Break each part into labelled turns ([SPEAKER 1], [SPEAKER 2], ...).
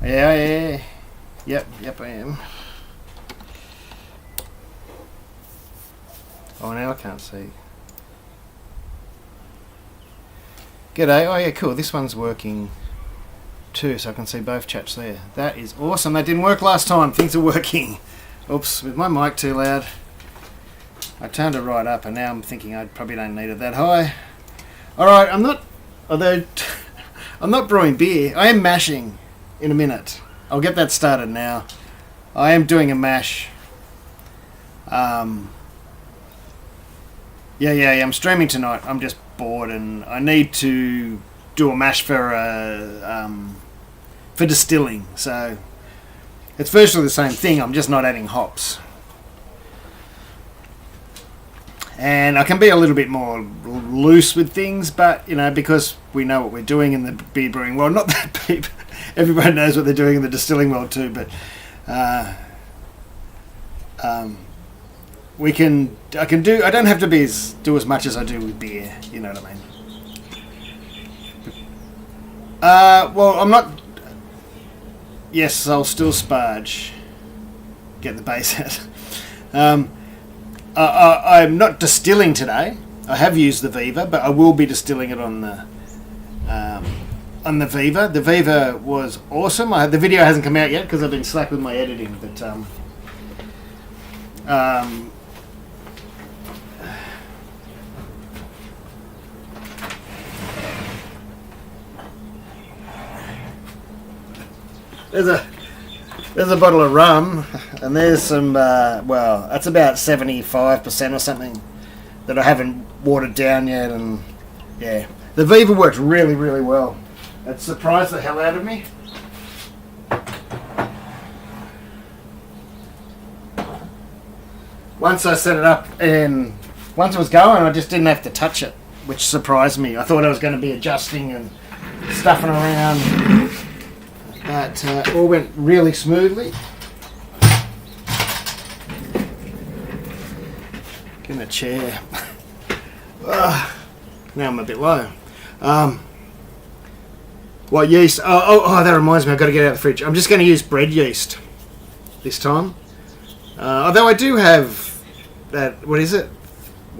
[SPEAKER 1] Yeah. Yep, I am. Oh, now I can't see. G'day. Oh, yeah, cool. This one's working too, so I can see both chats there. That is awesome. That didn't work last time. Things are working. Oops, with my mic too loud. I turned it right up, and now I'm thinking I probably don't need it that high. Alright, I'm not brewing beer. I am mashing in a minute. I'll get that started now. I am doing a mash. Yeah, I'm streaming tonight. I'm just bored, and I need to do a mash for distilling. So it's virtually the same thing. I'm just not adding hops, and I can be a little bit more loose with things. But because we know what we're doing in the beer brewing world, not that people, everybody knows what they're doing in the distilling world too. But I don't have to do as much as I do with beer. You know what I mean? Well, I'm not. Yes, I'll still sparge. Get the base out. I'm not distilling today. I have used the Viva, but I will be distilling it on the Viva. The Viva was awesome. The video hasn't come out yet because I've been slack with my editing, but There's a bottle of rum, and there's some, well, that's about 75% or something that I haven't watered down yet, and yeah. The Viva worked really, really well. It surprised the hell out of me. Once I set it up, and once it was going, I just didn't have to touch it, which surprised me. I thought I was going to be adjusting and stuffing around. But all went really smoothly. Get a chair. Now I'm a bit low. What yeast? Oh, that reminds me, I've got to get out of the fridge. I'm just going to use bread yeast this time. Although I do have that, what is it? Is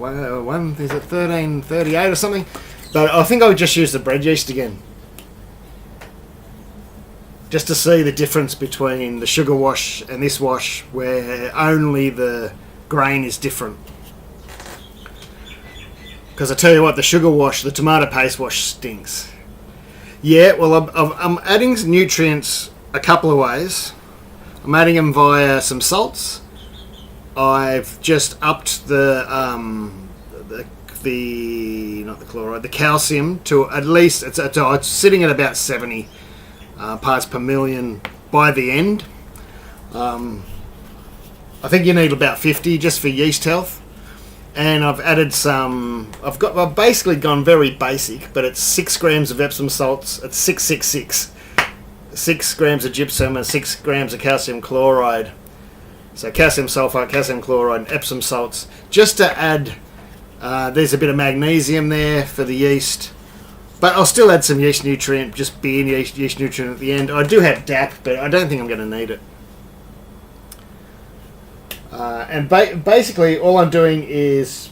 [SPEAKER 1] it 1338 or something? But I think I'll just use the bread yeast again. Just to see the difference between the sugar wash and this wash, where only the grain is different. Because I tell you what, the sugar wash, the tomato paste wash stinks. Yeah, well, I'm adding nutrients a couple of ways. I'm adding them via some salts. I've just upped the not the chloride, the calcium to at least it's sitting at about 70. Parts per million by the end. I think you need about 50 just for yeast health. And I've added some. I've basically gone very basic, but it's 6 grams of Epsom salts. It's 666. 6 grams of gypsum and 6 grams of calcium chloride. So calcium sulfite, calcium chloride, and Epsom salts. Just to add, there's a bit of magnesium there for the yeast. But I'll still add some yeast nutrient, just beer yeast nutrient at the end. I do have DAP, but I don't think I'm going to need it. And basically all I'm doing is,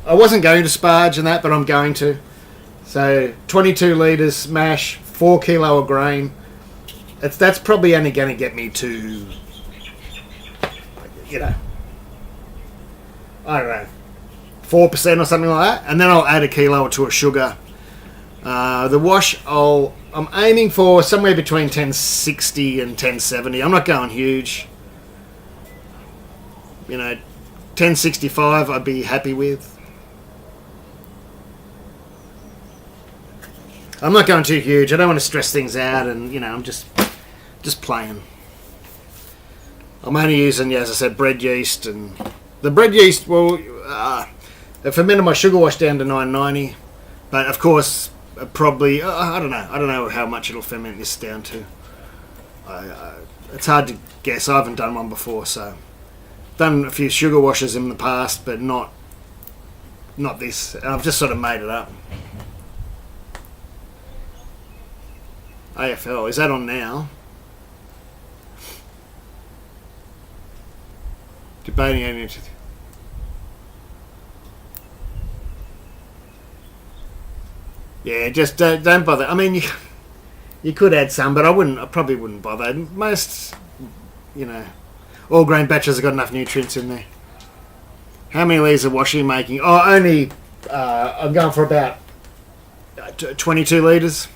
[SPEAKER 1] I wasn't going to sparge and that, but I'm going to. So 22 litres mash, 4 kilo of grain. That's probably only going to get me to, I don't know, 4% or something like that. And then I'll add a kilo or two of sugar. The wash, I'm aiming for somewhere between 1060 and 1070. I'm not going huge. 1065 I'd be happy with. I'm not going too huge. I don't want to stress things out, and I'm just playing. I'm only using, as I said, bread yeast, and the bread yeast. Well, I fermented my sugar wash down to 990, but of course. Probably, I don't know how much it'll ferment this down to. It's hard to guess. I haven't done one before, so done a few sugar washes in the past, but not this. I've just sort of made it up. AFL, is that on now? debating it. Yeah, just don't bother. I mean, you could add some, but I probably wouldn't bother. Most, all grain batches have got enough nutrients in there. How many litres of wash are you making? Oh, only, I'm going for about 22 litres.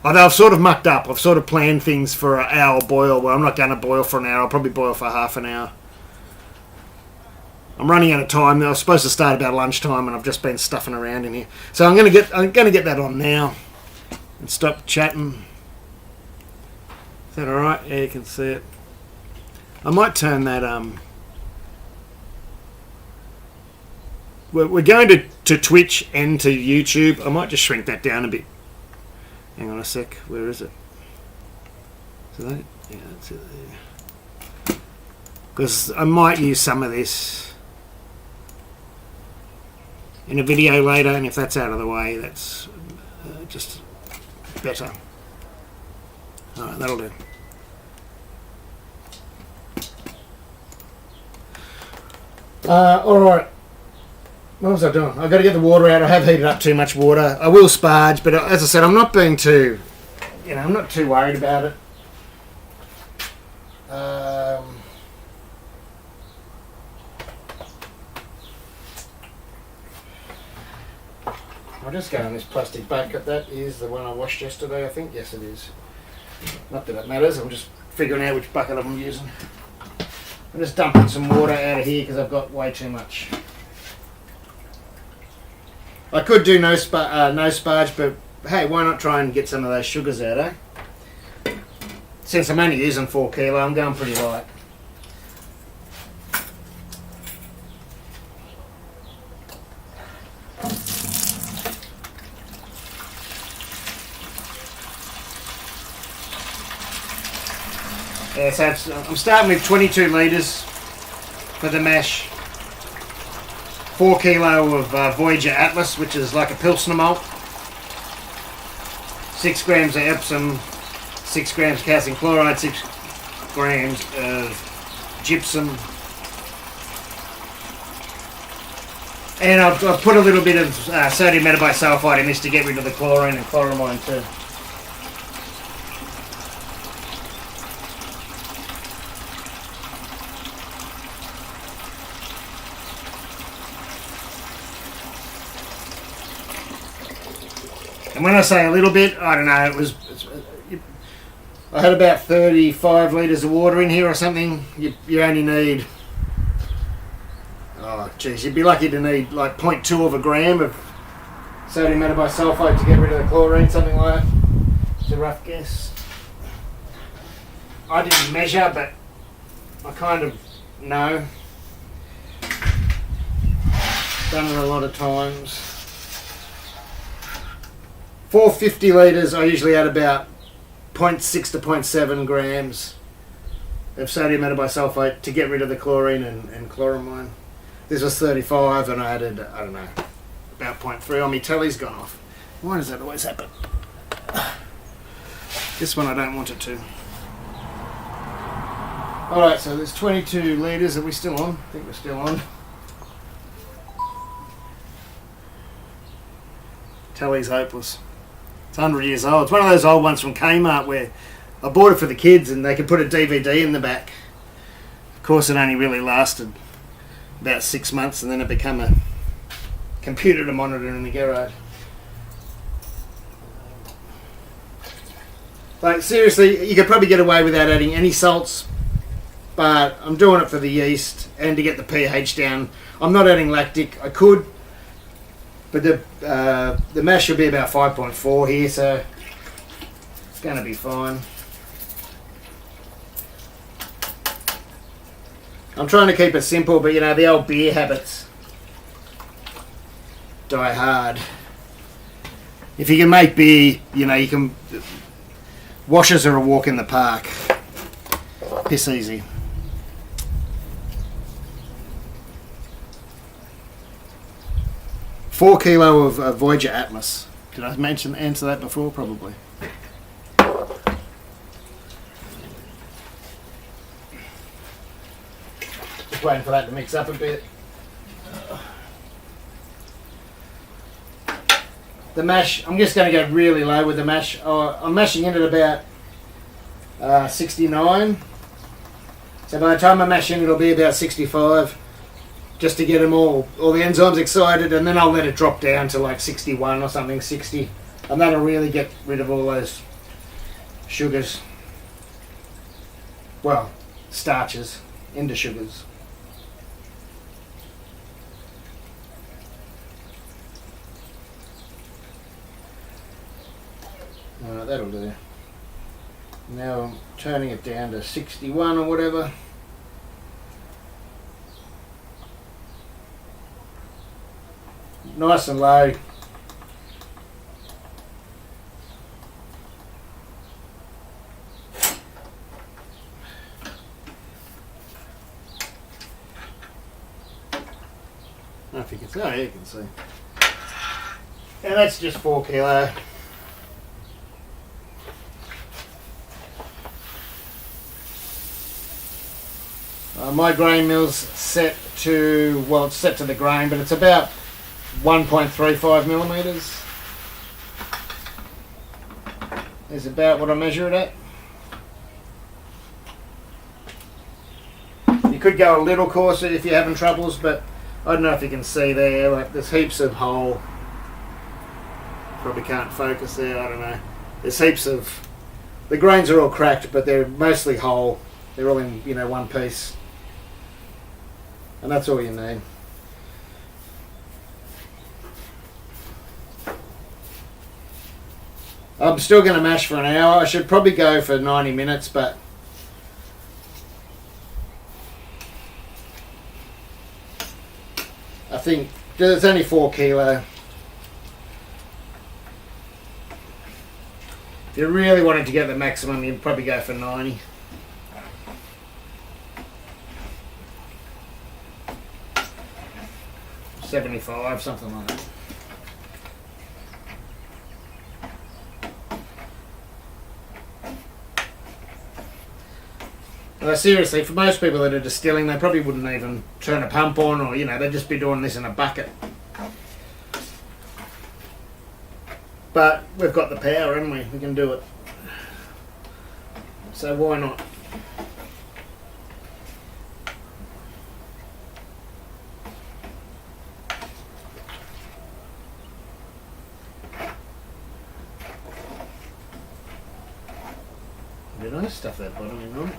[SPEAKER 1] Although I've sort of mucked up. I've sort of planned things for an hour boil. Well, I'm not going to boil for an hour. I'll probably boil for half an hour. I'm running out of time. I was supposed to start about lunchtime, and I've just been stuffing around in here. So I'm going to get that on now and stop chatting. Is that all right? Yeah, you can see it. I might turn that. We're going to Twitch and to YouTube. I might just shrink that down a bit. Hang on a sec. Where is it? Is that it? Yeah, that's it there. Because I might use some of this in a video later, and if that's out of the way, that's just better. Alright, that'll do. Alright. What was I doing? I've got to get the water out. I have heated up too much water. I will sparge, but as I said, I'm not being too, I'm not too worried about it. I'll just go in this plastic bucket. That is the one I washed yesterday, I think. Yes, it is. Not that it matters. I'm just figuring out which bucket I'm using. I'm just dumping some water out of here because I've got way too much. I could do no sparge, but hey, why not try and get some of those sugars out, eh? Since I'm only using 4 kilo, I'm going pretty light. Yeah, so I'm starting with 22 litres for the mash. 4 kilo of Voyager Atlas, which is like a Pilsner malt. 6 grams of Epsom, 6 grams of calcium chloride, 6 grams of gypsum. And I've put a little bit of sodium metabisulfite in this to get rid of the chlorine and chloramine too. And when I say a little bit, I don't know, I had about 35 litres of water in here or something. You only need, oh geez, you'd be lucky to need like 0.2 of a gram of sodium metabisulfite to get rid of the chlorine, something like that. It's a rough guess. I didn't measure, but I kind of know. Done it a lot of times. 450 litres, I usually add about 0.6 to 0.7 grams of sodium metabisulfite to get rid of the chlorine and chloramine. This was 35 and I added, I don't know, about 0.3. Oh, my telly's gone off. Why does that always happen? This one I don't want it to. Alright, so there's 22 litres. Are we still on? I think we're still on. Telly's hopeless. It's 100 years old. It's one of those old ones from Kmart where I bought it for the kids and they could put a DVD in the back. Of course, it only really lasted about 6 months and then it became a computer to monitor in the garage. Like, seriously, you could probably get away without adding any salts, but I'm doing it for the yeast and to get the pH down. I'm not adding lactic. I could, but the mash will be about 5.4 here, so it's going to be fine. I'm trying to keep it simple, but the old beer habits die hard. If you can make beer, you can. Washes are a walk in the park. Piss easy. $4 kilo of Voyager Atlas. Did I answer that before? Probably. just waiting for that to mix up a bit. The mash, I'm just going to go really low with the mash. I'm mashing in at about 69. So by the time I mash in, it'll be about 65. Just to get them all the enzymes excited, and then I'll let it drop down to like 61 or something, 60. And that'll really get rid of all those sugars. Well, starches into sugars. Alright, that'll do. Now I'm turning it down to 61 or whatever. Nice and low. I don't know if you can see. Oh, yeah, you can see. And that's just 4 kilo. My grain mill's set to, well, it's set to the grain, but it's about 1.35 millimeters. Is about what I measure it at. You could go a little coarser if you're having troubles, but I don't know if you can see there, like there's heaps of hole. Probably can't focus there, I don't know. There's heaps of, the grains are all cracked, but they're mostly whole. They're all in, you know, one piece. And that's all you need. I'm still going to mash for an hour. I should probably go for 90 minutes, but I think there's only 4 kilo. If you really wanted to get the maximum, you'd probably go for 90. $75, something like that. Well, seriously, for most people that are distilling, they probably wouldn't even turn a pump on, or, you know, they'd just be doing this in a bucket. But we've got the power, haven't we? We can do it. So why not? Did I stuff that bottom in on it?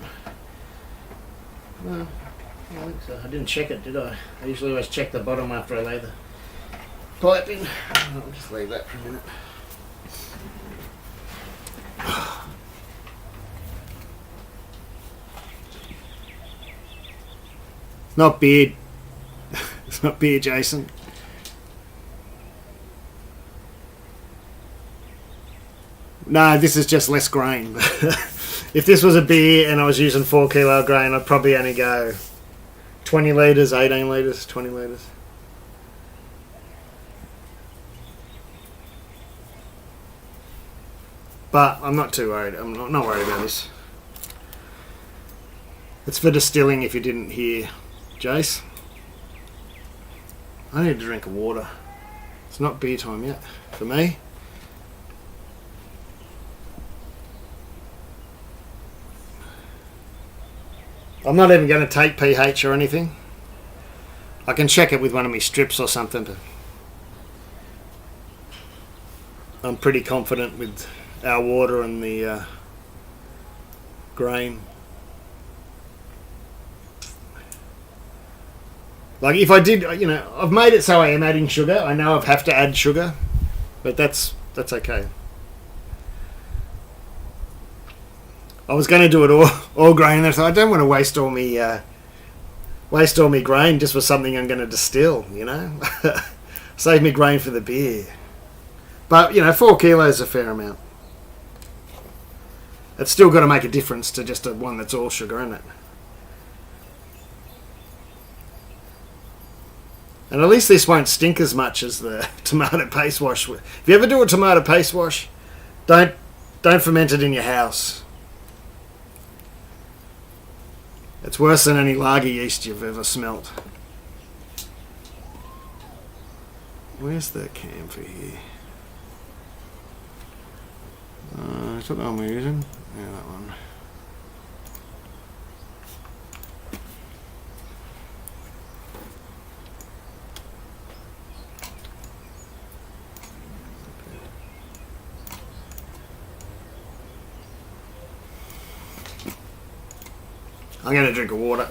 [SPEAKER 1] No, I don't think so. I didn't check it, did I? I usually always check the bottom after I lay the pipe in. I'll just leave that for a minute. It's not beer. It's not beer, Jason. No, this is just less grain. If this was a beer and I was using 4 kilo grain, I'd probably only go 20 litres, 18 litres, 20 litres. But I'm not too worried. I'm not worried about this. It's for distilling if you didn't hear, Jace. I need a drink of water. It's not beer time yet for me. I'm not even going to take pH or anything. I can check it with one of my strips or something, but I'm pretty confident with our water and the grain. Like if I did, you know, I've made it so I am adding sugar. I know I have to add sugar, but that's okay. I was going to do it all grain there, so I don't want to waste all me grain just for something I'm going to distill, you know. Save me grain for the beer. But, you know, 4 kilos is a fair amount. It's still got to make a difference to just a one that's all sugar, isn't it? And at least this won't stink as much as the tomato paste wash. If you ever do a tomato paste wash, don't ferment it in your house. It's worse than any lager yeast you've ever smelt. Where's the camphor here? Is that the one we're using? Yeah, that one. I'm going to drink a water.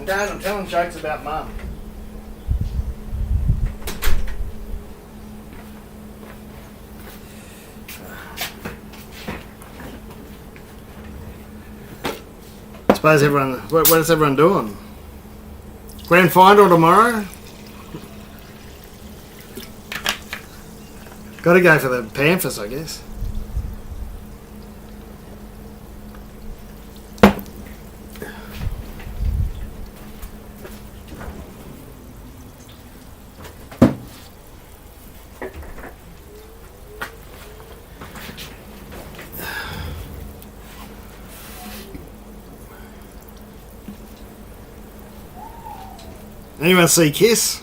[SPEAKER 1] Dad, I'm telling jokes about Mum. I suppose everyone, what is everyone doing? Grand final tomorrow? Got to go for the Panthers, I guess. Anyone see Kiss?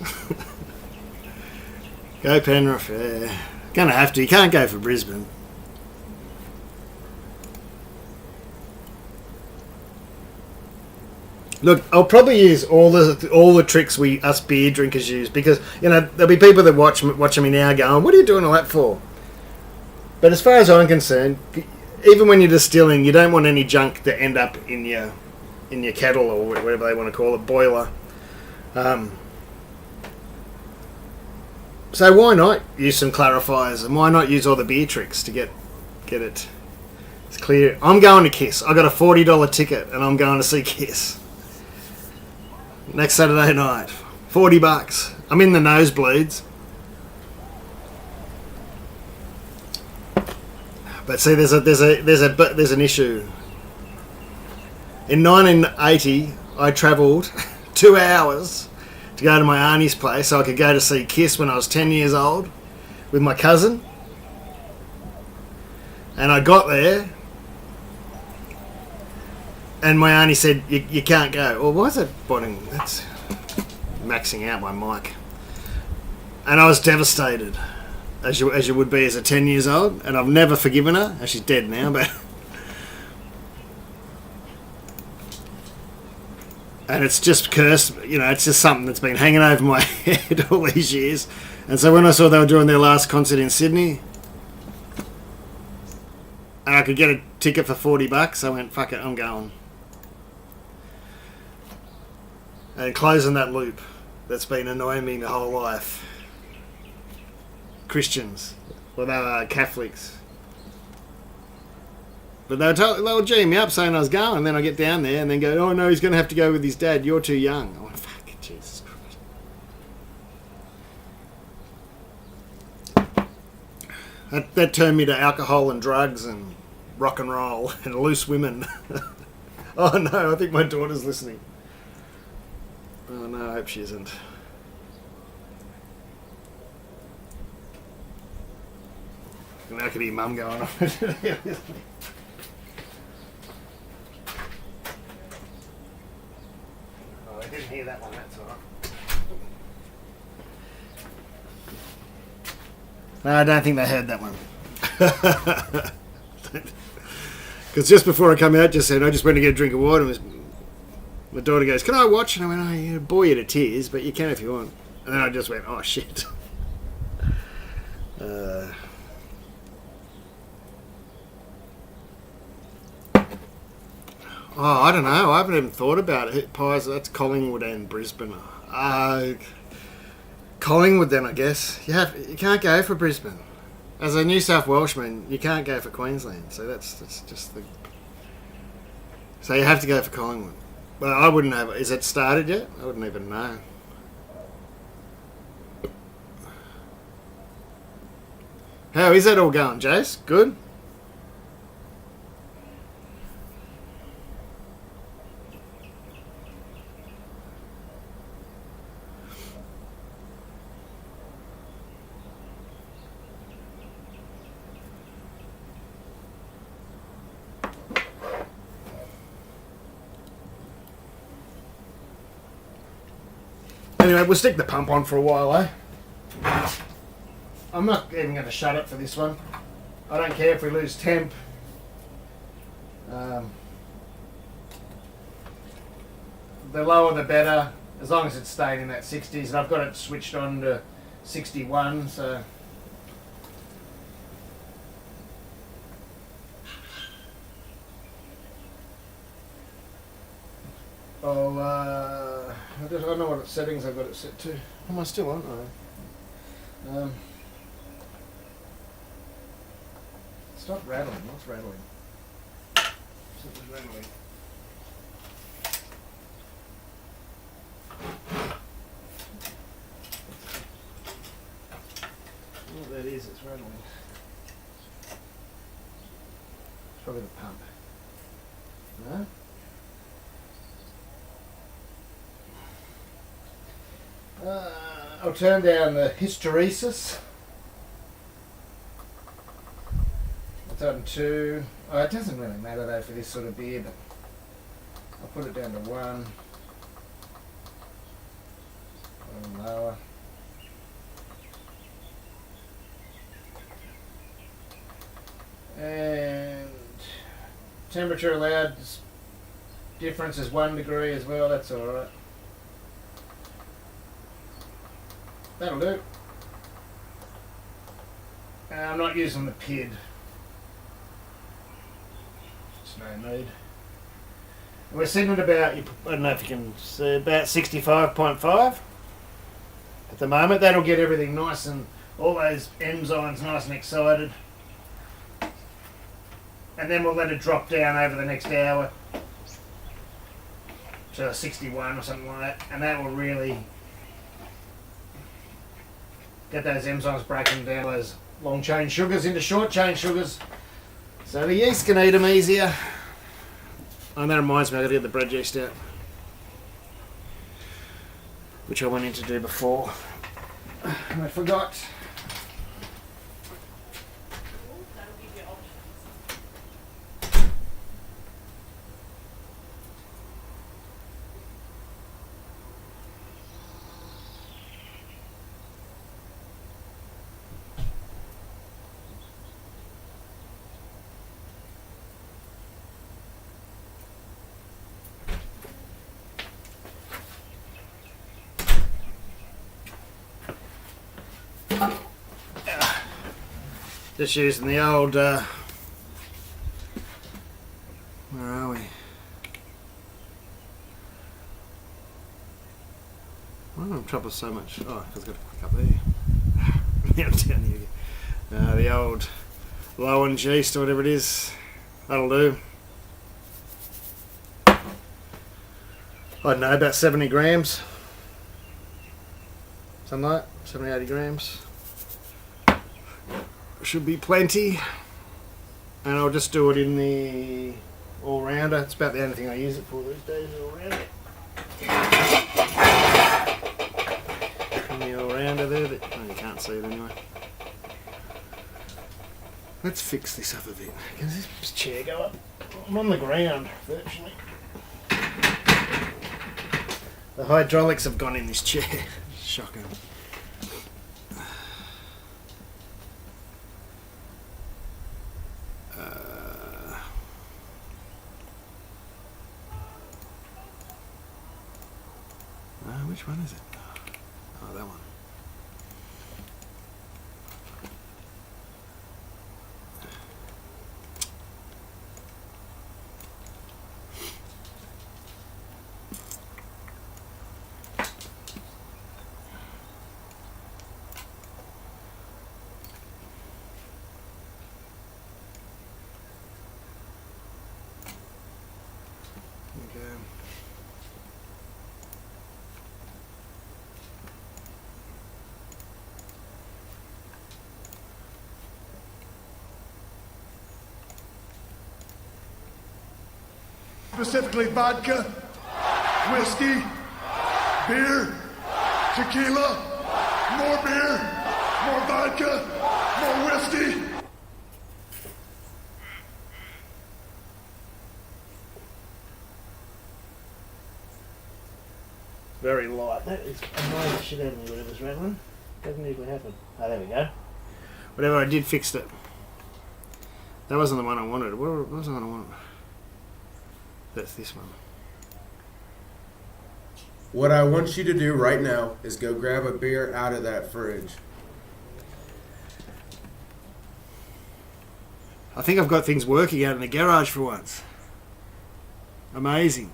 [SPEAKER 1] Go Penrith, yeah. Gonna have to. You can't go for Brisbane. Look, I'll probably use all the tricks us beer drinkers use, because there'll be people that watching me now going, "What are you doing all that for?" But as far as I'm concerned, even when you're distilling, you don't want any junk to end up in your kettle or whatever they want to call it, boiler. So why not use some clarifiers, and why not use all the beer tricks to get it it's clear? I'm going to Kiss. I got a $40 ticket and I'm going to see Kiss next Saturday night. $40. I'm in the nosebleeds. But see, there's an issue. In 1980, I travelled 2 hours to go to my auntie's place so I could go to see Kiss when I was 10 years old with my cousin. And I got there and my auntie said, you can't go. Well, why is it botting? That's maxing out my mic. And I was devastated, as you would be as a 10 years old, and I've never forgiven her. She's dead now, but... And it's just cursed, it's just something that's been hanging over my head all these years. And so when I saw they were doing their last concert in Sydney, and I could get a ticket for $40, I went, fuck it, I'm going. And closing that loop that's been annoying me my whole life. Christians, well, they were Catholics. But they were G'ing me up saying I was going, and then I get down there and then go, oh no, he's going to have to go with his dad, you're too young. I went, fuck, Jesus Christ. That turned me to alcohol and drugs and rock and roll and loose women. Oh no, I think my daughter's listening. Oh no, I hope she isn't. And I could hear Mum going on. I didn't hear that one, that's alright. No, I don't think they heard that one. Because just before I come out, I just went to get a drink of water, and my daughter goes, can I watch? And I went, oh, you bore you to tears, but you can if you want. And then I just went, oh shit. I don't know. I haven't even thought about it. Pies, that's Collingwood and Brisbane. Collingwood then, I guess. You can't go for Brisbane. As a New South Welshman, you can't go for Queensland. So that's just the... So you have to go for Collingwood. But I wouldn't have. Is it started yet? I wouldn't even know. How is that all going, Jace? Good? Anyway, we'll stick the pump on for a while, eh? I'm not even going to shut it for this one. I don't care if we lose temp. The lower the better, as long as it's staying in that 60s. And I've got it switched on to 61, so... I don't know what settings I've got it set to. Am I still on? Oh. Stop rattling. What's rattling? Something's rattling. What that is, it's rattling. It's probably the pump. No? I'll turn down the hysteresis. It's on 2. Oh, it doesn't really matter though for this sort of beer, but I'll put it down to 1. A little lower. And temperature allowed difference is 1 degree as well, that's alright. That'll do. I'm not using the PID. It's no need. We're sitting at about, I don't know if you can see, about 65.5 at the moment. That'll get everything nice and all those enzymes nice and excited. And then we'll let it drop down over the next hour to 61 or something like that. And that will really get those enzymes breaking down those long chain sugars into short chain sugars, so the yeast can eat them easier. And that reminds me, I've got to get the bread yeast out, which I went in to do before and I forgot. Just using the old, where are we? Why am I in trouble so much? Oh, because I've got to click up there. Now down here again. The old low-end yeast or whatever it is. That'll do. I don't know, about 70 grams. Something like that, 70, 80 grams. Should be plenty. And I'll just do it in the all-rounder. It's about the only thing I use it for these days, all-rounder. In the all-rounder there, that oh, you can't see it anyway. Let's fix this up a bit. Can this chair go up? I'm on the ground, virtually. The hydraulics have gone in this chair. Shocking. Which one is it? Oh, that one. Okay.
[SPEAKER 2] specifically vodka, whiskey, beer, tequila, more beer, more vodka, more whiskey.
[SPEAKER 1] Very light. That is annoying the shit out of me, whatever's rattling. Doesn't usually happen. Oh, there we go. Whatever I did fixed it. That wasn't the one I wanted. What was the one I wanted? That's this one.
[SPEAKER 3] What I want you to do right now is go grab a beer out of that fridge.
[SPEAKER 1] I think I've got things working out in the garage for once. Amazing.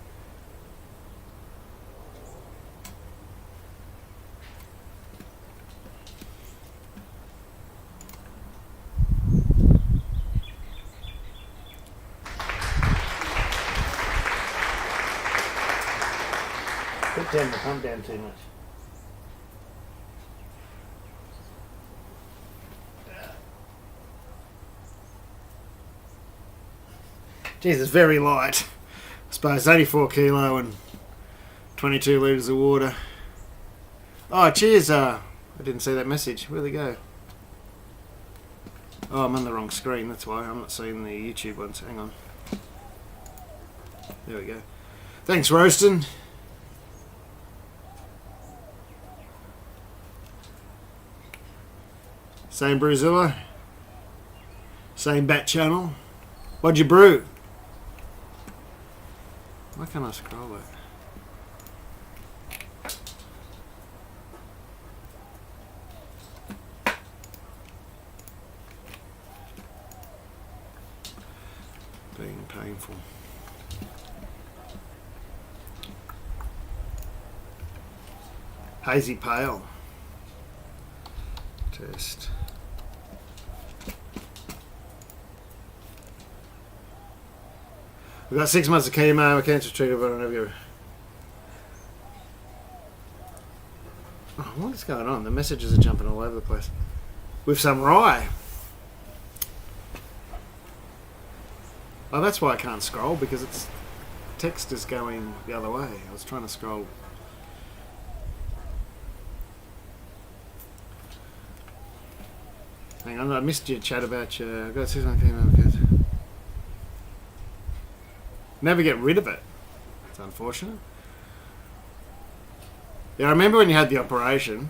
[SPEAKER 1] Put down the pump down too much. Jeez, it's very light. I suppose 84 kilo and 22 litres of water. Oh, cheers. I didn't see that message. Where'd they go? Oh, I'm on the wrong screen. That's why I'm not seeing the YouTube ones. Hang on. There we go. Thanks, Roaston. Same Brewzilla. Same bat channel. What'd you brew? Why can't I scroll it? Being painful. Hazy pale. Test. We've got 6 months of chemo, cancer treated, but I never go. Oh, what is going on? The messages are jumping all over the place. With some rye. Oh, that's why I can't scroll, because it's text is going the other way. I was trying to scroll. Hang on, I missed your chat about your. I've got 6 months of chemo, cancer. Never get rid of it. It's unfortunate. Yeah, I remember when you had the operation.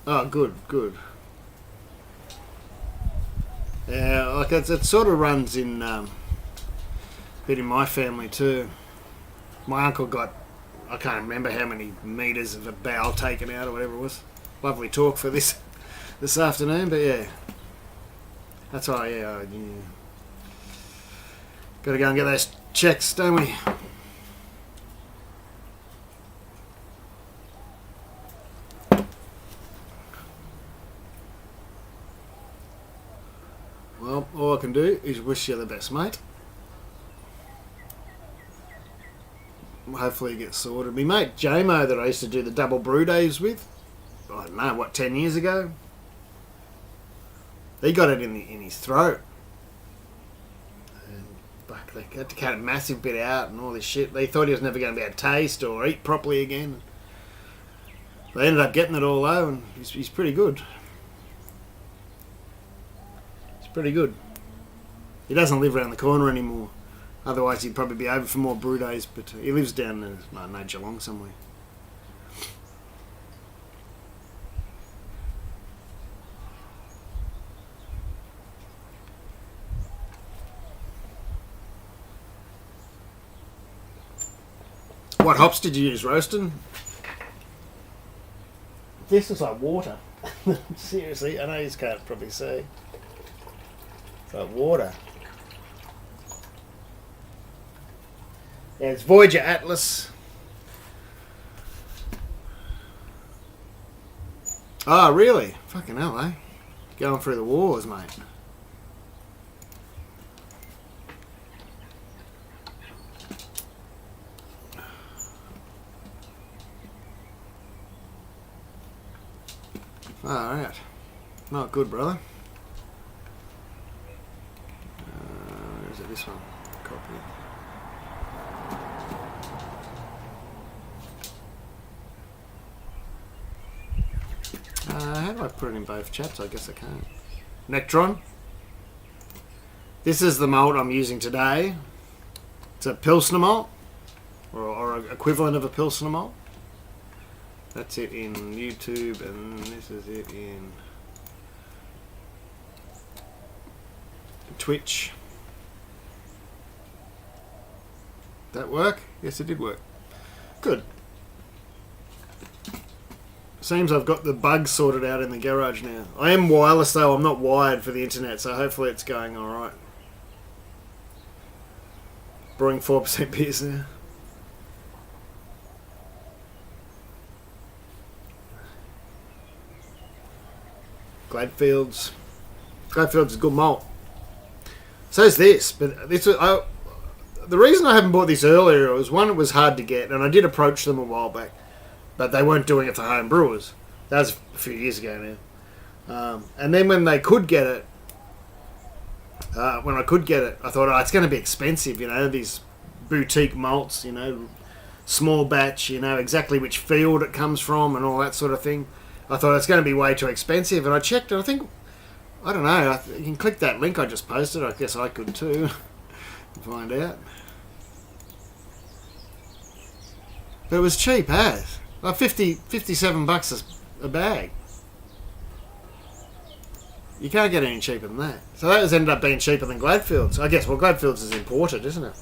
[SPEAKER 1] Oh, good, good. Yeah, like it sort of runs in a bit in my family too. My uncle got, I can't remember how many meters of a bowel taken out or whatever it was. Lovely talk for this afternoon, but yeah, that's why. Yeah, got to go and get those checks, don't we? Well, all I can do is wish you the best, mate. Hopefully it gets sorted. My mate J-Mo that I used to do the double brew days with, I don't know, what, 10 years ago? He got it in his throat. And fuck, they had to cut a massive bit out and all this shit. They thought he was never going to be able to taste or eat properly again. They ended up getting it all though, and he's pretty good. He's pretty good. He doesn't live around the corner anymore. Otherwise he'd probably be over for more brew days, but he lives down in, I don't know, Geelong somewhere. What hops did you use, Roasting? This is like water. Seriously, I know you can't probably see. It's like water. Yeah, it's Voyager Atlas. Oh, really? Fucking hell, eh? Going through the wars, mate. Alright. Not good, brother. Is it this one? Copy. How do I put it in both chats? I guess I can't. Nectron. This is the malt I'm using today. It's a Pilsner malt, or equivalent of a Pilsner malt. That's it in YouTube, and this is it in Twitch. That work? Yes, it did work. Good. Seems I've got the bugs sorted out in the garage now. I am wireless though, I'm not wired for the internet, so hopefully it's going alright. Brewing 4% beers now. Gladfield's is good malt. So is this, but this was, the reason I haven't bought this earlier was one, it was hard to get, and I did approach them a while back, but they weren't doing it for home brewers. That was a few years ago now. And then when they could get it, when I could get it, I thought, oh, it's going to be expensive, you know, these boutique malts, you know, small batch, you know, exactly which field it comes from and all that sort of thing. I thought it's going to be way too expensive, and I checked it. I think, I don't know, you can click that link I just posted. I guess I could too. Find out. But it was cheap as. Like 57 bucks a bag. You can't get any cheaper than that. So that has ended up being cheaper than Gladfield's. I guess, well, Gladfield's is imported, isn't it?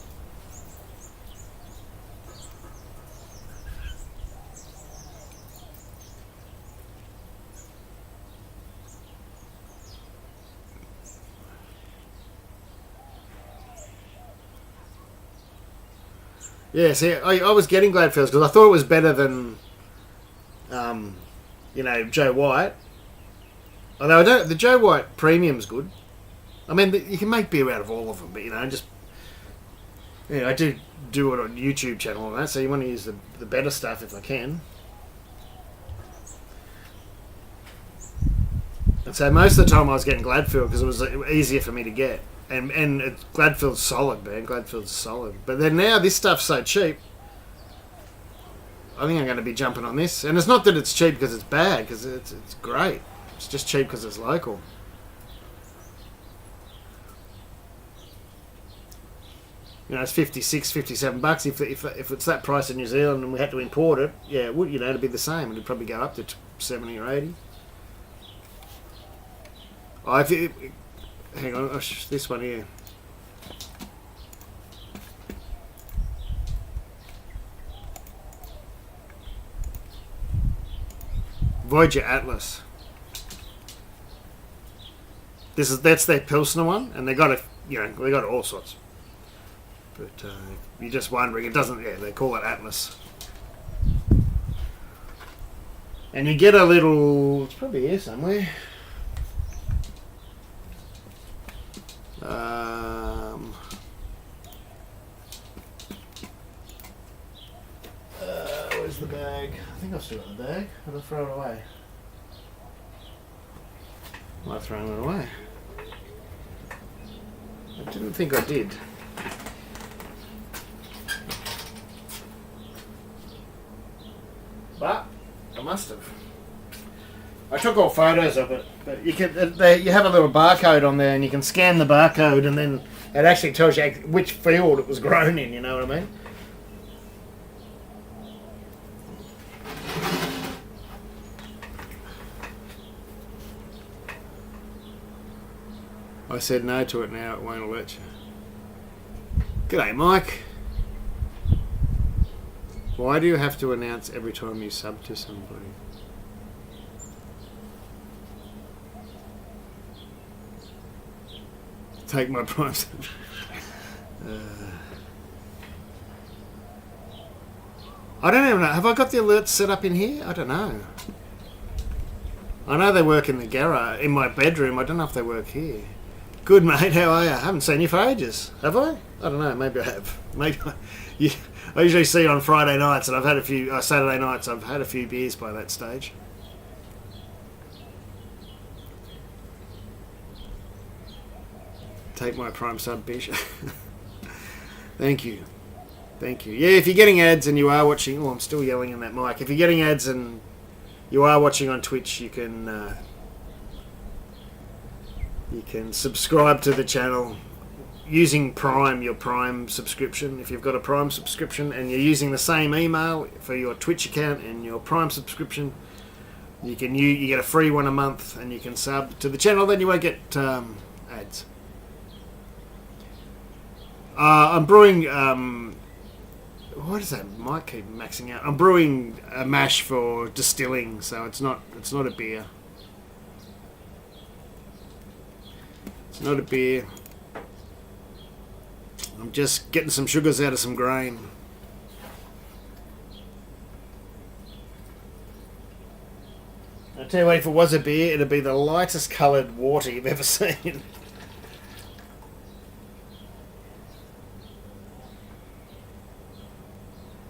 [SPEAKER 1] Yeah, see, I was getting Gladfield's because I thought it was better than, you know, Joe White. Although the Joe White Premium's good. I mean, you can make beer out of all of them, but, you know, I do it on YouTube channel and that, so you want to use the better stuff if I can. And so most of the time I was getting Gladfield because it was easier for me to get. And Gladfield's solid, man. Gladfield's solid. But then now this stuff's so cheap, I think I'm going to be jumping on this. And it's not that it's cheap because it's bad, because it's great. It's just cheap because it's local. You know, it's 56, 57 bucks. If it's that price in New Zealand and we had to import it, yeah, it would, you know, it'd be the same. It'd probably go up to 70 or 80. Hang on, this one here. Voyager Atlas. That's their Pilsner one, and they got it. You know, they got all sorts. But you're just wondering, it doesn't. Yeah, they call it Atlas. And you get a little. It's probably here somewhere. Where's the bag? I think I've still got the bag. I'll throw it away. Might throw it away. I didn't think I did. But I must have. I took all photos of it, but you have a little barcode on there, and you can scan the barcode, and then it actually tells you which field it was grown in. You know what I mean? I said no to it now, it won't alert you. G'day, Mike. Why do you have to announce every time you sub to somebody? Take my price. I don't even know. Have I got the alerts set up in here? I don't know. I know they work in the garage, in my bedroom. I don't know if they work here. Good, mate. How are you? I haven't seen you for ages. Have I? I don't know. Maybe I have. Maybe I usually see you on Friday nights, and I've had a few. Saturday nights, I've had a few beers by that stage. Take my prime sub, Bish. Thank you. Thank you. Yeah, if you're getting ads and you are watching... Oh, I'm still yelling in that mic. If you're getting ads and you are watching on Twitch, you can subscribe to the channel using Prime, your Prime subscription. If you've got a Prime subscription and you're using the same email for your Twitch account and your Prime subscription, you get a free one a month and you can sub to the channel. Then you won't get ads. I'm brewing. What is that? Might keep maxing out. I'm brewing a mash for distilling, so it's not a beer. It's not a beer. I'm just getting some sugars out of some grain. I tell you what, if it was a beer, it'd be the lightest coloured water you've ever seen.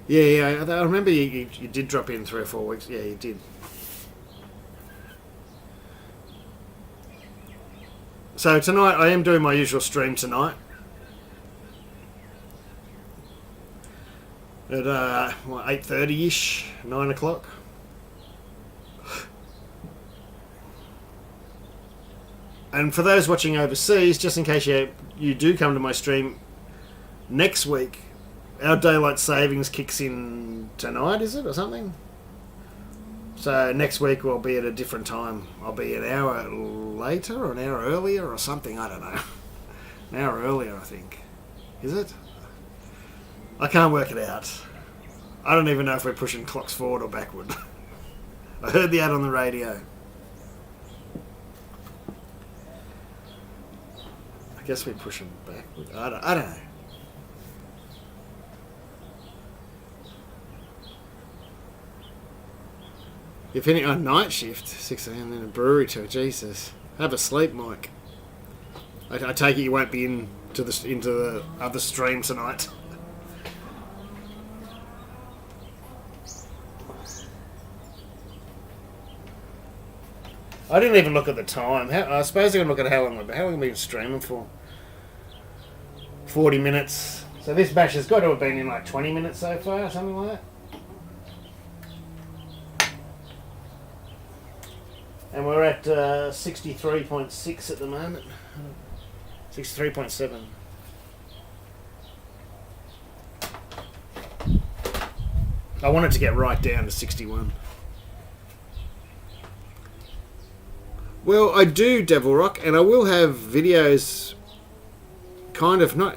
[SPEAKER 1] Yeah, I remember you did drop in 3 or 4 weeks. Yeah, you did. So tonight, I am doing my usual stream tonight. At 8:30ish, 9 o'clock. And for those watching overseas, just in case you do come to my stream next week, our daylight savings kicks in tonight, is it, or something? So next week we'll be at a different time. I'll be an hour later or an hour earlier or something, I don't know. An hour earlier, I think. Is it? I can't work it out. I don't even know if we're pushing clocks forward or backward. I heard the ad on the radio. I guess we're pushing backward. I don't know. You're finishing on night shift, 6 a.m. then a brewery too. Jesus, have a sleep, Mike. I take it you won't be into the other stream tonight. I didn't even look at the time. I suppose I can look at how long we've been streaming for. 40 minutes. So this bash has got to have been in like 20 minutes so far, something like that. And we're at 63.6 at the moment. 63.7. I want it to get right down to 61. Well, I do, Devil Rock, and I will have videos, kind of, not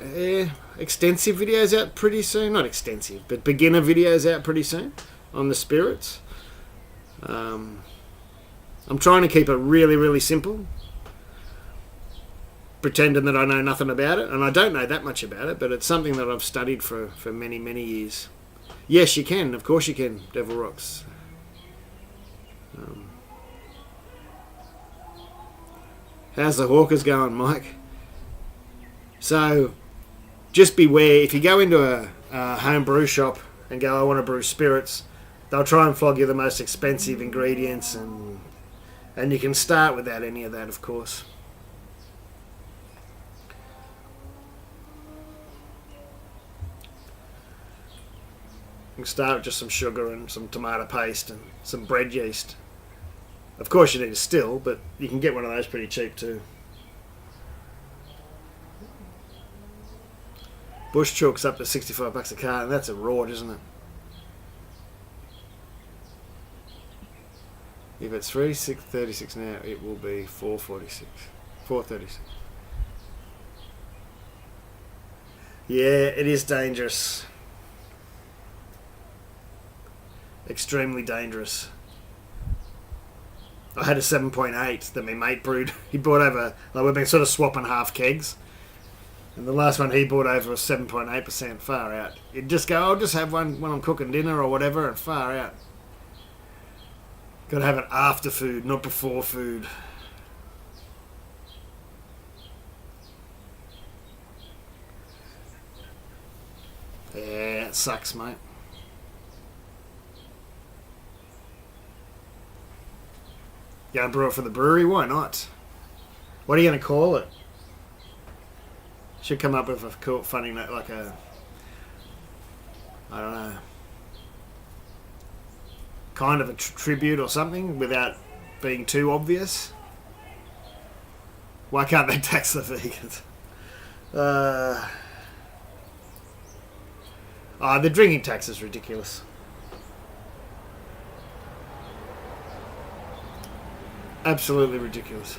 [SPEAKER 1] extensive videos out pretty soon. Not extensive, but beginner videos out pretty soon on the spirits. I'm trying to keep it really, really simple, pretending that I know nothing about it, and I don't know that much about it, but it's something that I've studied for many, many years. Yes, you can. Of course you can, Devil Rocks. How's the hawkers going, Mike? So, just beware. If you go into a home brew shop and go, I want to brew spirits, they'll try and flog you the most expensive ingredients, and you can start without any of that, of course. You can start with just some sugar and some tomato paste and some bread yeast. Of course you need a still, but you can get one of those pretty cheap too. Bush chalk's up to $65 a carton. That's a rort, isn't it? If it's $3.36 now, it will be $4.46. $4.36. Yeah, it is dangerous. Extremely dangerous. I had a 7.8 that my mate brewed. He brought over, like we've been sort of swapping half kegs. And the last one he brought over was 7.8%, far out. You'd just go, I'll just have one when I'm cooking dinner or whatever, and far out. Got to have it after food, not before food. Yeah, it sucks, mate. You gonna brew it for the brewery? Why not? What are you gonna call it? Should come up with a cool, funny, like a, I don't know, kind of a tribute or something without being too obvious. Why can't they tax the vegans? The drinking tax is ridiculous. Absolutely ridiculous.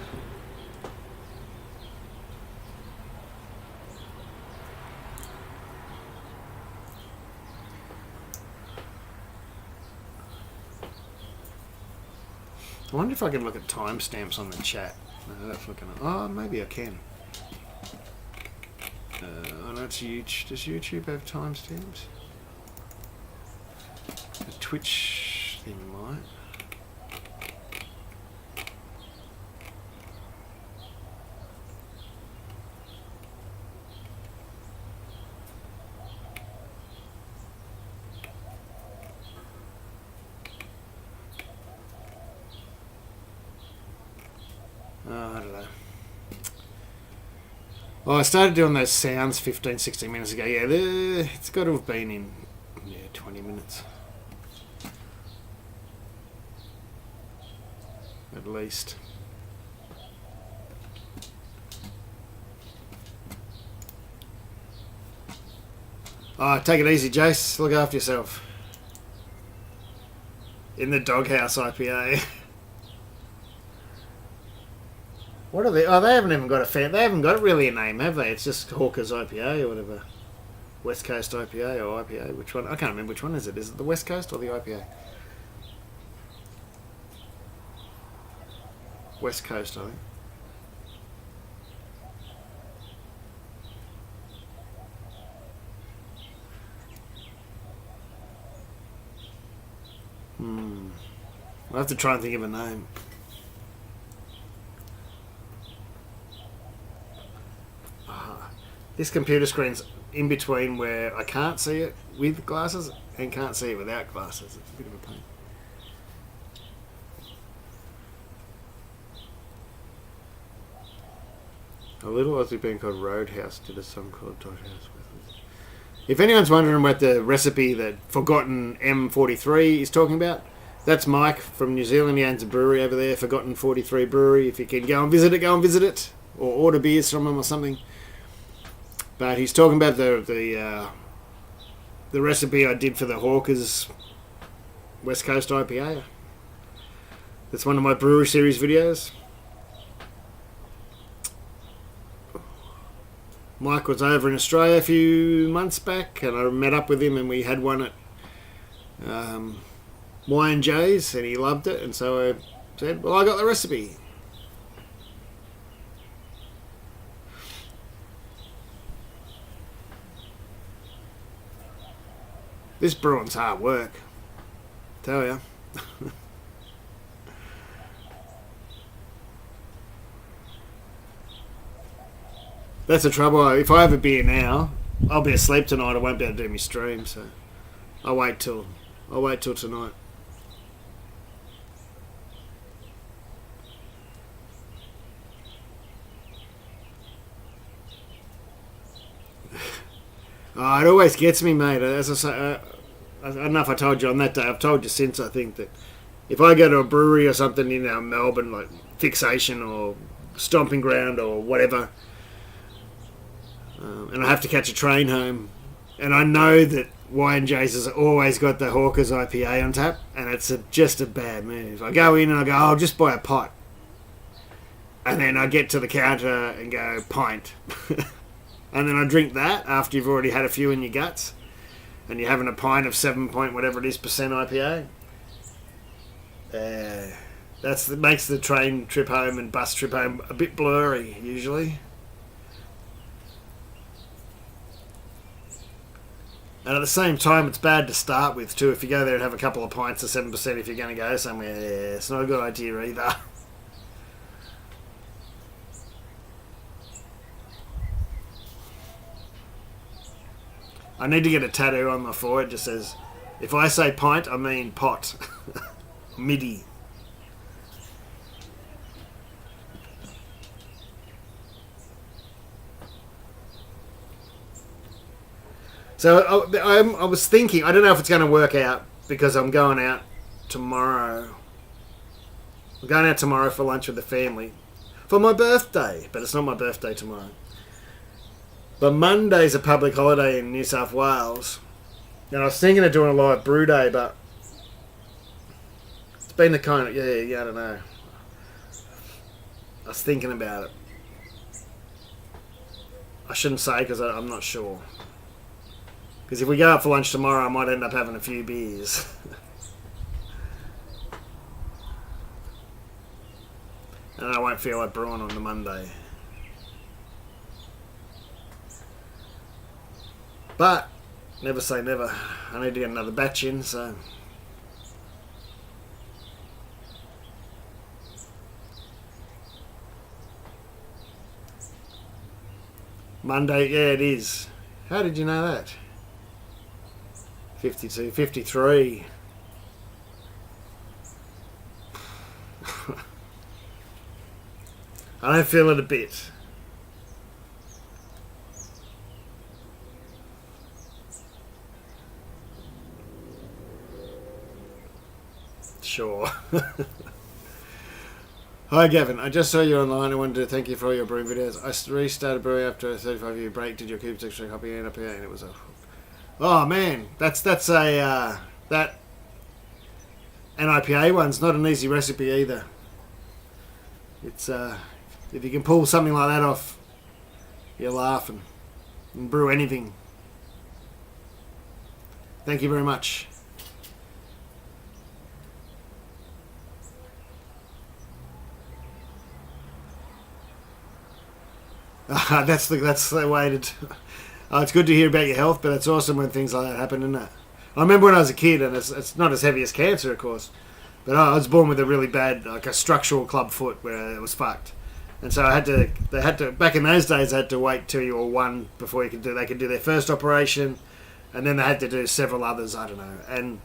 [SPEAKER 1] I wonder if I can look at timestamps on the chat. No, that's looking. Oh, maybe I can. Oh, no, it's YouTube. Does YouTube have timestamps? The Twitch thing might. I don't know. Oh, I started doing those sounds 15, 16 minutes ago. Yeah, it's got to have been in 20 minutes. At least. Oh, take it easy, Jace. Look after yourself. In the Doghouse IPA. What are they? Oh, they haven't even got they haven't got really a name, have they? It's just Hawker's IPA or whatever. West Coast IPA or IPA. Which one? I can't remember which one is it. Is it the West Coast or the IPA? West Coast, I think. I'll have to try and think of a name. This computer screen's in between where I can't see it with glasses and can't see it without glasses. It's a bit of a pain. A little Aussie band called Roadhouse did a song called Doghouse. If anyone's wondering what the recipe that Forgotten M43 is talking about, that's Mike from New Zealand. He owns a brewery over there, Forgotten 43 Brewery. If you can go and visit it. Or order beers from him or something. But he's talking about the recipe I did for the Hawker's West Coast IPA. That's one of my brewery series videos. Mike was over in Australia a few months back, and I met up with him, and we had one at Y&J's, and he loved it, and so I said, well, I got the recipe. This brewing's hard work, tell ya. That's the trouble. If I have a beer now, I'll be asleep tonight. I won't be able to do my stream, so I'll wait till tonight. Oh, it always gets me, mate. As I say, I don't know if I told you on that day. I've told you since. I think that if I go to a brewery or something in Melbourne, like Fixation or Stomping Ground or whatever, and I have to catch a train home, and I know that Y&J's has always got the Hawker's IPA on tap, and it's just a bad move. I go in and I go, I'll just buy a pot, and then I get to the counter and go, pint. And then I drink that after you've already had a few in your guts, and you're having a pint of 7 point whatever it is percent IPA. That makes the train trip home and bus trip home a bit blurry usually. And at the same time, it's bad to start with too. If you go there and have a couple of pints of 7%, if you're going to go somewhere, it's not a good idea either. I need to get a tattoo on my forehead that just says, if I say pint, I mean pot. MIDI. So I was thinking, I don't know if it's going to work out because I'm going out tomorrow. I'm going out tomorrow for lunch with the family for my birthday, but it's not my birthday tomorrow. But Monday's a public holiday in New South Wales, and I was thinking of doing a live brew day, but it's been the kind of I don't know. I was thinking about it. I shouldn't say because I'm not sure. Because if we go out for lunch tomorrow, I might end up having a few beers. And I won't feel like brewing on the Monday. But, never say never. I need to get another batch in, so... Monday, yeah, it is. How did you know that? 52, 53. I don't feel it a bit. Sure. Hi Gavin, I just saw you online. I wanted to thank you for all your brewing videos. I restarted brewing after a 35-year break. Did your cubes extra copy and up here, and it was a... Oh man, that's a that an IPA one's not an easy recipe either. It's if you can pull something like that off, you're laughing. And brew anything. Thank you very much. That's the way to... it's good to hear about your health, but it's awesome when things like that happen, isn't it? I remember when I was a kid, and it's not as heavy as cancer, of course, but I was born with a really bad, like a structural club foot where it was fucked. And so they had to, back in those days, they had to wait till you were 1 before they could do their first operation, and then they had to do several others, I don't know. And,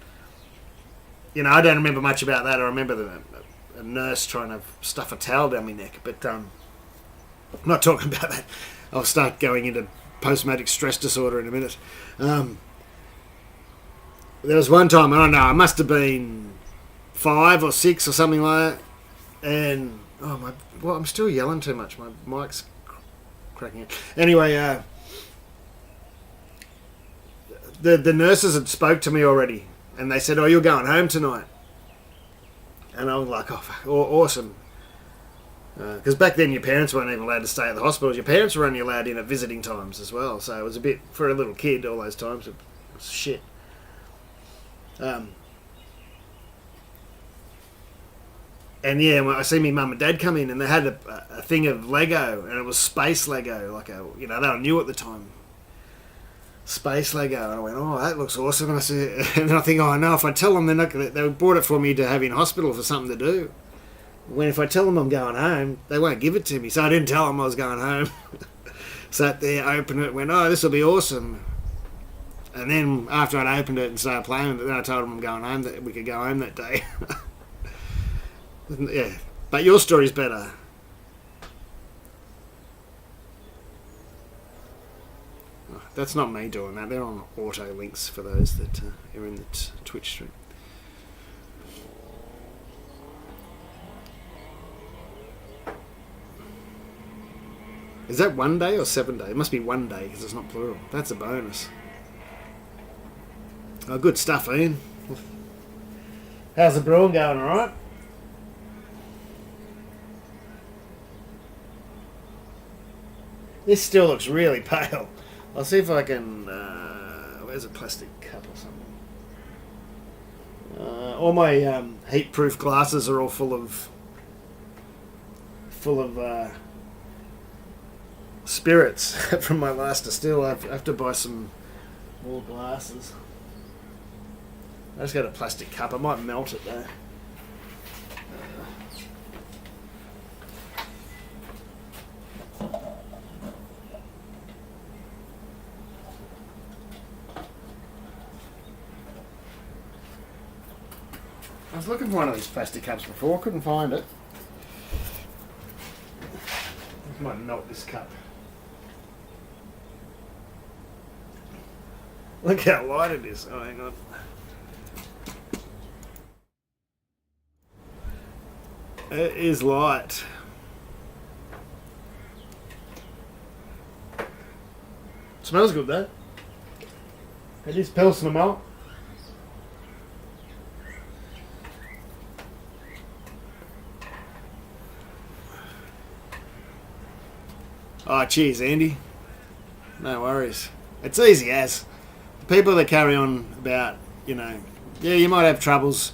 [SPEAKER 1] I don't remember much about that. I remember a nurse trying to stuff a towel down my neck, but I'm not talking about that. I'll start going into post-traumatic stress disorder in a minute. There was one time, I don't know, I must have been 5 or 6 or something like that, and I'm still yelling too much. My mic's cracking it. Anyway, the nurses had spoke to me already, and they said, "Oh, you're going home tonight," and I was like, "Oh, awesome." Because back then your parents weren't even allowed to stay at the hospital. Your parents were only allowed in at visiting times as well. So it was a bit, for a little kid, all those times, it was shit. And yeah, when I see my mum and dad come in, and they had a thing of Lego, and it was space Lego, like they were new at the time. Space Lego. And I went, "Oh, that looks awesome." And I said, and I think, "Oh no, if I tell them they bought it for me to have in hospital for something to do. When if I tell them I'm going home, they won't give it to me." So I didn't tell them I was going home. Sat there, opened it, went, "Oh, this will be awesome." And then after I'd opened it and started playing with it, then I told them I'm going home, that we could go home that day. Yeah, but your story's better. Oh, that's not me doing that. They're on auto links for those that are in the Twitch stream. Is that 1 day or 7 day? It must be 1 day because it's not plural. That's a bonus. Oh, good stuff, Ian. How's the brewing going, alright? This still looks really pale. I'll see if I can... where's a plastic cup or something? All my heat-proof glasses are all full of spirits from my last distill. I have to buy some more glasses. I just got a plastic cup. I might melt it though. I was looking for one of these plastic cups before. I couldn't find it. I might melt this cup. Look how light it is. Oh, hang on. It is light. Smells good though. It is Pilsner malt. Oh, cheers, Andy. No worries. It's easy as. The people that carry on about, yeah, you might have troubles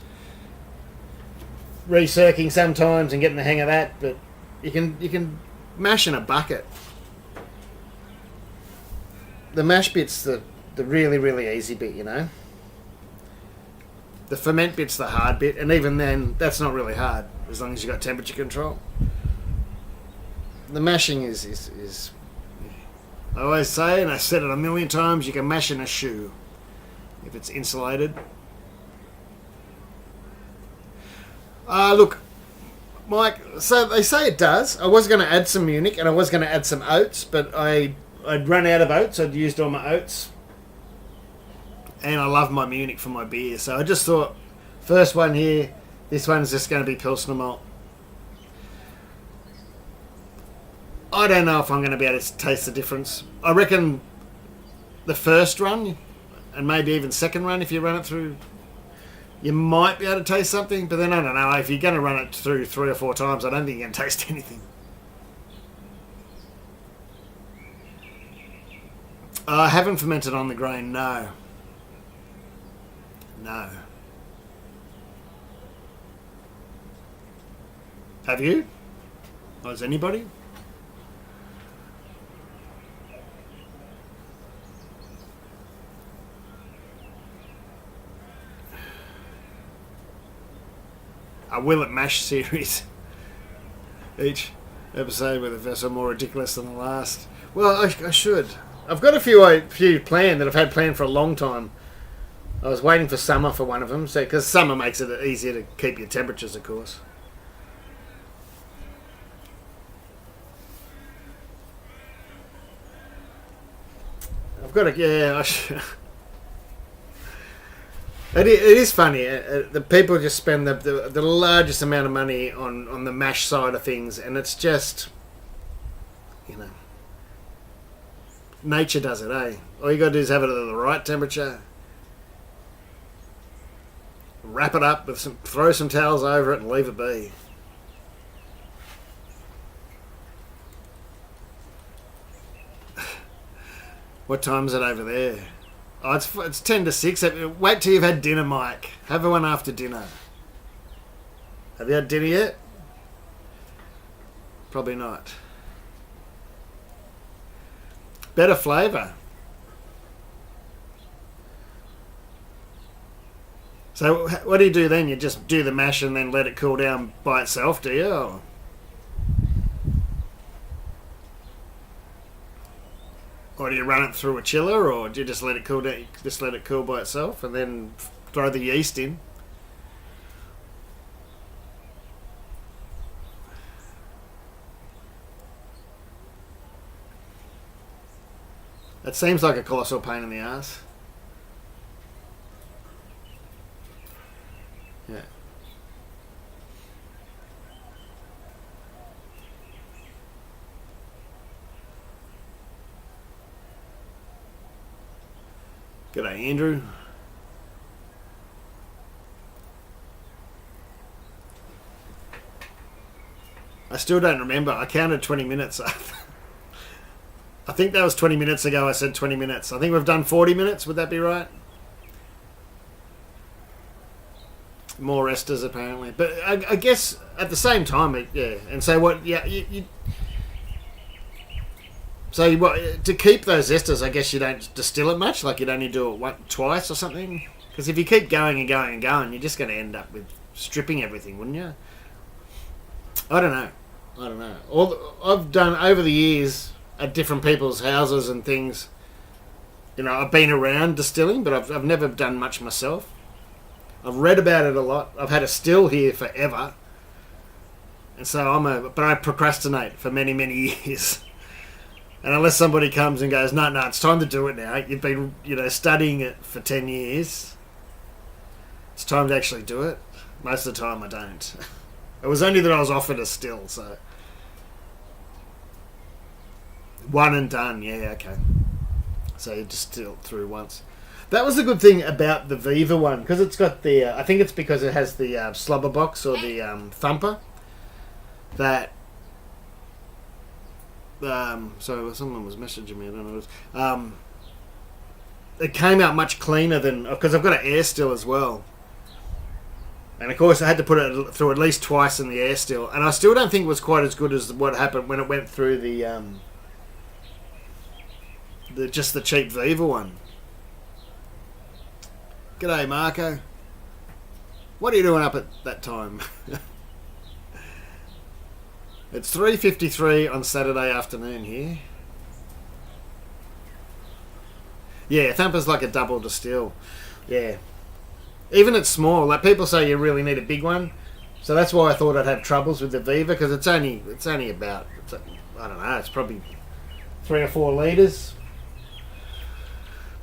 [SPEAKER 1] recircing sometimes and getting the hang of that, but you can mash in a bucket. The mash bit's the really, really easy bit, The ferment bit's the hard bit, and even then, that's not really hard, as long as you've got temperature control. The mashing is I always say, and I said it a million times, you can mash in a shoe if it's insulated. Look, Mike, so they say it does. I was going to add some Munich and I was going to add some oats, but I'd run out of oats. I'd used all my oats. And I love my Munich for my beer. So I just thought, first one here, this one's just going to be Pilsner malt. I don't know if I'm going to be able to taste the difference. I reckon the first run, and maybe even second run, if you run it through, you might be able to taste something. But then I don't know, if you're going to run it through 3 or 4 times, I don't think you're going to taste anything. I haven't fermented on the grain, no. No. Have you? Or has anybody? A Will It Mash series. Each episode with a vessel more ridiculous than the last. Well, I should. I've got a few planned that I've had planned for a long time. I was waiting for summer for one of them, because summer makes it easier to keep your temperatures, of course. I've got It is funny. The people just spend the largest amount of money on the mash side of things, and it's just, nature does it, eh? All you got to do is have it at the right temperature, wrap it up with throw some towels over it, and leave it be. What time is it over there? Oh, it's 10 to 6. Wait till you've had dinner, Mike. Have one after dinner. Have you had dinner yet? Probably not. Better flavour. So what do you do then? You just do the mash and then let it cool down by itself, do you? Or do you run it through a chiller, or do you just let it cool down? Just let it cool by itself, and then throw the yeast in. It seems like a colossal pain in the ass. Yeah. G'day, Andrew. I still don't remember. I counted 20 minutes. I think that was 20 minutes ago. I said 20 minutes. I think we've done 40 minutes. Would that be right? More esters, apparently. But I guess at the same time, yeah. And so what? Yeah, so to keep those esters, I guess you don't distill it much. Like you'd only do it twice or something. Because if you keep going and going and going, you're just going to end up with stripping everything, wouldn't you? I don't know. I've done over the years at different people's houses and things. I've been around distilling, but I've never done much myself. I've read about it a lot. I've had a still here forever, and so but I procrastinate for many, many years. And unless somebody comes and goes, no, it's time to do it now. You've been, studying it for 10 years. It's time to actually do it. Most of the time I don't. It was only that I was offered a still, so. One and done, yeah, okay. So you just still through once. That was the good thing about the Viva one, because it's got the, I think it's because it has the slobber box or the thumper, that, so someone was messaging me, I don't know what it was. It came out much cleaner than, because I've got an air still as well. And of course I had to put it through at least twice in the air still, and I still don't think it was quite as good as what happened when it went through the just the cheap Viva one. G'day, Marco. What are you doing up at that time? It's 3:53 on Saturday afternoon here. Yeah, Thumper's like a double distill. Yeah. Even it's small. Like people say you really need a big one. So that's why I thought I'd have troubles with the Viva, because it's only about, I don't know, it's probably 3 or 4 litres.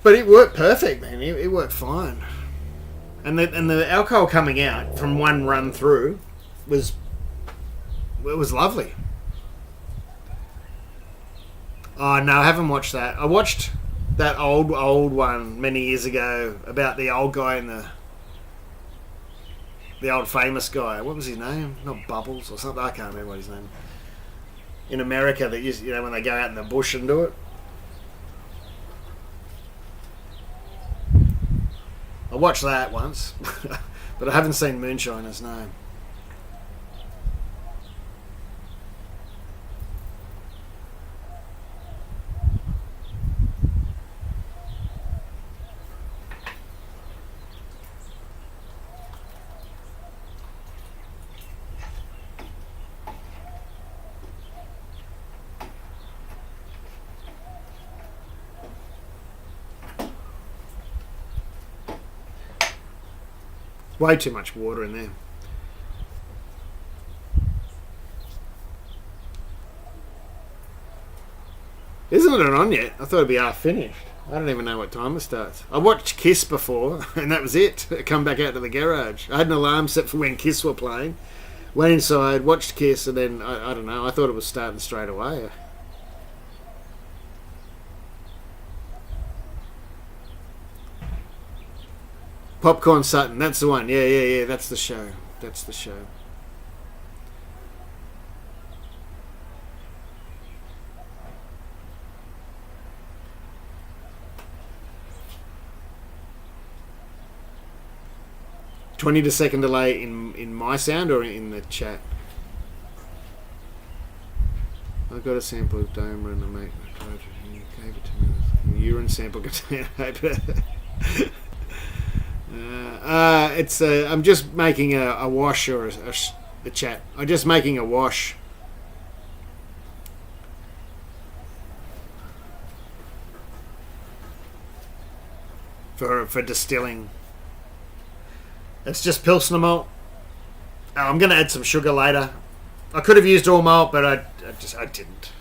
[SPEAKER 1] But it worked perfect, man. It worked fine. And the alcohol coming out from one run through was lovely. Oh no, I haven't watched that. I watched that old one many years ago about the old guy in the old famous guy. What was his name? Not Bubbles or something. I can't remember what his name. In America, that used, when they go out in the bush and do it. I watched that once, but I haven't seen Moonshiners, no. Way too much water in there. Isn't it on yet? I thought it'd be half finished. I don't even know what time it starts. I watched Kiss before, and that was it. I come back out to the garage. I had an alarm set for when Kiss were playing. Went inside, watched Kiss, and then, I don't know, I thought it was starting straight away. Popcorn Sutton, that's the one. Yeah, that's the show. That's the show. $20 delay in my sound or in the chat? I got a sample of Doma and I make you gave it to me. Urine sample container paper. It's I'm just making a wash or the chat. I'm just making a wash. For distilling. It's just Pilsner malt. I'm going to add some sugar later. I could have used all malt, but I didn't.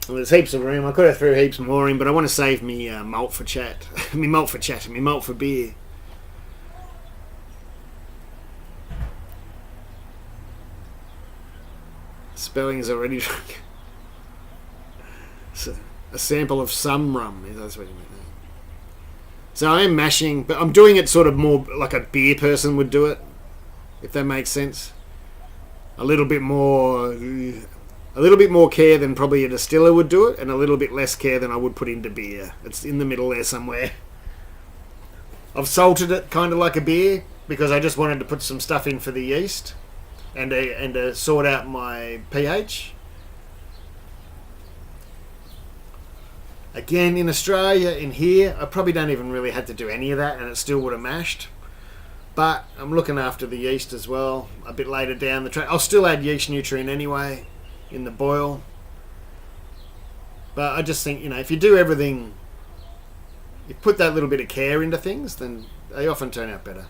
[SPEAKER 1] Well, there's heaps of room. I could have threw heaps more in, but I want to save me malt for chat. Me malt for beer. Spelling is already drunk. So, a sample of some rum. That's what you mean. So I am mashing, but I'm doing it sort of more like a beer person would do it, if that makes sense. A little bit more care than probably a distiller would do it, and a little bit less care than I would put into beer. It's in the middle there somewhere. I've salted it kind of like a beer because I just wanted to put some stuff in for the yeast and to sort out my pH. Again, in Australia, in here, I probably don't even really had to do any of that, and it still would have mashed. But I'm looking after the yeast as well. A bit later down the track, I'll still add yeast nutrient anyway in the boil. But I just think, if you do everything, you put that little bit of care into things, then they often turn out better.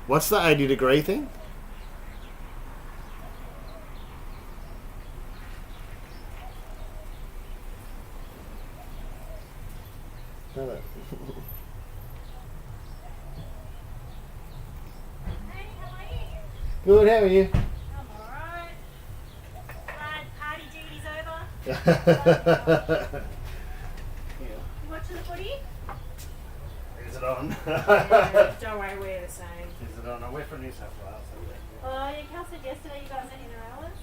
[SPEAKER 1] What's the 80-degree thing? Hello. Good, how are you?
[SPEAKER 4] I'm alright. Glad party duty's over. You watching the footy?
[SPEAKER 1] Is it on?
[SPEAKER 4] Don't worry, we're the same.
[SPEAKER 1] Is it on? We're from New South Wales.
[SPEAKER 4] Oh, yeah, Cal said yesterday you guys are in your hours.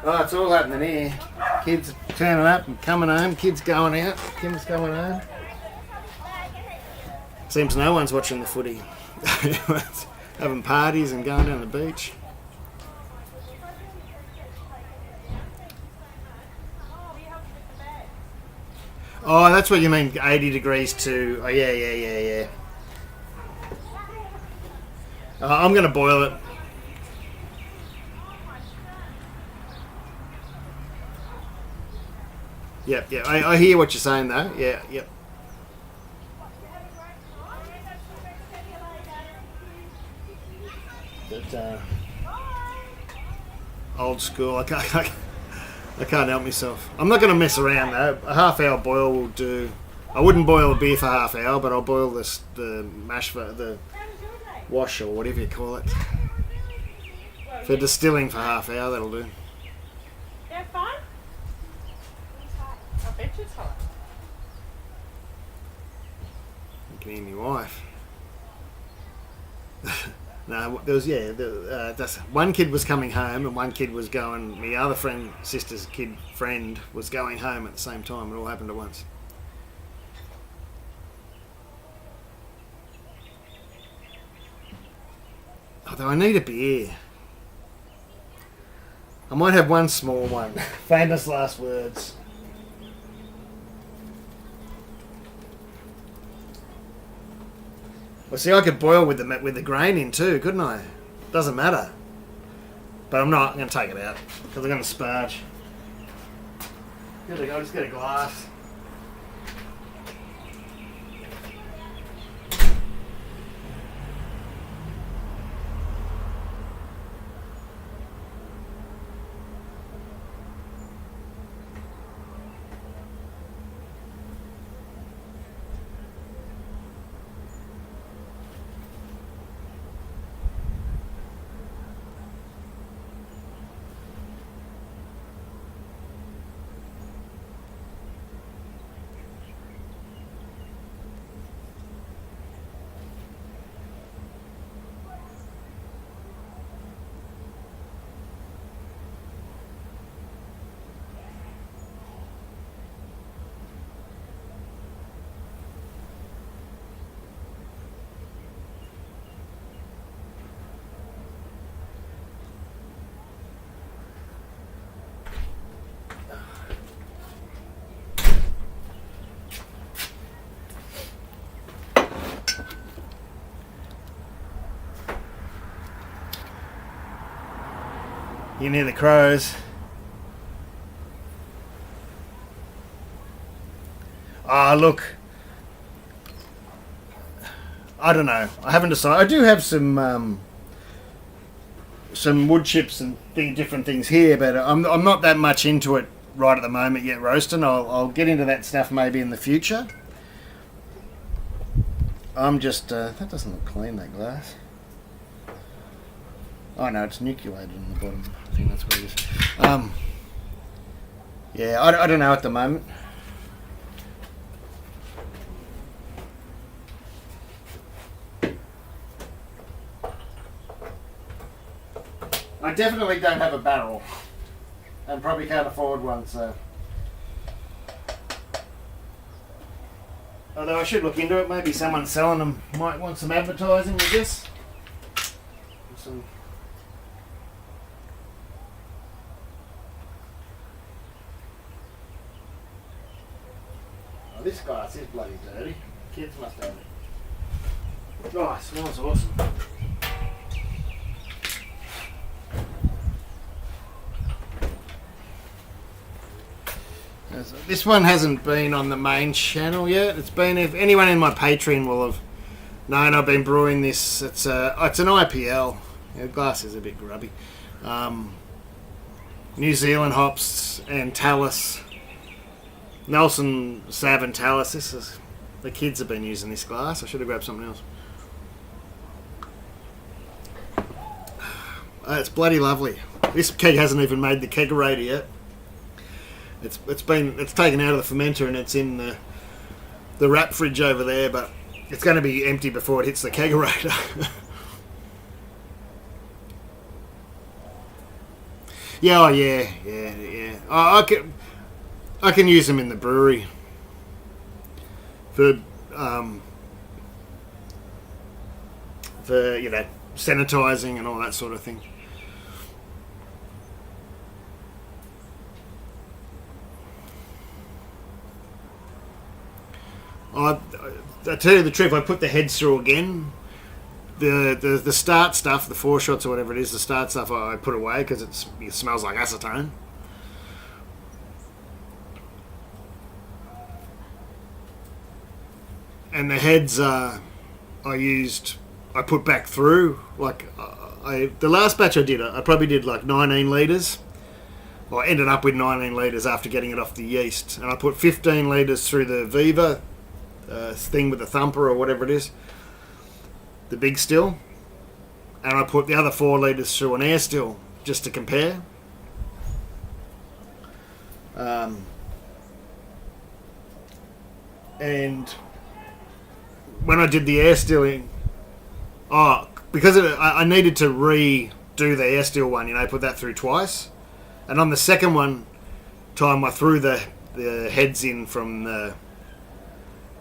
[SPEAKER 1] Oh, it's all happening here. Kids turning up and coming home. Kids going out. Kim's going home. Seems no one's watching the footy. Everyone's having parties and going down the beach. Oh, that's what you mean, 80 degrees to... Oh, yeah. I'm going to boil it. Yep. I hear what you're saying, though. Yeah, yep. But, old school. I can't help myself. I'm not going to mess around, though. A half-hour boil will do. I wouldn't boil a beer for half hour, but I'll boil the mash for the wash or whatever you call it. For distilling for half hour, that'll do.
[SPEAKER 4] Yeah, fine. I bet you it's hot.
[SPEAKER 1] You can hear my wife. No, there was that's one kid was coming home and one kid was going. My other sister's friend was going home at the same time. It all happened at once. Although I need a beer. I might have one small one. Famous last words. Well, see, I could boil with the grain in too, couldn't I? Doesn't matter. But I'm not. I'm going to take it out because I'm going to sparge. I'll just get a glass. You near the crows. Look. I don't know. I haven't decided. I do have some some wood chips and different things here, but I'm not that much into it right at the moment yet, roasting. I'll get into that stuff maybe in the future. I'm just that doesn't look clean, that glass. Oh no, it's nucleated on the bottom. I think that's what it is. Yeah, I don't know at the moment. I definitely don't have a barrel, and probably can't afford one, so. Although I should look into it, maybe someone selling them might want some advertising with this. Some. Oh, this glass is bloody dirty. Kids must have it. Oh, it smells awesome. This one hasn't been on the main channel yet. It's been, if anyone in my Patreon will have known, I've been brewing this. It's an IPL. Yeah, the glass is a bit grubby. New Zealand hops and Talus. Nelson, Sav and Talus. This is, the kids have been using this glass. I should have grabbed something else. It's bloody lovely. This keg hasn't even made the kegerator yet. It's taken out of the fermenter and it's in the wrap fridge over there, but it's going to be empty before it hits the kegerator. Yeah, yeah. I can use them in the brewery for sanitizing and all that sort of thing. I tell you the truth, I put the heads through again. The start stuff, the 4 shots or whatever it is, the start stuff I put away because it smells like acetone. And the heads I put back through. Like the last batch I did, I probably did like 19 litres. Well, I ended up with 19 litres after getting it off the yeast. And I put 15 litres through the Viva thing with the thumper or whatever it is, the big still, and I put the other 4 litres through an air still just to compare. And when I did the air stilling, because I needed to redo the air still one, put that through twice, and on the second time I threw the heads in from the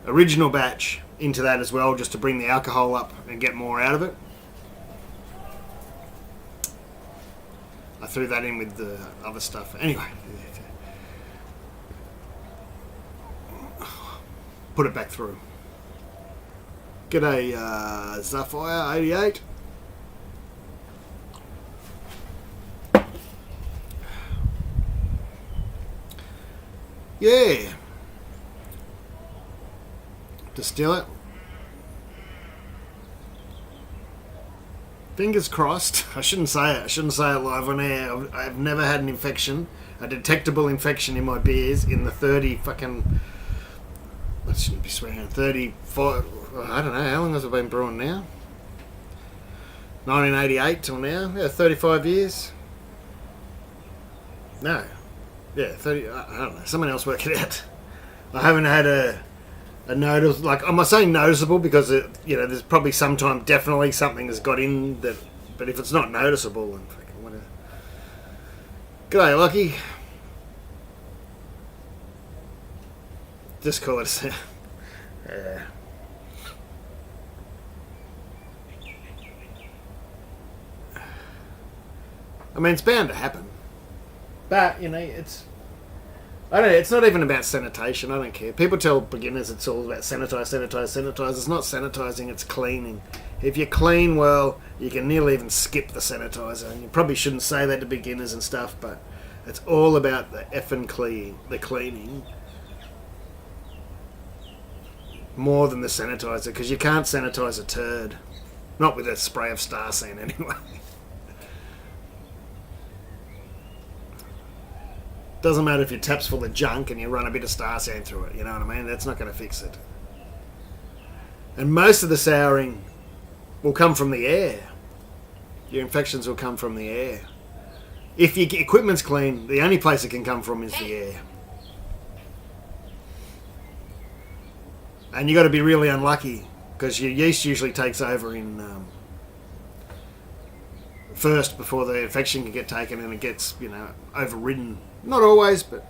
[SPEAKER 1] original batch into that as well, just to bring the alcohol up and get more out of it. I threw that in with the other stuff. Anyway, put it back through. G'day, Zafire 88. Yeah. Distill it. Fingers crossed. I shouldn't say it. I shouldn't say it live on air. I've never had an infection, a detectable infection in my beers in the 30 fucking... I shouldn't be swearing. 35... I don't know. How long has it been brewing now? 1988 till now? Yeah, 35 years. No. Yeah, 30... I don't know. Someone else work it out. I haven't had a notice, like, I'm not saying noticeable because there's probably sometime definitely something has got in that, but if it's not noticeable, then fucking whatever. G'day, Lucky. Just call it. Yeah. I mean, it's bound to happen, but it's. I don't know, it's not even about sanitation, I don't care. People tell beginners it's all about sanitize. It's not sanitizing, it's cleaning. If you clean well, you can nearly even skip the sanitizer. And you probably shouldn't say that to beginners and stuff, but it's all about the effing cleaning. More than the sanitizer, because you can't sanitize a turd. Not with a spray of Star San anyway. Doesn't matter if your tap's full of junk and you run a bit of star sand through it. You know what I mean? That's not going to fix it. And most of the souring will come from the air. Your infections will come from the air. If your equipment's clean, the only place it can come from is the air. And you got to be really unlucky because your yeast usually takes over in first before the infection can get taken, and it gets, you know, overridden. Not always, but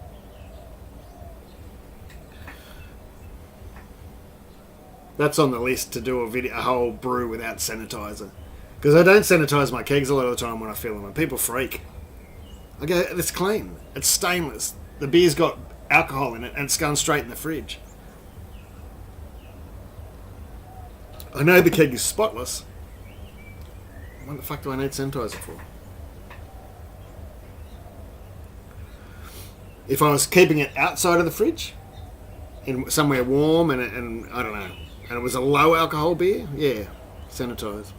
[SPEAKER 1] that's on the list to do a whole brew without sanitizer. Because I don't sanitize my kegs a lot of the time when I fill them, and people freak. I go, it's clean, it's stainless. The beer's got alcohol in it, and it's going straight in the fridge. I know the keg is spotless. What the fuck do I need sanitizer for? If I was keeping it outside of the fridge, in somewhere warm, and I don't know, and it was a low alcohol beer, yeah, sanitize.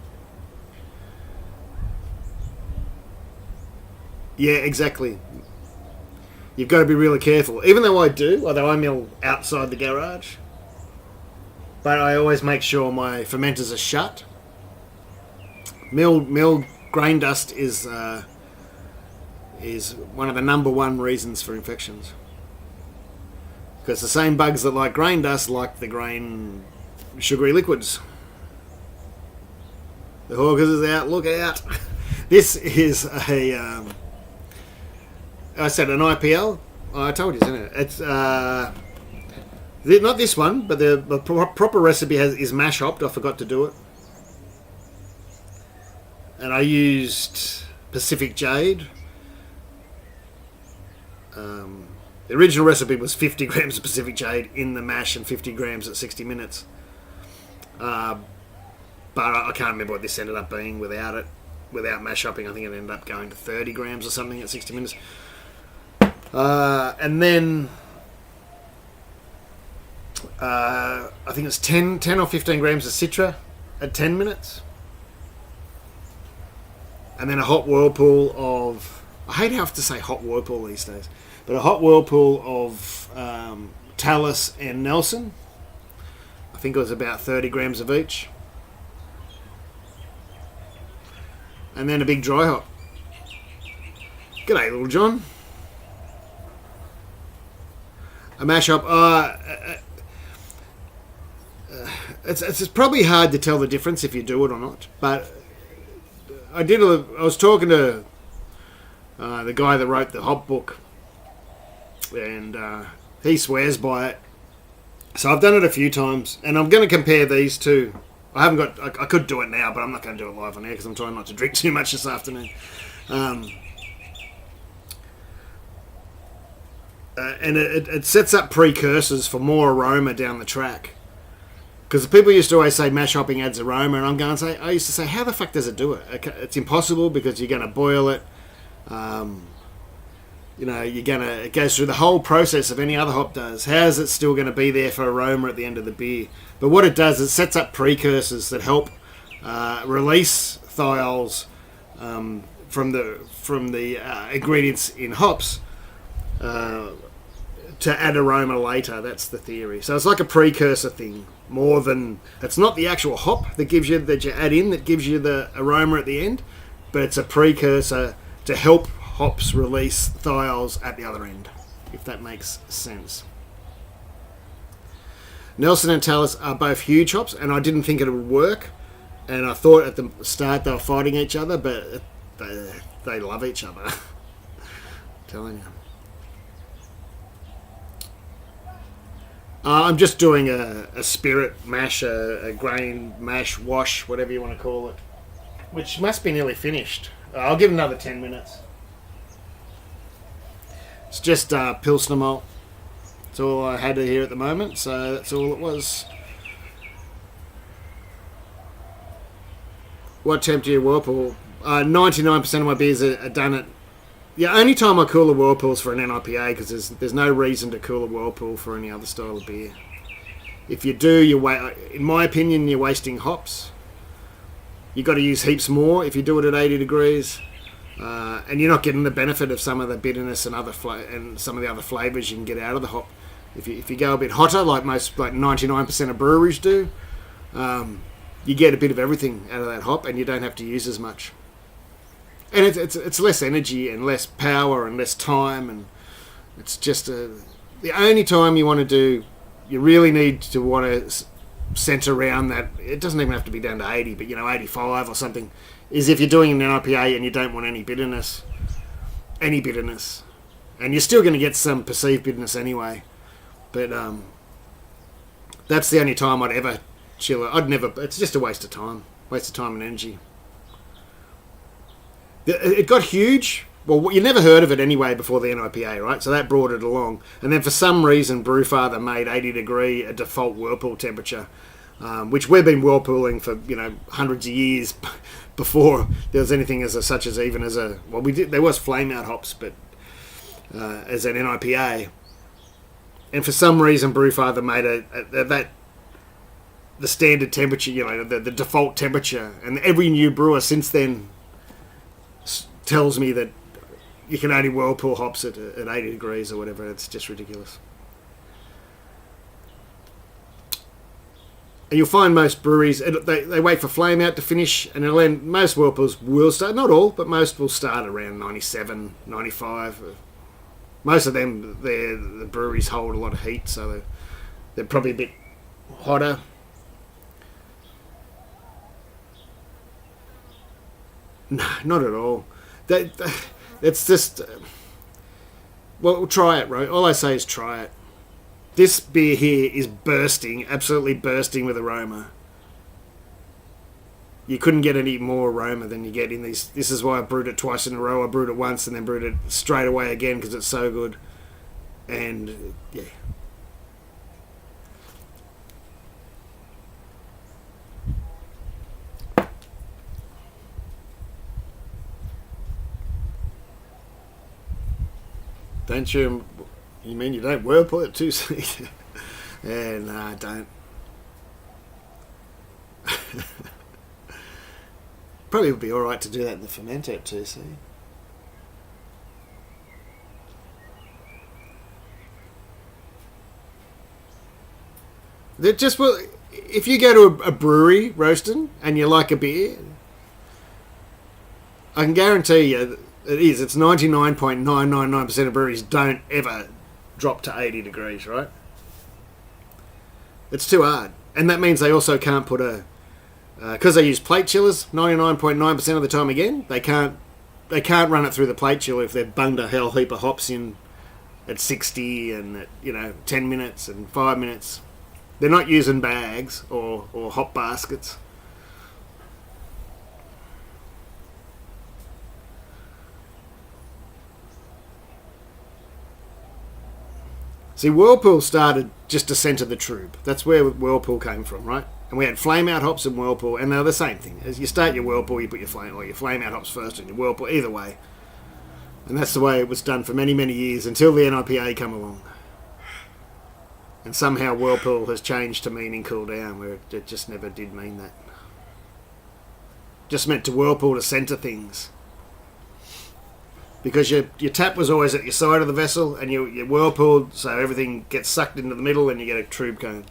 [SPEAKER 1] Yeah, exactly. You've got to be really careful. Even though I do, although I mill outside the garage, but I always make sure my fermenters are shut. Mill grain dust is one of the number one reasons for infections. Because the same bugs that like grain dust like the grain sugary liquids. The hawkers is out, look out. This is a, I said an IPL. I told you, isn't it? It's not this one, but the proper recipe is mash hopped. I forgot to do it. And I used Pacific Jade. The original recipe was 50 grams of Pacific Jade in the mash and 50 grams at 60 minutes. But I can't remember what this ended up being without it. Without mash hopping, I think it ended up going to 30 grams or something at 60 minutes. And then I think it's 10 or 15 grams of Citra at 10 minutes. And then a hot whirlpool of... I hate how I have to say hot whirlpool these days. But a hot whirlpool of Talus and Nelson. I think it was about 30 grams of each. And then a big dry hop. G'day, little John. A mash up. It's probably hard to tell the difference if you do it or not. But I was talking to the guy that wrote the hop book, and he swears by it. So I've done it a few times, and I'm going to compare these two. I could do it now, but I'm not going to do it live on air because I'm trying not to drink too much this afternoon. And it sets up precursors for more aroma down the track. Because people used to always say mash hopping adds aroma, and I used to say, how the fuck does it do it? It's impossible because you're going to boil it. It goes through the whole process of any other hop does. How is it still going to be there for aroma at the end of the beer? But what it does is it sets up precursors that help release thiols from the ingredients in hops to add aroma later. That's the theory. So it's like a precursor thing. More than it's not the actual hop that you add in that gives you the aroma at the end, but it's a precursor to help hops release thiols at the other end, if that makes sense. Nelson and Talus are both huge hops, and I didn't think it would work, and I thought at the start they were fighting each other, but they love each other. I'm telling you. I'm just doing a spirit mash, a grain mash wash, whatever you want to call it, which must be nearly finished. I'll give it another 10 minutes. It's just Pilsner malt. That's all I had here at the moment, so that's all it was. What temp do you Whirlpool? 99% of my beers are done at... Yeah, only time I cool a Whirlpool is for an NIPA, because there's no reason to cool a Whirlpool for any other style of beer. If you do, in my opinion, you're wasting hops. You've got to use heaps more if you do it at 80 degrees. and you're not getting the benefit of some of the bitterness and and some of the other flavours you can get out of the hop. If you go a bit hotter, like 99% of breweries do, you get a bit of everything out of that hop, and you don't have to use as much. And it's less energy and less power and less time, and it's just the only time you really need to want to centre around that. It doesn't even have to be down to 80, but 85 or something, is if you're doing an IPA and you don't want any bitterness, and you're still going to get some perceived bitterness anyway. But that's the only time I'd ever chill it. It's just a waste of time and energy. It got huge. Well, you never heard of it anyway before the NIPA, right? So that brought it along. And then for some reason, Brewfather made 80 degree a default Whirlpool temperature, which we've been Whirlpooling for hundreds of years before there was anything such as even as a well, we did. There was flame out hops, but as an NIPA. And for some reason, Brewfather made that the standard temperature, the default temperature. And every new brewer since then tells me that you can only Whirlpool hops at 80 degrees or whatever. It's just ridiculous. And you'll find most breweries, they wait for flame out to finish, and it'll end. Most Whirlpools will start, not all, but most will start around 97, 95. Most of them, the breweries hold a lot of heat, so they're probably a bit hotter. No, not at all. It's just... well, try it, right? All I say is try it. This beer here is bursting, absolutely bursting with aroma. You couldn't get any more aroma than you get in these. This is why I brewed it twice in a row. I brewed it once and then brewed it straight away again because it's so good. And, yeah. Don't you... You mean you don't Whirlpool it too soon? Yeah, no, I don't. Probably would be alright to do that in the fermenter at 2C. They're just, well, if you go to a brewery roasting and you like a beer, I can guarantee you it's 99.999% of breweries don't ever drop to 80 degrees, right? It's too hard. And that means they also can't put because they use plate chillers 99.9% of the time again, they can't run it through the plate chiller if they've bunged a hell heap of hops in at 60 and at 10 minutes and 5 minutes. They're not using bags or hop baskets. See, Whirlpool started just to centre the tube. That's where Whirlpool came from, right? And we had flame out hops and Whirlpool, and they're the same thing. As you start your Whirlpool, you put your flame out hops first and your Whirlpool, either way. And that's the way it was done for many, many years until the NIPA come along. And somehow Whirlpool has changed to meaning cool down, where it just never did mean that. Just meant to Whirlpool to centre things. Because your tap was always at your side of the vessel, and you Whirlpooled, so everything gets sucked into the middle and you get a tube cone.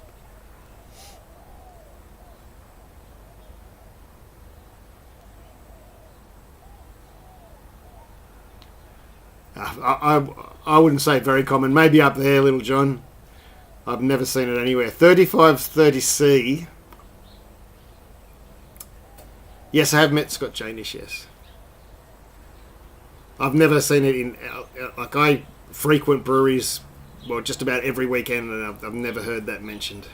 [SPEAKER 1] I wouldn't say very common. Maybe up there, Little John. I've never seen it anywhere. 3530C. Yes, I have met Scott Janish, yes. I've never seen it in... Like, I frequent breweries, well, just about every weekend, and I've never heard that mentioned.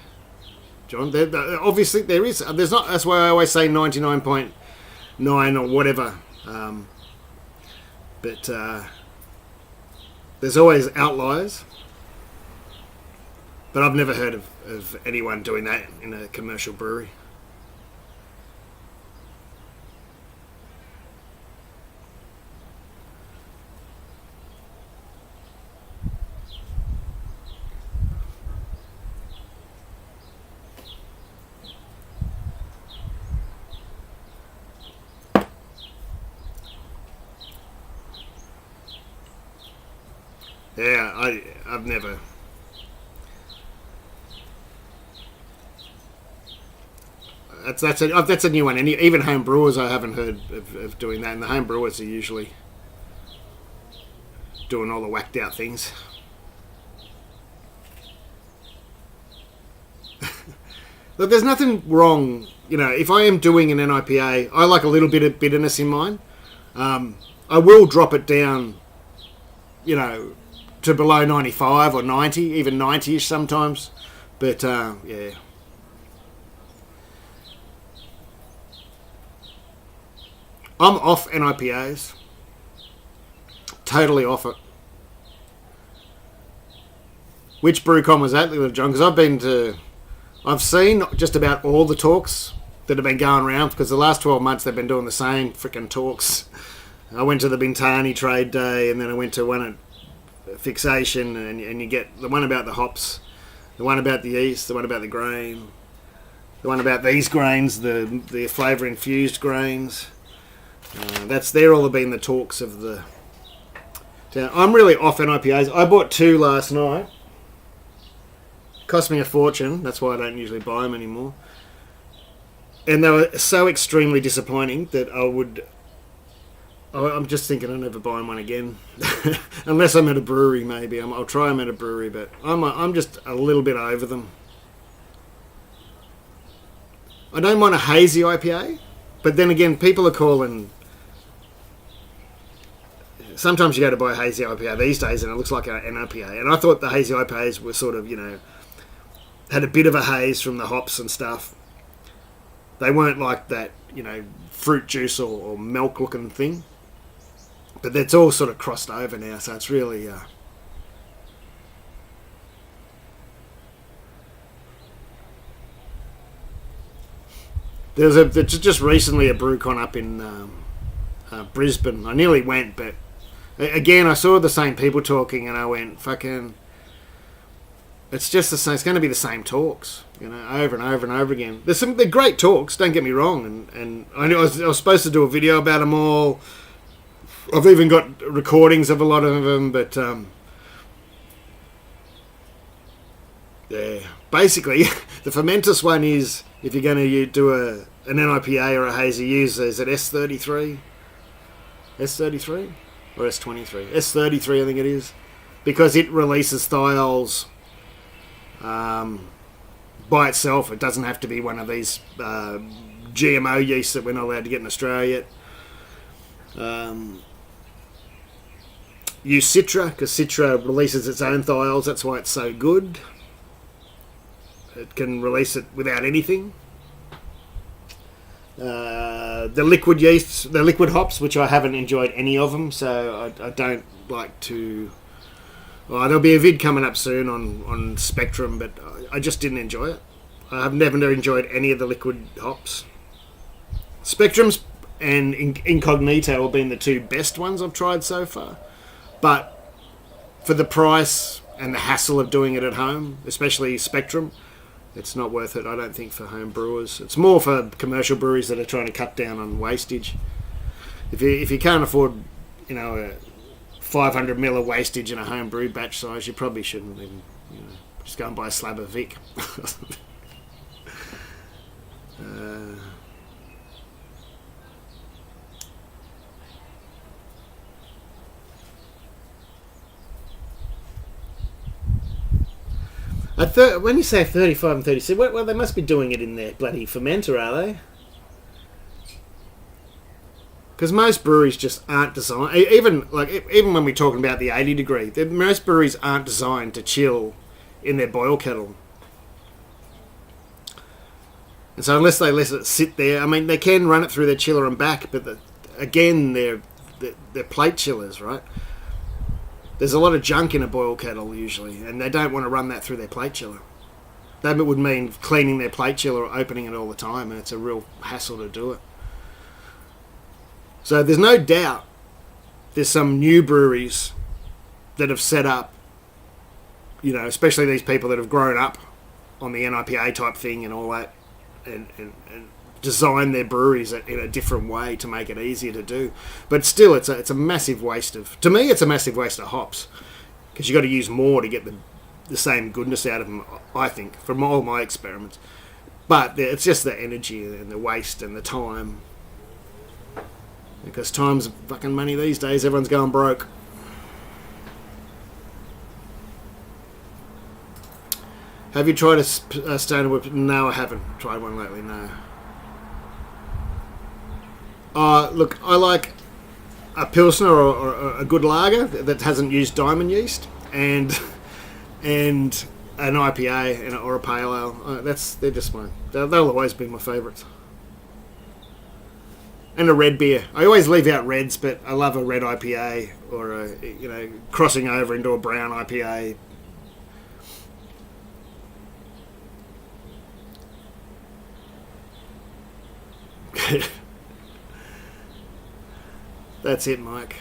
[SPEAKER 1] John, obviously there is. There's not. That's why I always say 99.9 or whatever. But there's always outliers. But I've never heard of anyone doing that in a commercial brewery. Yeah, I've never. That's a new one. And even home brewers, I haven't heard of doing that. And the home brewers are usually doing all the whacked out things. Look, there's nothing wrong. You know, if I am doing an NIPA, I like a little bit of bitterness in mine. I will drop it down, you know, to below 95 or 90, even 90-ish sometimes. But, yeah. I'm off NIPAs. Totally off it. Which BrewCon was that, Little John? Because I've seen just about all the talks that have been going around, because the last 12 months they've been doing the same freaking talks. I went to the Bintani trade day, and then I went to one at Fixation, and you get the one about the hops, the one about the yeast, the one about the grain, the one about these grains, the flavour infused grains. They're all been the talks of the town. I'm really off NIPAs. I bought 2 last night. Cost me a fortune. That's why I don't usually buy them anymore. And they were so extremely disappointing that I'm just thinking I'll never buy one again. Unless I'm at a brewery, maybe. I'll try them at a brewery, but I'm just a little bit over them. I don't mind a hazy IPA, but then again, people are calling... Sometimes you go to buy a hazy IPA these days and it looks like an IPA. And I thought the hazy IPAs were sort of, you know, had a bit of a haze from the hops and stuff. They weren't like that, you know, fruit juice or milk looking thing. But it's all sort of crossed over now, so it's really... There's just recently a BrewCon up in Brisbane. I nearly went, but again, I saw the same people talking, and I went, fucking... It's just the same. It's going to be the same talks, you know, over and over and over again. They're great talks. Don't get me wrong, and I knew I was supposed to do a video about them all. I've even got recordings of a lot of them, but yeah. Basically, the fermenters one is if you're going to do an NIPA or a hazy, is it S33, S33 or S23? S33, I think it is, because it releases thiols. By itself, it doesn't have to be one of these GMO yeasts that we're not allowed to get in Australia yet. Use Citra, because Citra releases its own thiols. That's why it's so good. It can release it without anything. The liquid yeasts, the liquid hops, which I haven't enjoyed any of them, so I don't like to... Well, there'll be a vid coming up soon on Spectrum, but I just didn't enjoy it. I've never enjoyed any of the liquid hops. Spectrum's and Incognito have been the 2 best ones I've tried so far. But for the price and the hassle of doing it at home, especially Spectrum, it's not worth it, I don't think, for home brewers. It's more for commercial breweries that are trying to cut down on wastage. If you can't afford, you know... 500 ml of wastage in a home brew batch size, you probably shouldn't even, you know, just go and buy a slab of Vic. When you say 35 and 36, well, they must be doing it in their bloody fermenter, are they? Because most breweries just aren't designed, even when we're talking about the 80 degree, most breweries aren't designed to chill in their boil kettle. And so unless they let it sit there, I mean, they can run it through their chiller and back, but again, they're plate chillers, right? There's a lot of junk in a boil kettle usually, and they don't want to run that through their plate chiller. That would mean cleaning their plate chiller or opening it all the time, and it's a real hassle to do it. So there's no doubt there's some new breweries that have set up, you know, especially these people that have grown up on the NIPA type thing and all that, and design their breweries in a different way to make it easier to do. But still, it's a massive waste of... To me, it's a massive waste of hops. because you got to use more to get the same goodness out of them, I think, from all my experiments. But it's just the energy and the waste and the time. Because time's fucking money these days. Everyone's going broke. Have you tried a Stoner Whip? No, I haven't tried one lately, no. Look, I like a Pilsner or a good lager that hasn't used diamond yeast, and an IPA or a pale ale. They're just mine. They'll always be my favourites. And a red beer. I always leave out reds, but I love a red IPA or crossing over into a brown IPA. That's it, Mike.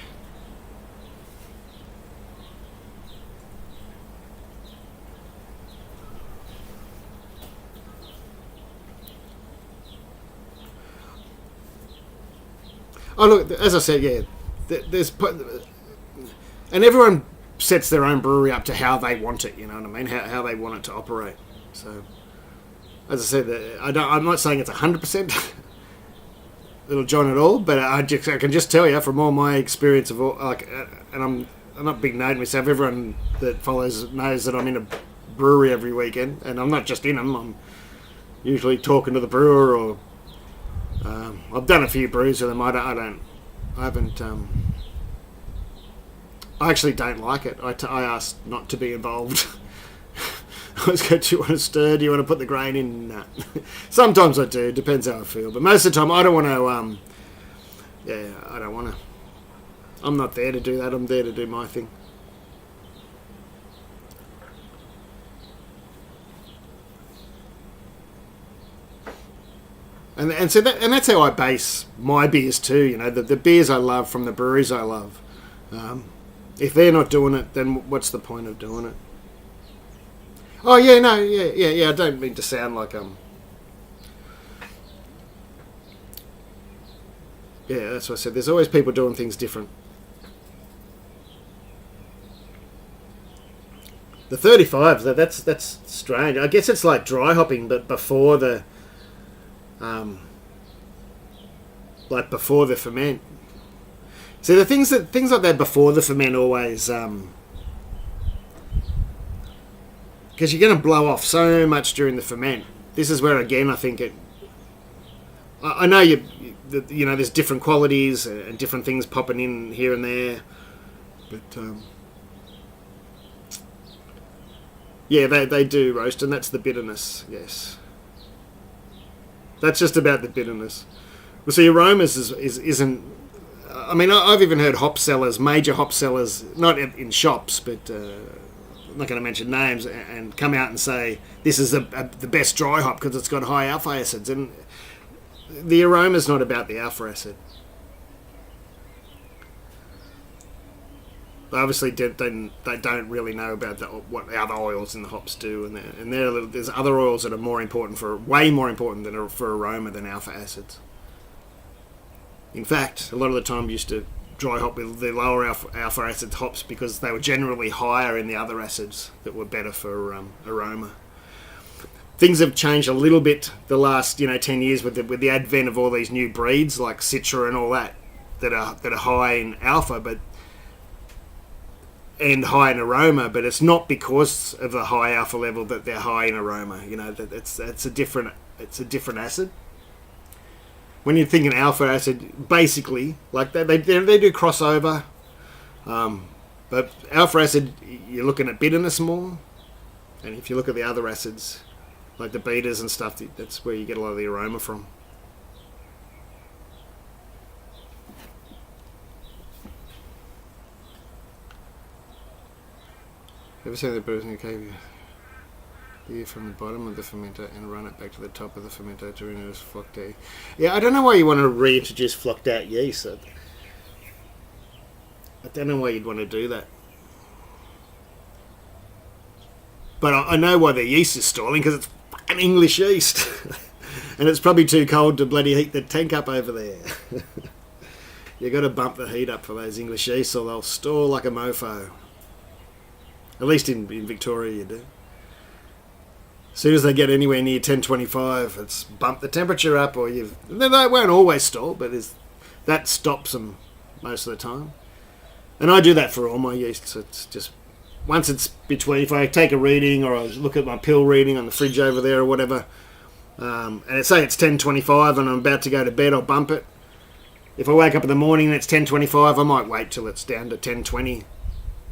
[SPEAKER 1] Oh, look, as I said, yeah, there's... And everyone sets their own brewery up to how they want it, you know what I mean? How they want it to operate. So, as I said, I'm not saying it's 100% Little John at all, but I can just tell you from all my experience of all, and I'm not big known myself. Everyone that follows knows that I'm in a brewery every weekend, and I'm not just in them. I'm usually talking to the brewer, or I've done a few brews with them. I actually don't like it. I asked not to be involved. I always go, do you want to stir? Do you want to put the grain in? Nah. Sometimes I do. Depends how I feel. But most of the time, I don't want to, I don't want to. I'm not there to do that. I'm there to do my thing. And so that's how I base my beers too. You know, the beers I love from the breweries I love. If they're not doing it, then what's the point of doing it? Oh yeah, no, yeah. I don't mean to sound like Yeah, that's what I said. There's always people doing things different. The 35s, that's strange. I guess it's like dry hopping, but before the ferment. See, the things like that before the ferment always because you're going to blow off so much during the ferment. This is where, again, I think it... I know you know, there's different qualities and different things popping in here and there. But, yeah, they do roast, and that's the bitterness, yes. That's just about the bitterness. Well, see, aromas isn't... I mean, I've even heard hop sellers, major hop sellers, not in shops, but... I'm not going to mention names, and come out and say this is the best dry hop because it's got high alpha acids, and the aroma's not about the alpha acid. They obviously they don't really know about what the other oils in the hops do, and there's other oils that are way more important for aroma than alpha acids. In fact, a lot of the time we used to dry hop with the lower alpha acid hops because they were generally higher in the other acids that were better for aroma. Things have changed a little bit the last 10 years with the advent of all these new breeds like Citra and all that are high in alpha and high in aroma, but it's not because of the high alpha level that they're high in aroma. You know, it's a different acid. When you're thinking alpha acid, basically, like they do crossover, but alpha acid, you're looking at bitterness more, and if you look at the other acids, like the betas and stuff, that's where you get a lot of the aroma from. Ever seen the brewers in the cave? Beer from the bottom of the fermenter and run it back to the top of the fermenter to introduce flocked out. Yeah, I don't know why you want to reintroduce flocked out yeast. I don't know why you'd want to do that. But I know why their yeast is stalling, because it's fucking English yeast. And it's probably too cold to bloody heat the tank up over there. You got to bump the heat up for those English yeast or they'll stall like a mofo. At least in Victoria you do. As soon as they get anywhere near 1025, it's bump the temperature up, or they won't always stall, but that stops them most of the time. And I do that for all my yeasts. It's just once it's between, if I take a reading or I look at my pill reading on the fridge over there or whatever, and say it's 1025 and I'm about to go to bed, I'll bump it. If I wake up in the morning and it's 1025, I might wait till it's down to 1020.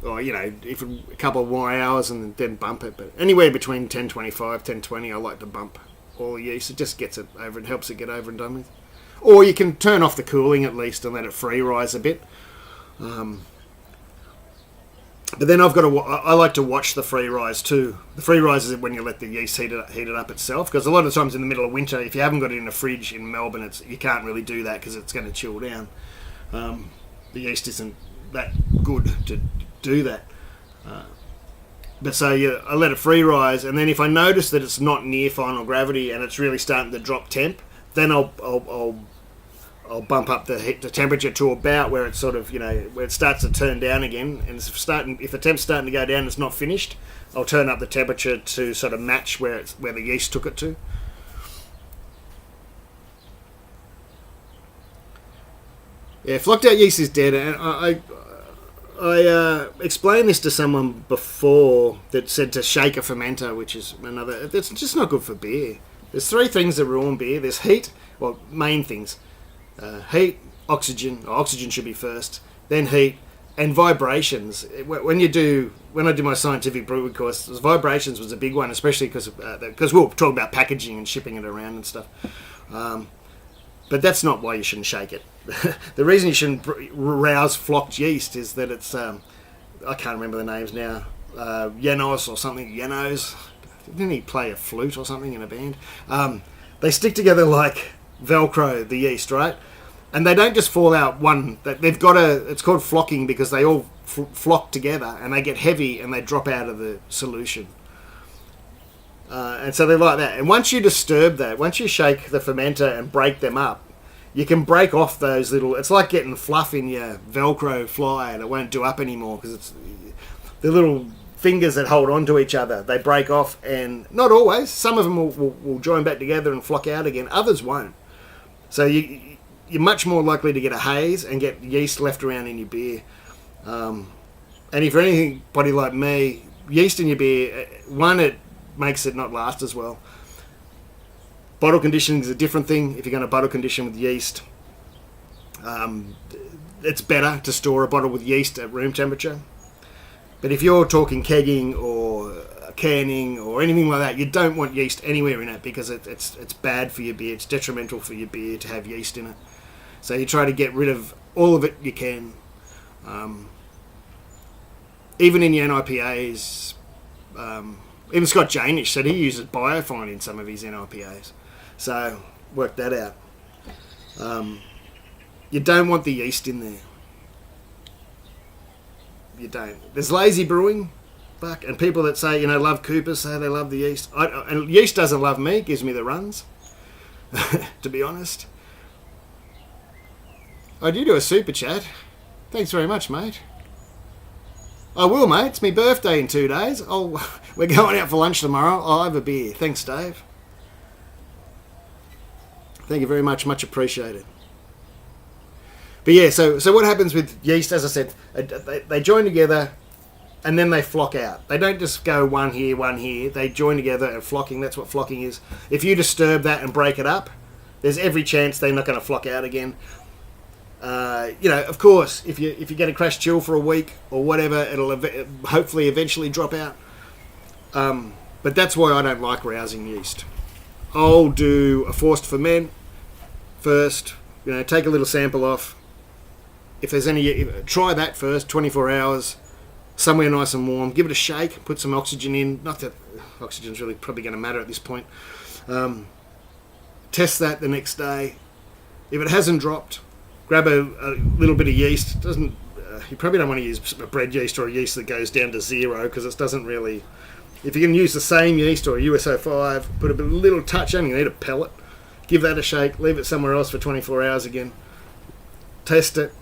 [SPEAKER 1] Or, if a couple of more hours and then bump it. But anywhere between 1025, 1020, I like to bump all the yeast. It just gets it over, it helps it get over and done with. Or you can turn off the cooling at least and let it free rise a bit. But then I like to watch the free rise too. The free rise is when you let the yeast heat it up itself. Because a lot of times in the middle of winter, if you haven't got it in a fridge in Melbourne, you can't really do that because it's going to chill down. The yeast isn't that good to do that. But so I let it free rise, and then if I notice that it's not near final gravity and it's really starting to drop temp, then I'll bump up the temperature to about where it's sort of where it starts to turn down again. And if the temp's starting to go down and it's not finished, I'll turn up the temperature to sort of match where the yeast took it to. Yeah, flocked out yeast is dead, and I explained this to someone before that said to shake a fermenter, which is another. It's just not good for beer. There's three things that ruin beer. There's heat, well, main things: heat, oxygen. Oxygen should be first, then heat, and vibrations. When I do my scientific brewing course, vibrations was a big one, especially because we'll talk about packaging and shipping it around and stuff. But that's not why you shouldn't shake it. The reason you shouldn't rouse flocked yeast is that it's, I can't remember the names now, Janos or something, Janos. Didn't he play a flute or something in a band? They stick together like Velcro, the yeast, right? And they don't just fall out one. They've got it's called flocking because they all flock together and they get heavy and they drop out of the solution. And so they're like that. And once you disturb that, once you shake the fermenter and break them up, you can break off those little... It's like getting fluff in your Velcro fly and it won't do up anymore because it's the little fingers that hold on to each other. They break off, and not always. Some of them will join back together and flock out again. Others won't. So you're much more likely to get a haze and get yeast left around in your beer. And if you're anybody like me, yeast in your beer, one, it makes it not last as well. Bottle conditioning is a different thing. If you're going to bottle condition with yeast, it's better to store a bottle with yeast at room temperature. But if you're talking kegging or canning or anything like that, you don't want yeast anywhere in it because it's bad for your beer. It's detrimental for your beer to have yeast in it. So you try to get rid of all of it you can. Even in your NIPAs, even Scott Janish said he uses biofine in some of his NIPAs. So work that out. You don't want the yeast in there. You don't. There's lazy brewing, and people that say love Coopers say they love the yeast. And yeast doesn't love me. It gives me the runs. To be honest. I do a super chat. Thanks very much, mate. I will, mate. It's my birthday in 2 days. We're going out for lunch tomorrow. I'll have a beer. Thanks, Dave. Thank you very much. Much appreciated. But yeah, so what happens with yeast, as I said, they join together and then they flock out. They don't just go one here. They join together and flocking. That's what flocking is. If you disturb that and break it up, there's every chance they're not going to flock out again. Of course, if you get a crash chill for a week or whatever, it'll hopefully eventually drop out. But that's why I don't like rousing yeast. I'll do a forced ferment first. Take a little sample off. If there's any, try that first. 24 hours, somewhere nice and warm. Give it a shake. Put some oxygen in. Not that oxygen's really probably going to matter at this point. Test that the next day. If it hasn't dropped, grab a little bit of yeast. You probably don't want to use a bread yeast or a yeast that goes down to 0 because it doesn't really... If you can use the same yeast or a USO5, put a little touch on, you need a pellet. Give that a shake. Leave it somewhere else for 24 hours again. Test it.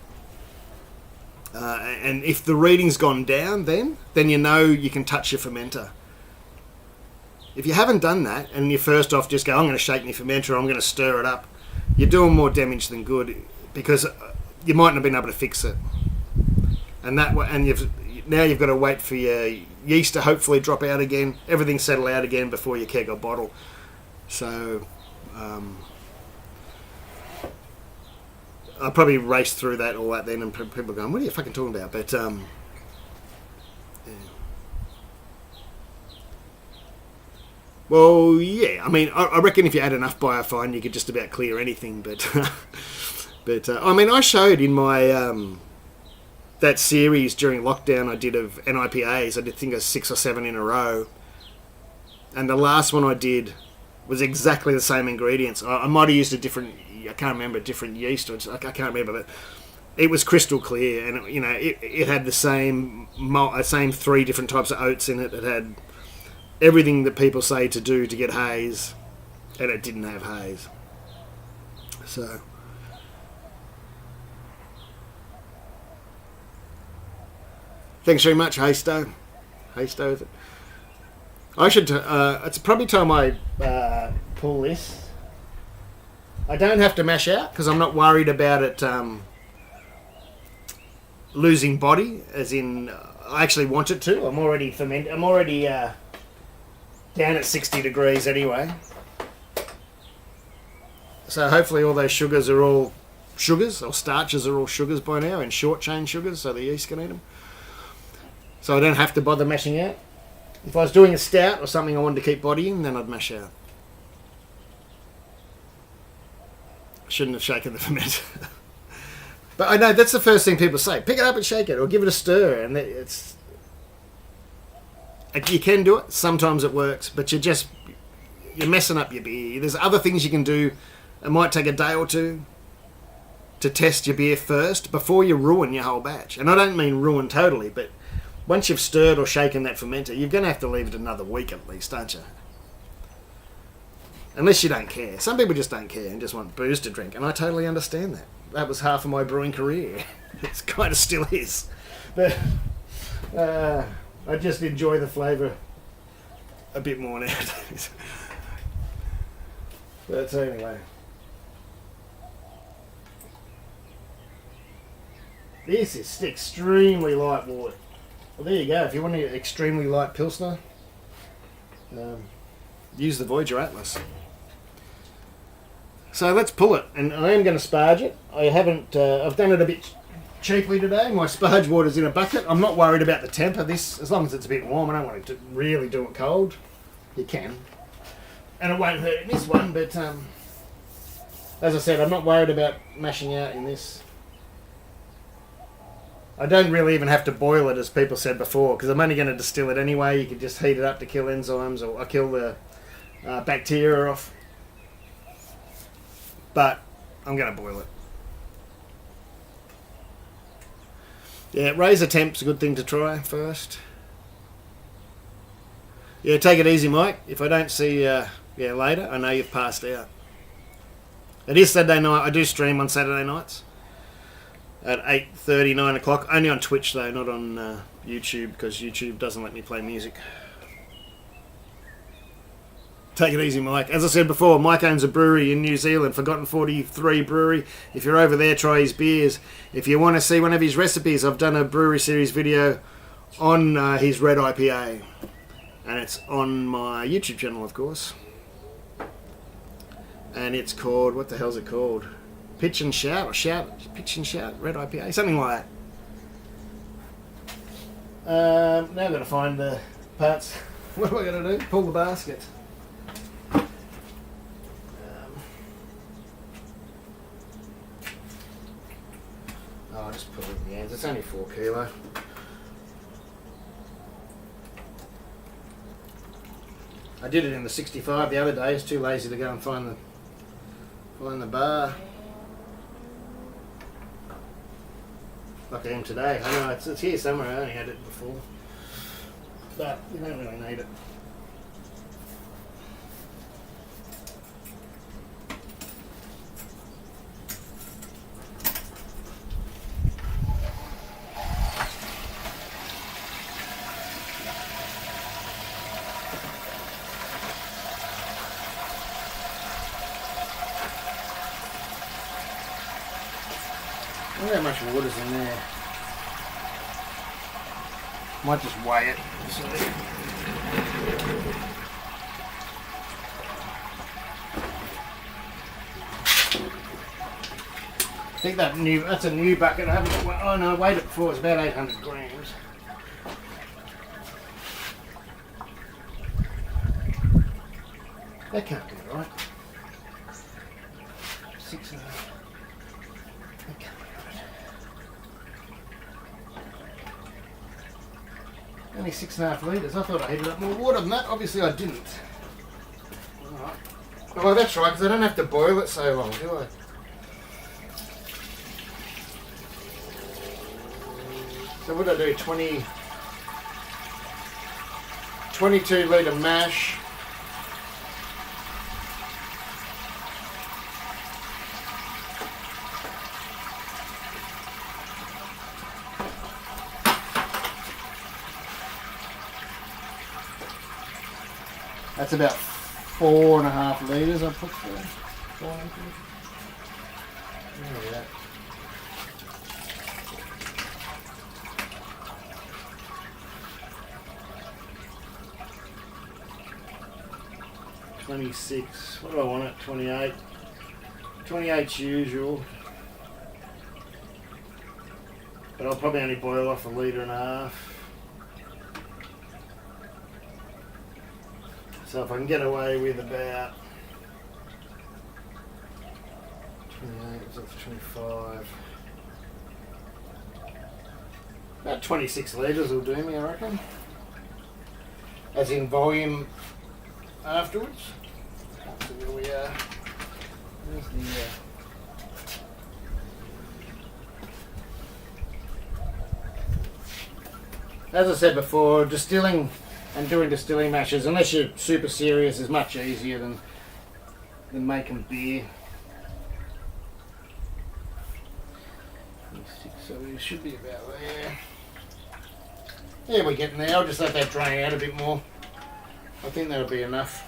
[SPEAKER 1] And if the reading's gone down, then you know you can touch your fermenter. If you haven't done that, and you first off just go, I'm going to shake my fermenter, I'm going to stir it up, you're doing more damage than good, because you might not have been able to fix it. And now you've got to wait for your yeast to hopefully drop out again, everything settle out again before you keg or bottle. So I'll probably race through all that then, and people are going, what are you fucking talking about? But yeah. Well, yeah, I mean, I reckon if you had enough biofine, you could just about clear anything. But I mean, I showed in my that series during lockdown I did of NIPAs. I did think of 6 or 7 in a row, and the last one I did was exactly the same ingredients. I might have used a different, I can't remember, different yeast, or I can't remember, but it was crystal clear, and you know, it had the same 3 different types of oats in it. It had everything that people say to do to get haze, and it didn't have haze. So thanks very much, Haystow. Haystow, is it? I should. It's probably time I pull this. I don't have to mash out because I'm not worried about it losing body. As in, I actually want it to. I'm already fermented. I'm already down at 60 degrees anyway. So hopefully all those sugars are all sugars, or starches are all sugars by now, and short chain sugars, so the yeast can eat them. So I don't have to bother mashing out. If I was doing a stout or something I wanted to keep body in, then I'd mash out. I shouldn't have shaken the ferment. But I know that's the first thing people say. Pick it up and shake it, or give it a stir. And you can do it. Sometimes it works, but you're messing up your beer. There's other things you can do. It might take a day or two to test your beer first before you ruin your whole batch. And I don't mean ruin totally, but once you've stirred or shaken that fermenter, you're going to have to leave it another week at least, aren't you? Unless you don't care. Some people just don't care and just want booze to drink, and I totally understand that. That was half of my brewing career. It kind of still is. But I just enjoy the flavour a bit more nowadays. But anyway. This is extremely light wort. Well, there you go. If you want an extremely light Pilsner, use the Voyager Atlas. So let's pull it, and I am going to sparge it. I haven't. I've done it a bit cheaply today. My sparge water's in a bucket. I'm not worried about the temp of this, as long as it's a bit warm. I don't want it to really do it cold. You can, and it won't hurt in this one. But as I said, I'm not worried about mashing out in this. I don't really even have to boil it, as people said before, because I'm only going to distill it anyway. You can just heat it up to kill enzymes, or kill the bacteria off. But I'm going to boil it. Yeah, razor temp's a good thing to try first. Yeah, take it easy, Mike. If I don't see you later, I know you've passed out. It is Saturday night. I do stream on Saturday nights at 8:30, 9 o'clock. Only on Twitch though, not on YouTube, because YouTube doesn't let me play music. Take it easy, Mike. As I said before, Mike owns a brewery in New Zealand, Forgotten 43 Brewery. If you're over there, try his beers. If you want to see one of his recipes, I've done a brewery series video on his red IPA. And it's on my YouTube channel, of course. And it's called, what the hell's it called? Pitch and Shout, Pitch and Shout, red IPA, something like that. Now I've got to find the parts. What am I going to do? Pull the basket. I'll just put it in the hands. It's only 4 kilo. I did it in the 65 the other day. It's too lazy to go and find the bar. Like I am today. I know it's here somewhere. I only had it before, but you don't really need it. I wonder how much water's in there. Might just weigh it. I think that's a new bucket. I haven't. Oh no, I weighed it before. It's about 800 grams. That can't be right. 6.5. That can't be right. Only 6.5 litres. I thought I heated up more water than that. Obviously, I didn't. Alright. Oh, that's right, because I don't have to boil it so long, do I? So what did I do? 22 litre mash. That's about 4.5 litres I put through. 4 litres. There we go. $26. What do I want it? 28. 28's usual. But I'll probably only boil off 1.5 litres. So if I can get away with about 28, that's 25. About 26 litres will do me, I reckon. As in volume afterwards. Can't see where we are. Where's the As I said before, distilling and doing distilling mashes, unless you're super serious, is much easier than making beer. So we should be about there. Yeah, we're getting there. I'll just let that drain out a bit more. I think that'll be enough.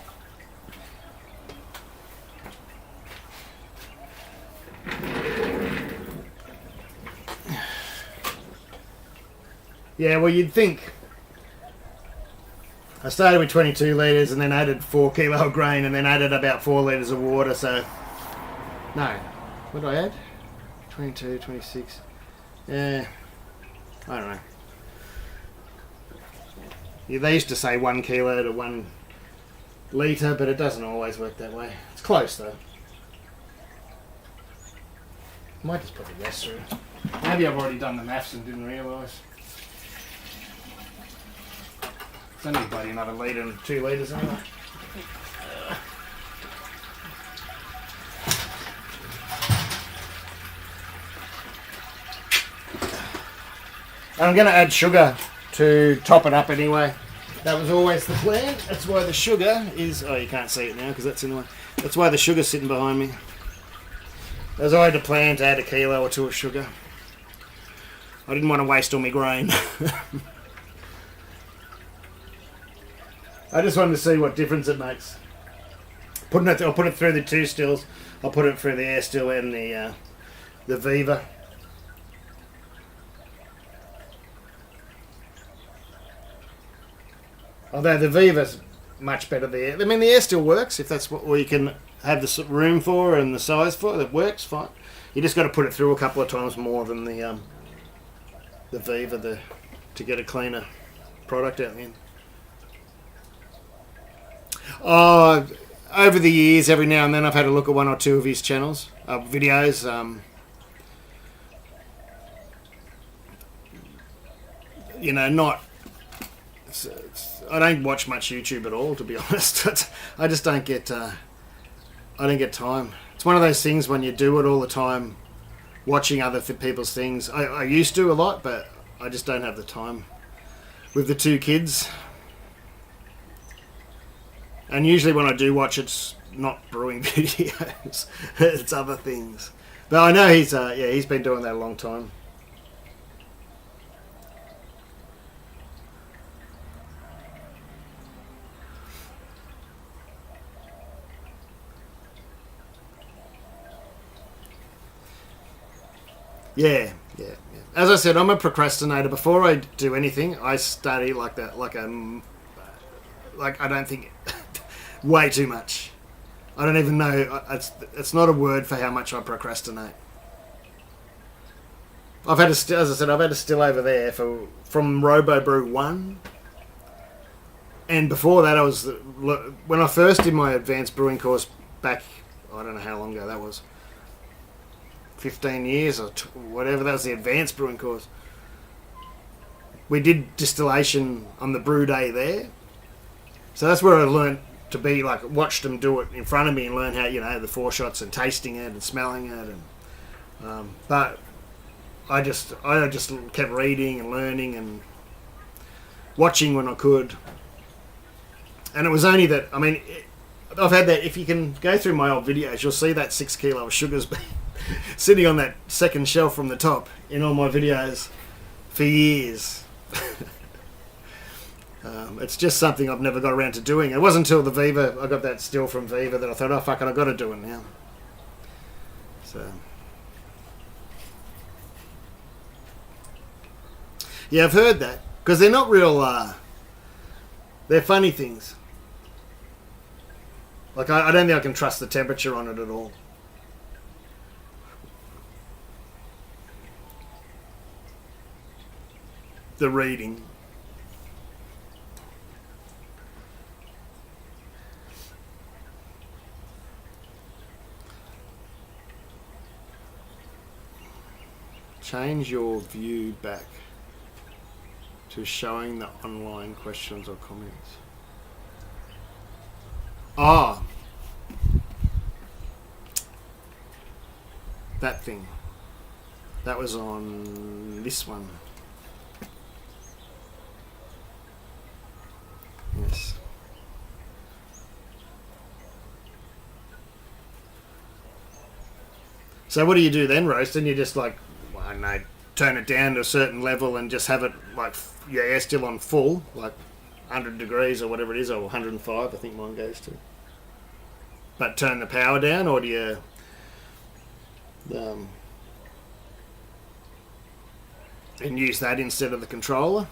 [SPEAKER 1] Yeah, well, you'd think. I started with 22 litres and then added 4 kilo of grain and then added about 4 litres of water, so... No. What did I add? 22, 26... Yeah, I don't know. Yeah, they used to say 1 kilo to 1 litre, but it doesn't always work that way. It's close though. Might just put the rest through. Maybe I've already done the maths and didn't realise. It's only bloody another litre and 2 litres anyway. I'm going to add sugar to top it up anyway. That was always the plan. That's why the sugar is... Oh, you can't see it now because that's in the way. That's why the sugar's sitting behind me. That was always the plan, to add 1 kilo or 2 of sugar. I didn't want to waste all my grain. I just wanted to see what difference it makes. I'll put it through the 2 stills. I'll put it through the air still and the Viva. Although the Viva's much better there. I mean, the air still works if that's what you can have the room for and the size for. It works fine. You just got to put it through a couple of times more than the Viva to get a cleaner product out the end. Over the years, every now and then, I've had a look at 1 or 2 of his channels, videos. You know, not. I don't watch much YouTube at all, to be honest. I just don't get. I don't get time. It's one of those things when you do it all the time, watching other people's things. I used to a lot, but I just don't have the time with the 2 kids. And usually when I do watch, it's not brewing videos. It's other things. But I know he's been doing that a long time. Yeah. As I said, I'm a procrastinator. Before I do anything, I study like that, like I don't think way too much. I don't even know. It's not a word for how much I procrastinate. I've had as I said, I've had a still over there from Robo Brew 1. And before that, when I first did my advanced brewing course back, I don't know how long ago that was, 15 years or whatever, that was the advanced brewing course. We did distillation on the brew day there. So that's where I learned to be like, watched them do it in front of me and learn how, the 4 shots and tasting it and smelling it. And but I just kept reading and learning and watching when I could. And it was only that, I've had that, if you can go through my old videos, you'll see that 6 kilo of sugars sitting on that second shelf from the top in all my videos for years. It's just something I've never got around to doing. It wasn't until the Viva, I got that still from Viva, that I thought, oh fuck it, I've got to do it now. So, yeah, I've heard that, because they're not real, they're funny things. Like, I don't think I can trust the temperature on it at all. The reading. Change your view back to showing the online questions or comments. Ah, that thing. That was on this one. Yes. So what do you do then, Roast? And you just like, I don't know, turn it down to a certain level and just have it like your air still on full, like 100 degrees or whatever it is, or 105 I think mine goes to. But turn the power down, or do you and use that instead of the controller?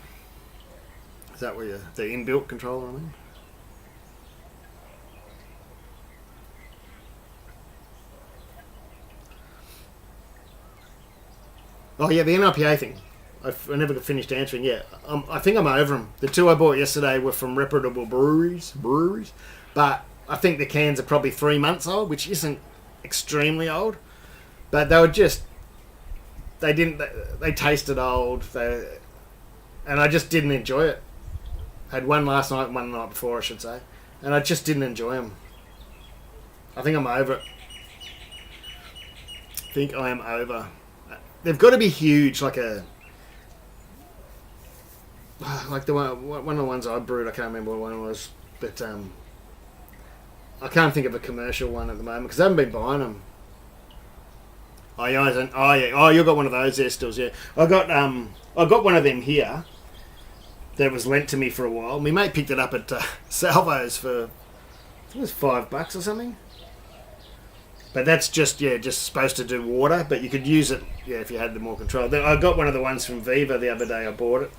[SPEAKER 1] Is that where the inbuilt controller, I mean? Oh yeah, the NIPA thing. I never finished answering. Yeah, I think I'm over them. The 2 I bought yesterday were from reputable breweries, but I think the cans are probably 3 months old, which isn't extremely old. But they were just, they tasted old, and I just didn't enjoy it. I had one last night and one the night before, I should say, and I just didn't enjoy them. I think I'm over it. I think I am over. They've got to be huge, like the one of the ones I brewed. I can't remember what one it was, but I can't think of a commercial one at the moment because I haven't been buying them. Oh yeah, you got one of those there stills. Yeah, I got one of them here that was lent to me for a while. My mate picked it up at Salvo's for, I think it was $5 or something. But that's just supposed to do water, but you could use it, if you had the more control. I got one of the ones from Viva the other day. I bought it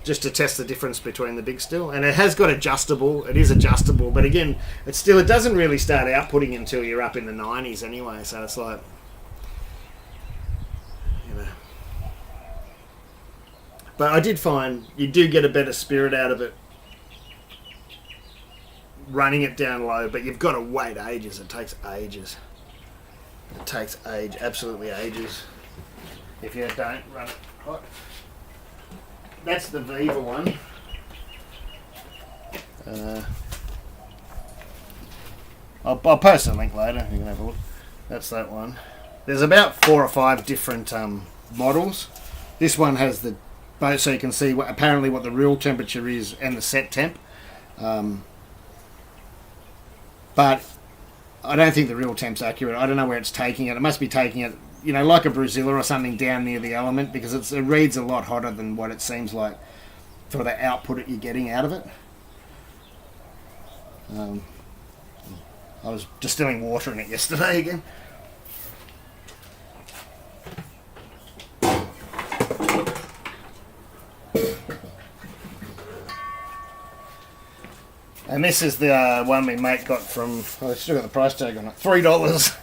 [SPEAKER 1] just to test the difference between the big still, and it has got adjustable. It is adjustable, but again, it doesn't really start outputting until you're up in the 90s anyway. So it's like, But I did find you do get a better spirit out of it running it down low, but you've got to wait ages. It takes ages. Absolutely ages, if you don't run it hot. That's the Viva one. I'll post a link later. You can have a look. That's that one. There's about 4 or 5 different models. This one has the both, so you can see apparently what the real temperature is and the set temp. But I don't think the real temp's accurate. I don't know where it's taking it. It must be taking it, like a Brewzilla or something down near the element, because it reads a lot hotter than what it seems like for the output that you're getting out of it. I was distilling water in it yesterday again. And this is the one my mate got from, oh, I've still got the price tag on it, $3.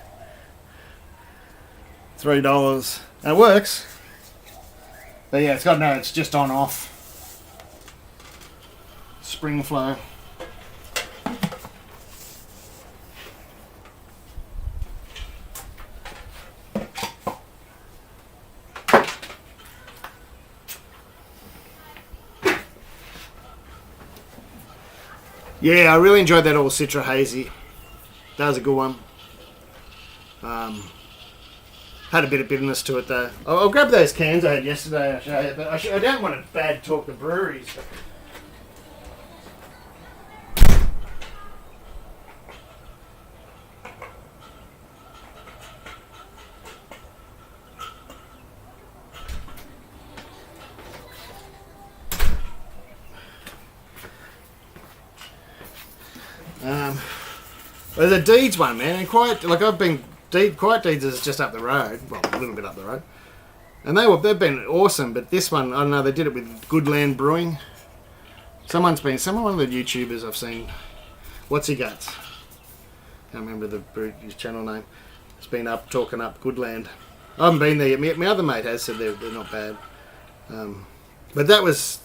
[SPEAKER 1] $3. And it works. But yeah, it's just on off. Spring flow. Yeah, I really enjoyed that all Citra Hazy. That was a good one. Had a bit of bitterness to it though. I'll grab those cans I had yesterday. I'll show you, but I don't want to bad talk the breweries. There's a Deeds one, man, and Quiet Deeds is just up the road, well, a little bit up the road, and they've been awesome. But this one, I don't know, they did it with Goodland Brewing. One of the YouTubers I've seen, what's he guts? Can't remember his channel name. It's been up talking up Goodland. I haven't been there yet. My other mate has said they're not bad. But that's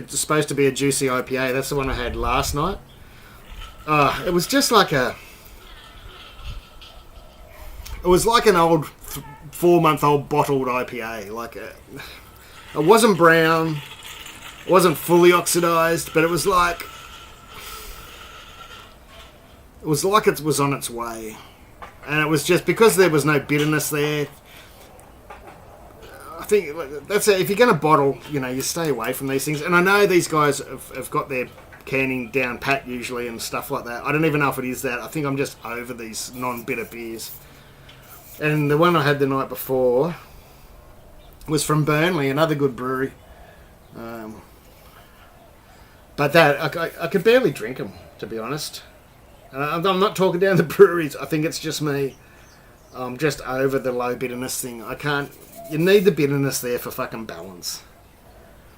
[SPEAKER 1] supposed to be a juicy IPA. That's the one I had last night. It was just like it was like an old 4-month-old bottled IPA. It wasn't brown, it wasn't fully oxidized, but it was like it was on its way, and it was just because there was no bitterness there. I think that's it. If you're going to bottle, you stay away from these things. And I know these guys have got their canning down pat usually and stuff like that. I don't even know if it is that. I think I'm just over these non-bitter beers. And the one I had the night before was from Burnley, another good brewery. But that I could barely drink them, to be honest. And I'm not talking down the breweries. I think it's just me. I'm just over the low bitterness thing. You need the bitterness there for fucking balance.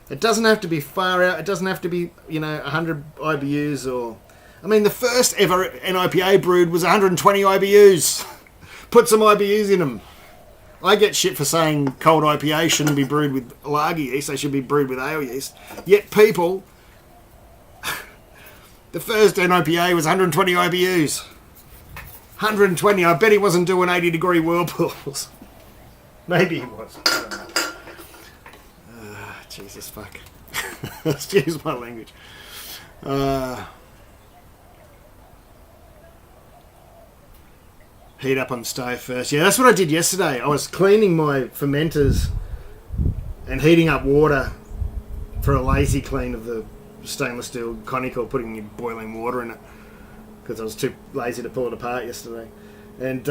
[SPEAKER 1] It doesn't have to be far out. It doesn't have to be, 100 IBUs or... I mean, the first ever NIPA brewed was 120 IBUs. Put some IBUs in them. I get shit for saying cold IPA shouldn't be brewed with lager yeast. They should be brewed with ale yeast. Yet people... the first NIPA was 120 IBUs. 120. I bet he wasn't doing 80-degree whirlpools. Maybe he was. I don't know. Jesus fuck. Excuse my language. Heat up on the stove first. Yeah, that's what I did yesterday. I was cleaning my fermenters and heating up water for a lazy clean of the stainless steel conical, putting in boiling water in it because I was too lazy to pull it apart yesterday. And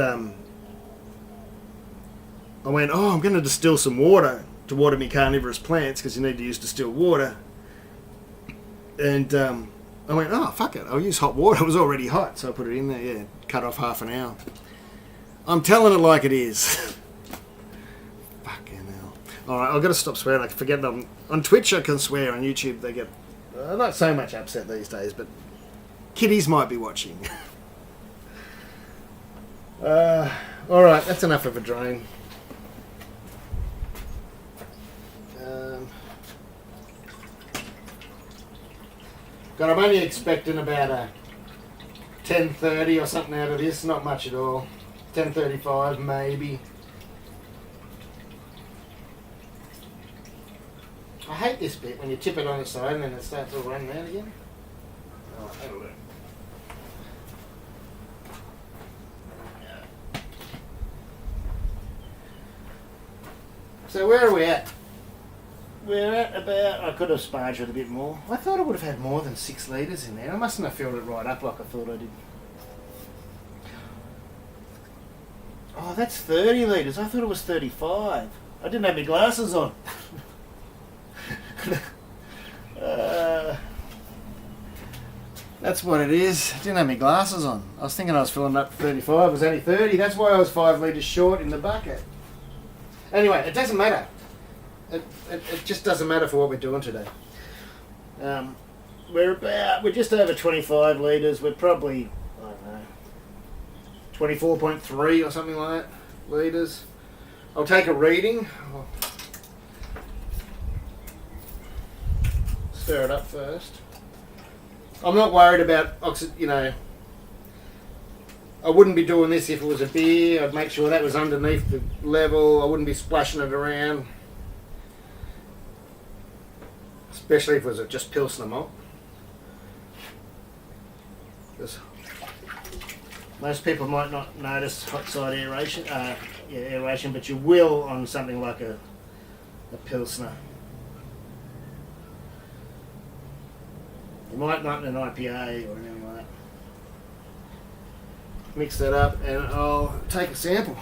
[SPEAKER 1] I went, I'm going to distill some water to water my carnivorous plants because you need to use distilled water. And I went, fuck it, I'll use hot water. It was already hot, so I put it in there, cut off half an hour. I'm telling it like it is. Fucking hell. Alright, I've got to stop swearing. I forget that on Twitch I can swear, on YouTube they get not so much upset these days, but kiddies might be watching. Alright, that's enough of a drone. God, I'm only expecting about a 10:30 or something out of this. Not much at all. 10:35 maybe. I hate this bit when you tip it on its side and then it starts all running out again. Oh, that'll do. So where are we at? We're at about... I could have sparged it a bit more. I thought I would have had more than 6 litres in there. I mustn't have filled it right up like I thought I did. Oh, that's 30 litres. I thought it was 35. I didn't have my glasses on. That's what it is. I didn't have my glasses on. I was thinking I was filling up 35. It was only 30. That's why I was 5 litres short in the bucket. Anyway, it doesn't matter. It just doesn't matter for what we're doing today. we're just over 25 litres. We're probably, I don't know, 24.3 or something like that litres. I'll take a reading. I'll stir it up first. I'm not worried about I wouldn't be doing this if it was a beer. I'd make sure that was underneath the level. I wouldn't be splashing it around. Especially if it was just Pilsner malt. Because most people might not notice hot side aeration, aeration, but you will on something like a Pilsner. You might not in an IPA or anything like that. Mix that up and I'll take a sample.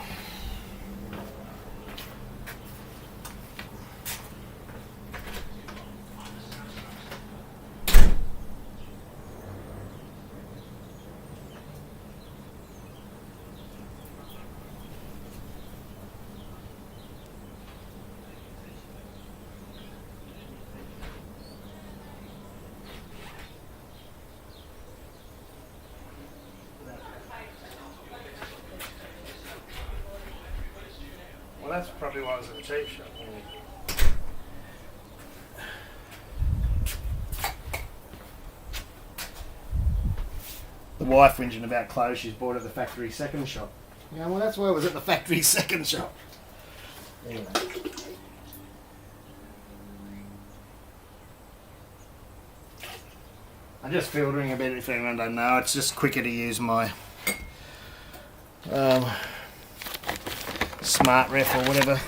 [SPEAKER 1] Well, that's probably why it was in a cheap shop. The wife whinging about clothes she's bought at the factory second shop. Yeah, well, that's why it was at the factory second shop. Anyway. I'm just filtering a bit if anyone don't know. It's just quicker to use my smart ref or whatever.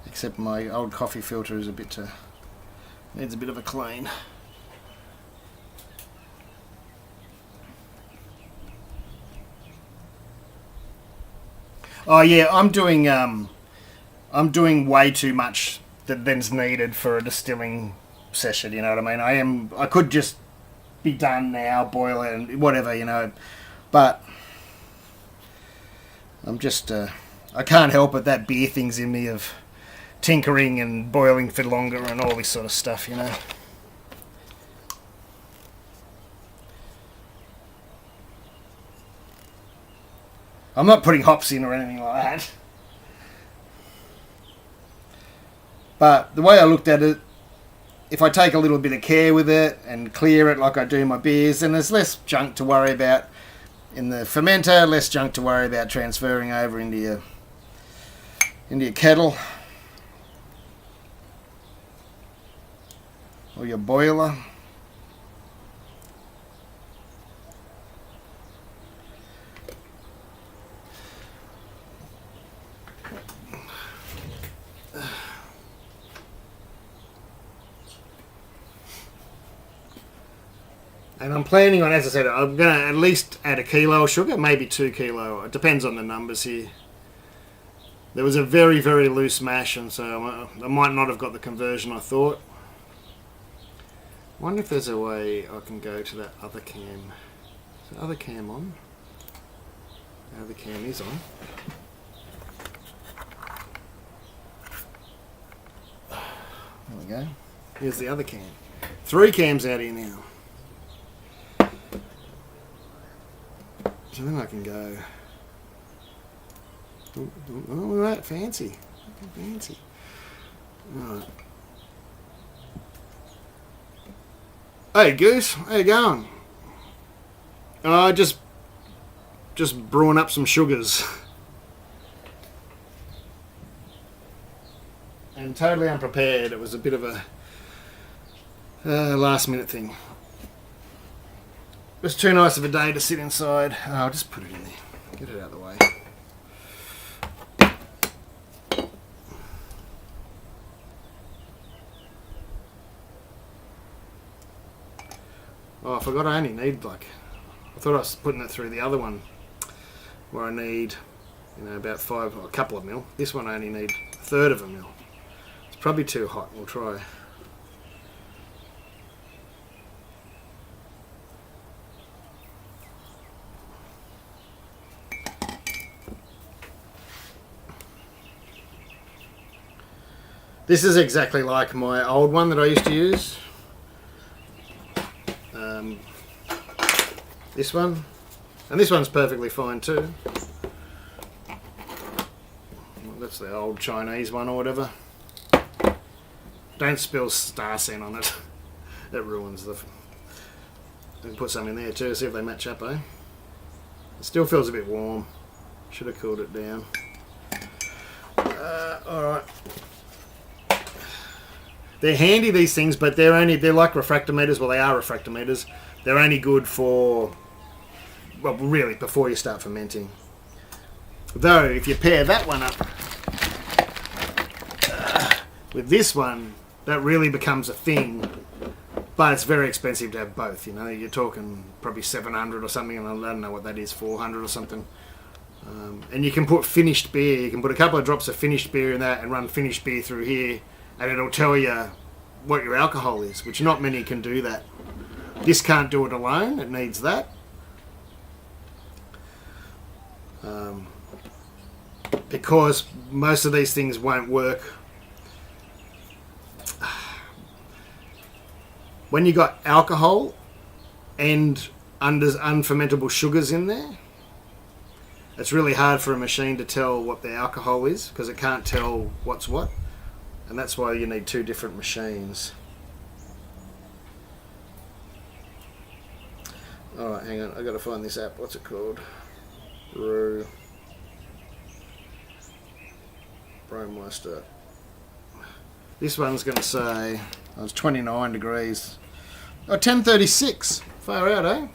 [SPEAKER 1] Except my old coffee filter is needs a bit of a clean. Oh yeah, I'm doing way too much than's needed for a distilling session, you know what I mean? I could just be done now, boil it and whatever, you know, but I'm just I can't help it, that beer thing's in me of tinkering and boiling for longer and all this sort of stuff, you know. I'm not putting hops in or anything like that. But the way I looked at it, if I take a little bit of care with it and clear it like I do my beers, then there's less junk to worry about in the fermenter, less junk to worry about transferring over into your kettle or your boiler. And I'm planning on, as I said, I'm going to at least add 1 kilo of sugar, maybe 2 kilo. It depends on the numbers here. There was a very, very loose mash, and so I might not have got the conversion I thought. I wonder if there's a way I can go to that other cam. Is the other cam on? The other cam is on. There we go. Here's the other cam. 3 cams out here now. So then I can go. Oh, right, fancy. Fancy. Right. Hey, Goose, how you going? Just brewing up some sugars. And totally unprepared. It was a bit of a last minute thing. It was too nice of a day to sit inside. Oh, I'll just put it in there. Get it out of the way. Oh, I forgot I only need I thought I was putting it through the other one where I need, about a couple of mil. This one I only need 1/3 of a mil. It's probably too hot. We'll try. This is exactly like my old one that I used to use. This one. And this one's perfectly fine too. That's the old Chinese one or whatever. Don't spill Starsen on it. It ruins the... We can put some in there too, see if they match up, eh? It still feels a bit warm. Should have cooled it down. Alright. They're handy, these things, but they're like refractometers. Well, they are refractometers. They're only good for... Well, really, before you start fermenting. Though, if you pair that one up with this one, that really becomes a thing. But it's very expensive to have both, you know. You're talking probably 700 or something, and I don't know what that is, 400 or something. And you can put finished beer. You can put a couple of drops of finished beer in that and run finished beer through here, and it'll tell you what your alcohol is, which not many can do that. This can't do it alone. It needs that. Because most of these things won't work when you got alcohol and unfermentable sugars in there. It's really hard for a machine to tell what the alcohol is because it can't tell what's what, and that's why you need two different machines. Alright, hang on, I've got to find this app. What's it called? Brew. Brewmaster. This one's going to say it's 29 degrees. Oh, 1036. Far out, eh?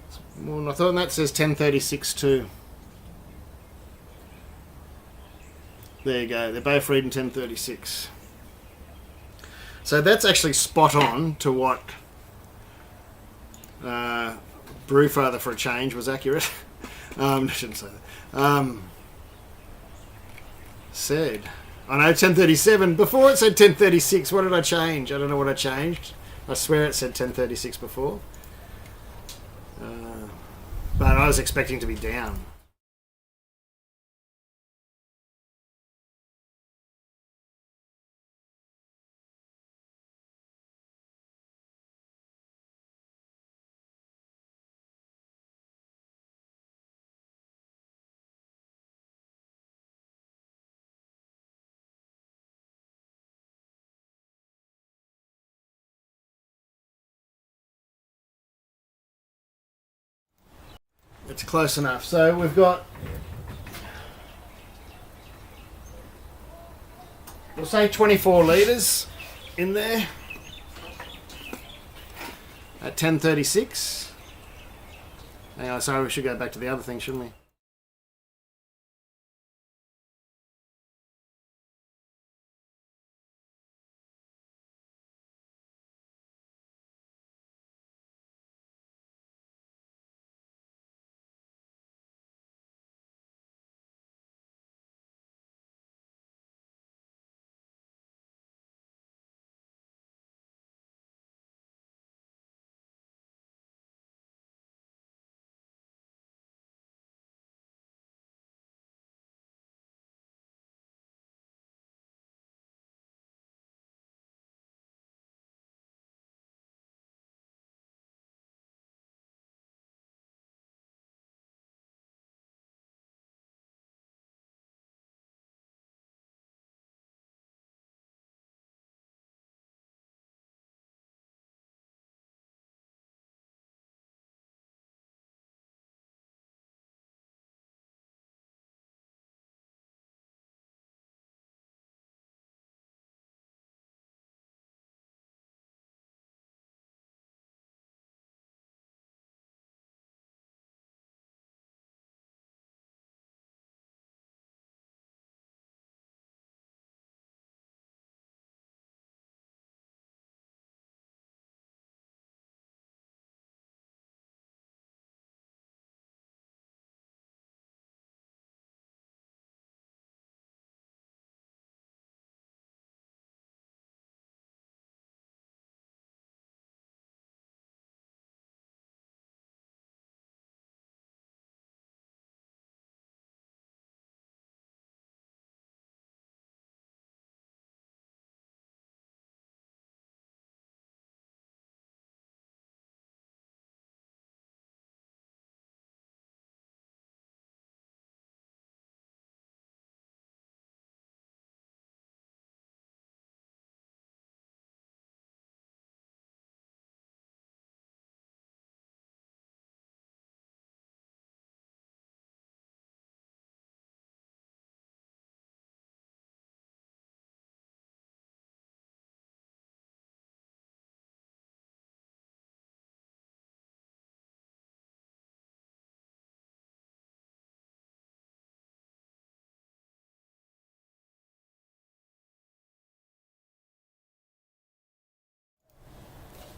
[SPEAKER 1] It's more than I thought, and that says 1036 too. There you go. They're both reading 1036. So that's actually spot on to what Brewfather for a change was accurate. I shouldn't say that. Said. I know 1037. Before it said 1036. What did I change? I don't know what I changed. I swear it said 1036 before. But I was expecting to be down. It's close enough. So we've got, we'll say 24 litres in there at 1036. Hang on, sorry, we should go back to the other thing, shouldn't we?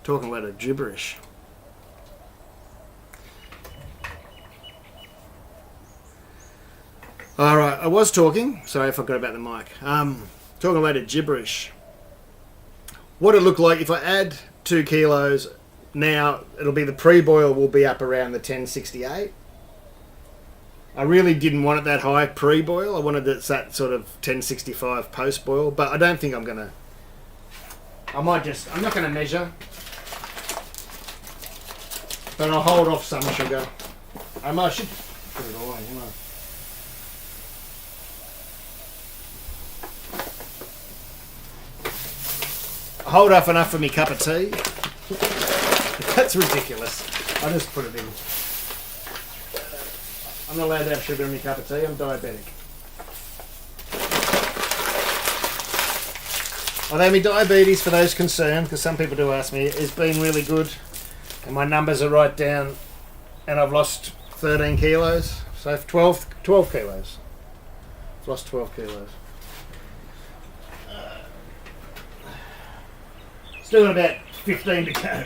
[SPEAKER 1] Talking a lot of gibberish. Alright, I was talking. Sorry, I forgot about the mic. Talking a lot of gibberish. What it look like if I add 2 kilos now, it'll be the pre-boil will be up around the 1068. I really didn't want it that high pre-boil. I wanted it that sort of 1065 post-boil, but I don't think I'm gonna. I'm not gonna measure, but I'll hold off some sugar. I should put it away, you know. Hold off enough for me cup of tea. That's ridiculous. I just put it in. I'm not allowed to have sugar in my cup of tea. I'm diabetic. Although my diabetes, for those concerned, because some people do ask me, has been really good. And my numbers are right down. And I've lost 13 kilos. So 12 kilos. I've lost 12 kilos. Still got about 15 to go.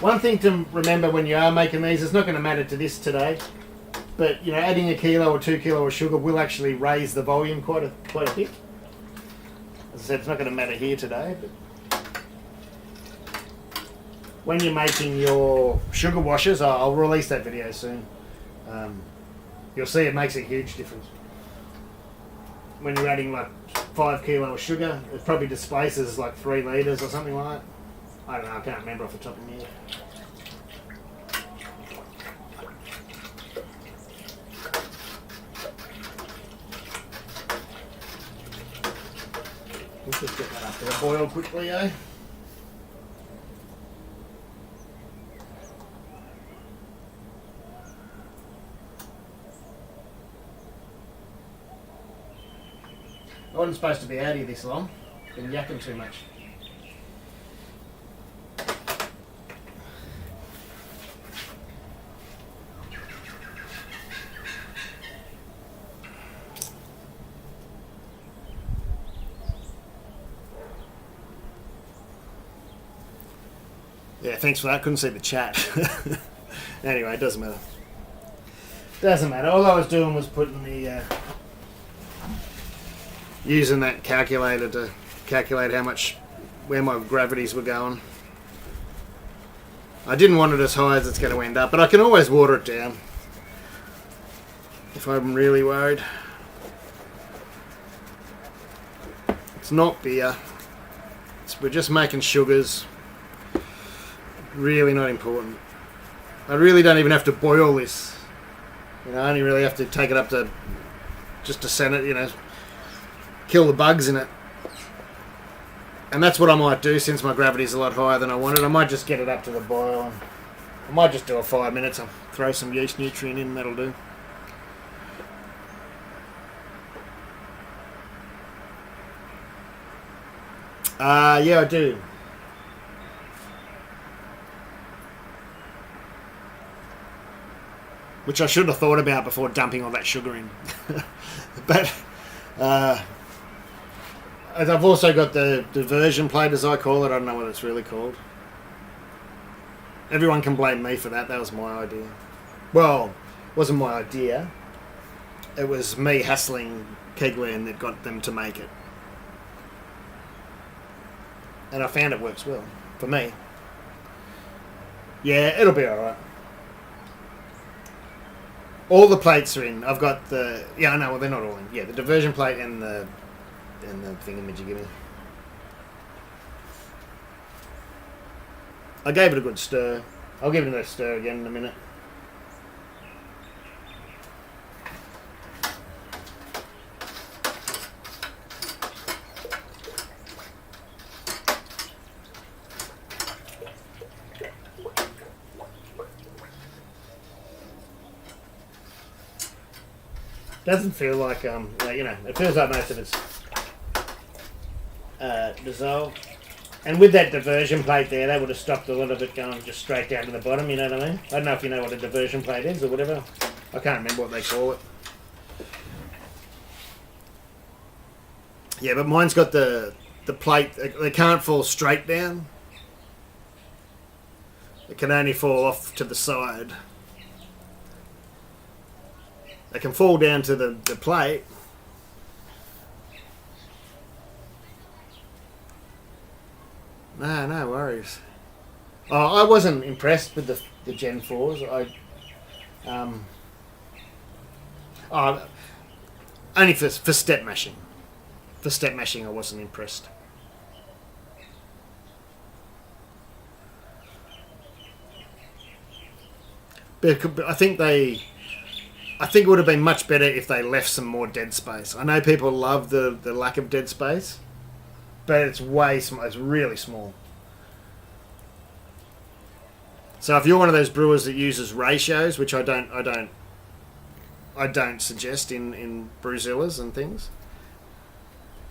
[SPEAKER 1] One thing to remember when you are making these, it's not going to matter to this today, but you know, adding a kilo or 2 kilo of sugar will actually raise the volume quite a bit. As I said, it's not going to matter here today, but when you're making your sugar washes, I'll release that video soon. You'll see it makes a huge difference. When you're adding like 5 kilo of sugar, it probably displaces like 3 litres or something like that. I don't know, I can't remember off the top of my head. Let's just get that up there, boil quickly, eh? I wasn't supposed to be out here this long. Been yakking too much. Yeah, thanks for that. Couldn't see the chat. Anyway, it doesn't matter. Doesn't matter. All I was doing was putting the using that calculator to calculate where my gravities were going. I didn't want it as high as it's going to end up, but I can always water it down if I'm really worried. It's not beer. We're just making sugars. Really not important. I really don't even have to boil this. You know, I only really have to take it up to just to send it, you know, kill the bugs in it. And that's what I might do since my gravity's a lot higher than I wanted. I might just get it up to the boil. And I might just do a 5 minutes. I'll throw some yeast nutrient in, that'll do. Yeah, I do. Which I should have thought about before dumping all that sugar in. But I've also got the diversion plate, as I call it. I don't know what it's really called. Everyone can blame me for that. That was my idea. Well, it wasn't my idea. It was me hassling Kegland that got them to make it. And I found it works well. For me. Yeah, it'll be alright. All the plates are in. I've got the... Yeah, no, well, they're not all in. Yeah, the diversion plate and the thingamajiggy. I gave it a good stir. I'll give it a stir again in a minute. Doesn't feel like, you know, it feels like most of it's dissolved. And with that diversion plate there, that would have stopped a lot of it going just straight down to the bottom, you know what I mean? I don't know if you know what a diversion plate is or whatever. I can't remember what they call it. Yeah, but mine's got the plate, they can't fall straight down. It can only fall off to the side. They can fall down to the plate. No worries. Oh, I wasn't impressed with the Gen 4s. Only for step mashing. For step mashing, I wasn't impressed. But I think it would have been much better if they left some more dead space. I know people love the lack of dead space, but it's way small. It's really small. So if you're one of those brewers that uses ratios, which I don't suggest in Brewzillas and things,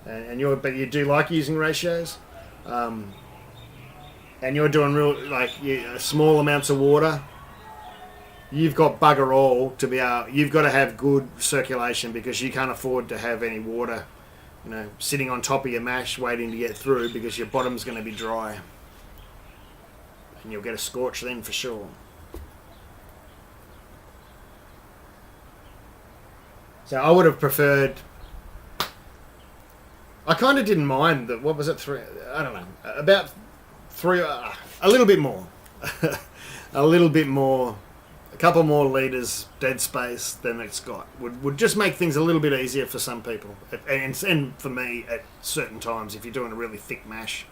[SPEAKER 1] but you do like using ratios, and you're doing small amounts of water, you've got bugger all to be able. You've got to have good circulation because you can't afford to have any water, sitting on top of your mash waiting to get through because your bottom's going to be dry. And you'll get a scorch then for sure. So I would have preferred. I kind of didn't mind that. What was it? I don't know. About 3. A little bit more. A little bit more. A couple more litres dead space than it's got would just make things a little bit easier for some people, and for me at certain times if you're doing a really thick mash.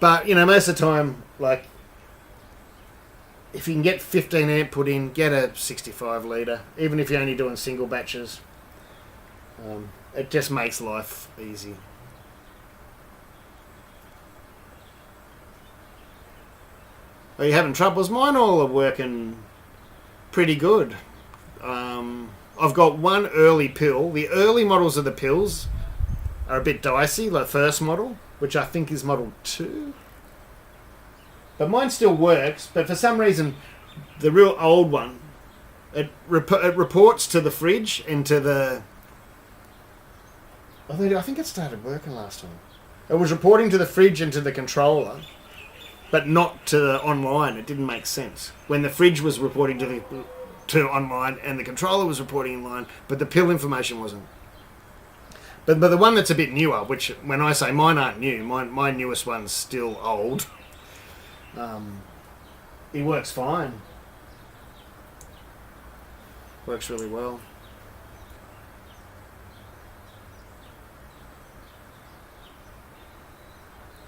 [SPEAKER 1] But, most of the time, if you can get 15 amp put in, get a 65 litre, even if you're only doing single batches. It just makes life easy. Are you having troubles? Mine all are working pretty good. I've got one early pill. The early models of the pills are a bit dicey, like first model, which I think is model 2. But mine still works, but for some reason, the real old one, it reports to the fridge and to the... I think it started working last time. It was reporting to the fridge and to the controller, but not to the online. It didn't make sense. When the fridge was reporting to online and the controller was reporting online, but the pill information wasn't. But the one that's a bit newer, which when I say mine aren't new, my newest one's still old. It works fine. Works really well.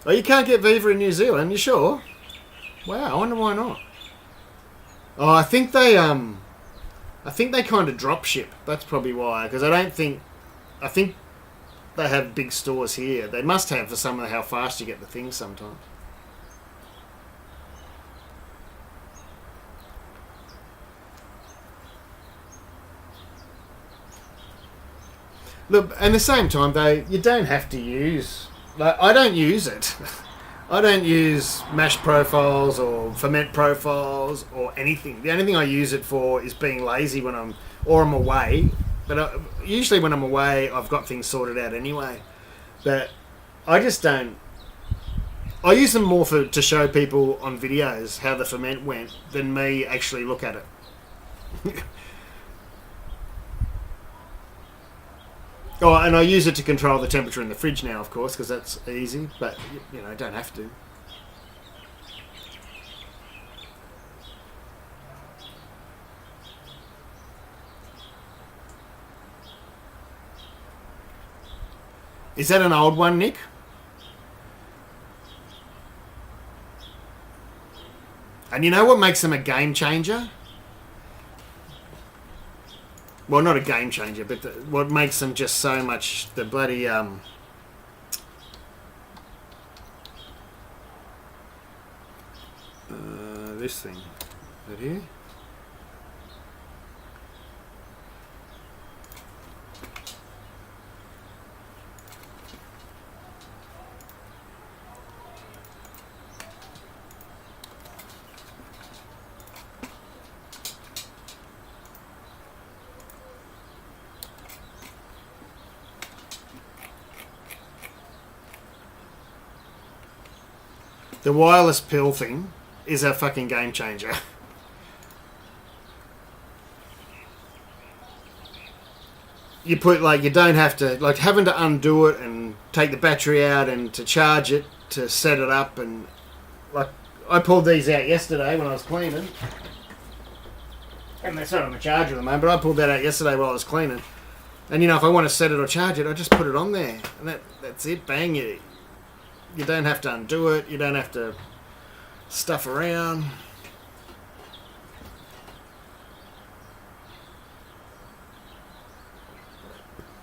[SPEAKER 1] Oh, you can't get Viva in New Zealand, you sure? Wow, I wonder why not. Oh, I think they kind of drop ship. That's probably why, because I think they have big stores here. They must have for some of how fast you get the things sometimes. Look, at the same time, though, you don't have to use... I don't use it. I don't use mash profiles or ferment profiles or anything. The only thing I use it for is being lazy when I'm away. But usually when I'm away, I've got things sorted out anyway. But I just don't... I use them more to show people on videos how the ferment went than me actually look at it. Oh, and I use it to control the temperature in the fridge now, of course, because that's easy, but, I don't have to. Is that an old one, Nick? And you know what makes them a game changer? Well, not a game changer, but what makes them just so much... The bloody... this thing. Is that here? The wireless pill thing is a fucking game changer. You put, like, you don't have to, like, having to undo it and take the battery out and to charge it, to set it up, and, like, I pulled these out yesterday when I was cleaning. And that's not on the charger at the moment, but I pulled that out yesterday while I was cleaning. And, you know, if I want to set it or charge it, I just put it on there. And that's it, bang. You don't have to undo it. You don't have to stuff around.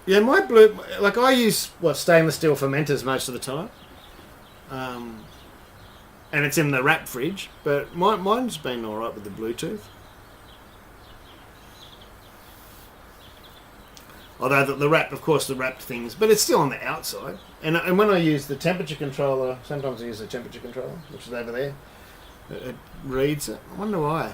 [SPEAKER 1] Yeah, my blue, like, I use, stainless steel fermenters most of the time. And it's in the wrap fridge, but mine's been alright with the Bluetooth. Although the wrap, of course, the wrapped things, but it's still on the outside. And when I use the temperature controller, sometimes I use the temperature controller, which is over there. It reads it. I wonder why.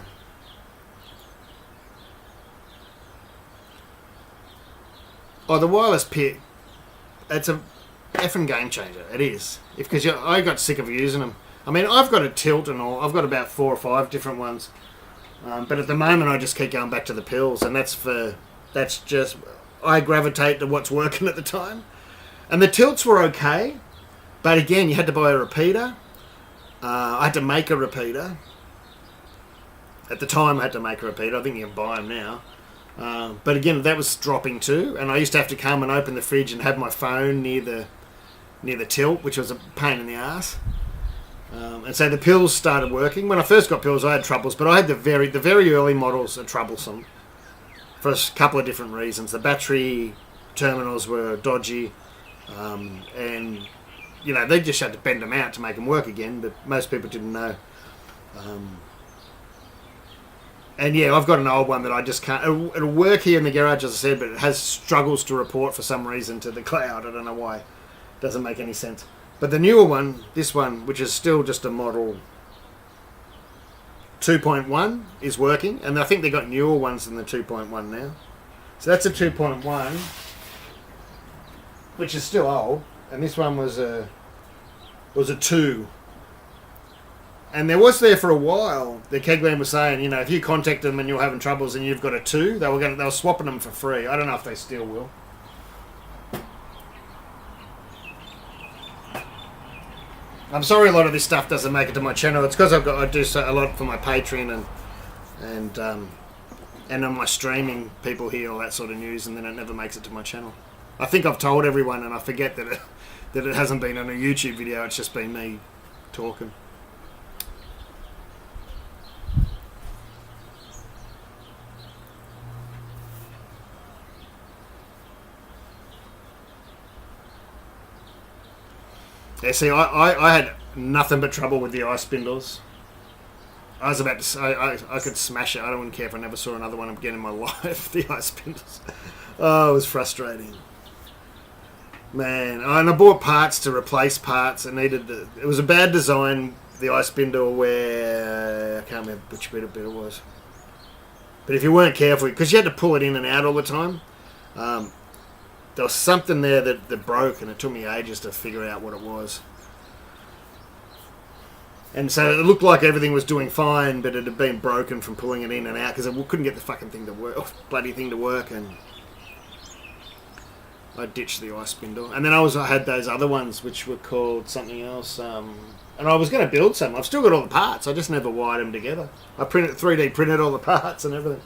[SPEAKER 1] Oh, the wireless pit. It's a effing game changer. It is. Because I got sick of using them. I mean, I've got a tilt and all. I've got about 4 or 5 different ones. But at the moment, I just keep going back to the pills, and that's just. I gravitate to what's working at the time. And the tilts were okay, but again, you had to buy a repeater. I had to make a repeater. At the time, I had to make a repeater. I think you can buy them now. But again, that was dropping too, and I used to have to come and open the fridge and have my phone near the tilt, which was a pain in the ass. And so the pills started working. When I first got pills, I had troubles, but I had the very early models are troublesome for a couple of different reasons. The battery terminals were dodgy, and you know, they just had to bend them out to make them work again, but most people didn't know. And yeah, I've got an old one that I just can't. It'll work here in the garage, as I said, but it has struggles to report for some reason to the cloud. I don't know why. It doesn't make any sense. But the newer one, this one, which is still just a model 2.1, is working. And I think they got newer ones than the 2.1 now. So that's a 2.1, which is still old. And this one was a 2. And there was there for a while. The Kegland was saying, you know, if you contact them and you're having troubles and you've got a 2, they were swapping them for free. I don't know if they still will. I'm sorry a lot of this stuff doesn't make it to my channel. It's because I do a lot for my Patreon and on my streaming, people hear all that sort of news and then it never makes it to my channel. I think I've told everyone and I forget that it hasn't been on a YouTube video. It's just been me talking. Yeah, see, I had nothing but trouble with the ice spindles. I was about to say, I could smash it. I wouldn't care if I never saw another one again in my life, the ice spindles. Oh, it was frustrating. Man, and I bought parts to replace parts. It was a bad design, the ice spindle, where, I can't remember which bit it was. But if you weren't careful, because you had to pull it in and out all the time, there was something there that broke, and it took me ages to figure out what it was. And so it looked like everything was doing fine, but it had been broken from pulling it in and out because it couldn't get the fucking thing to work, bloody thing to work, and I ditched the ice spindle. And then I had those other ones which were called something else, and I was going to build some. I've still got all the parts. I just never wired them together. I 3D printed all the parts and everything.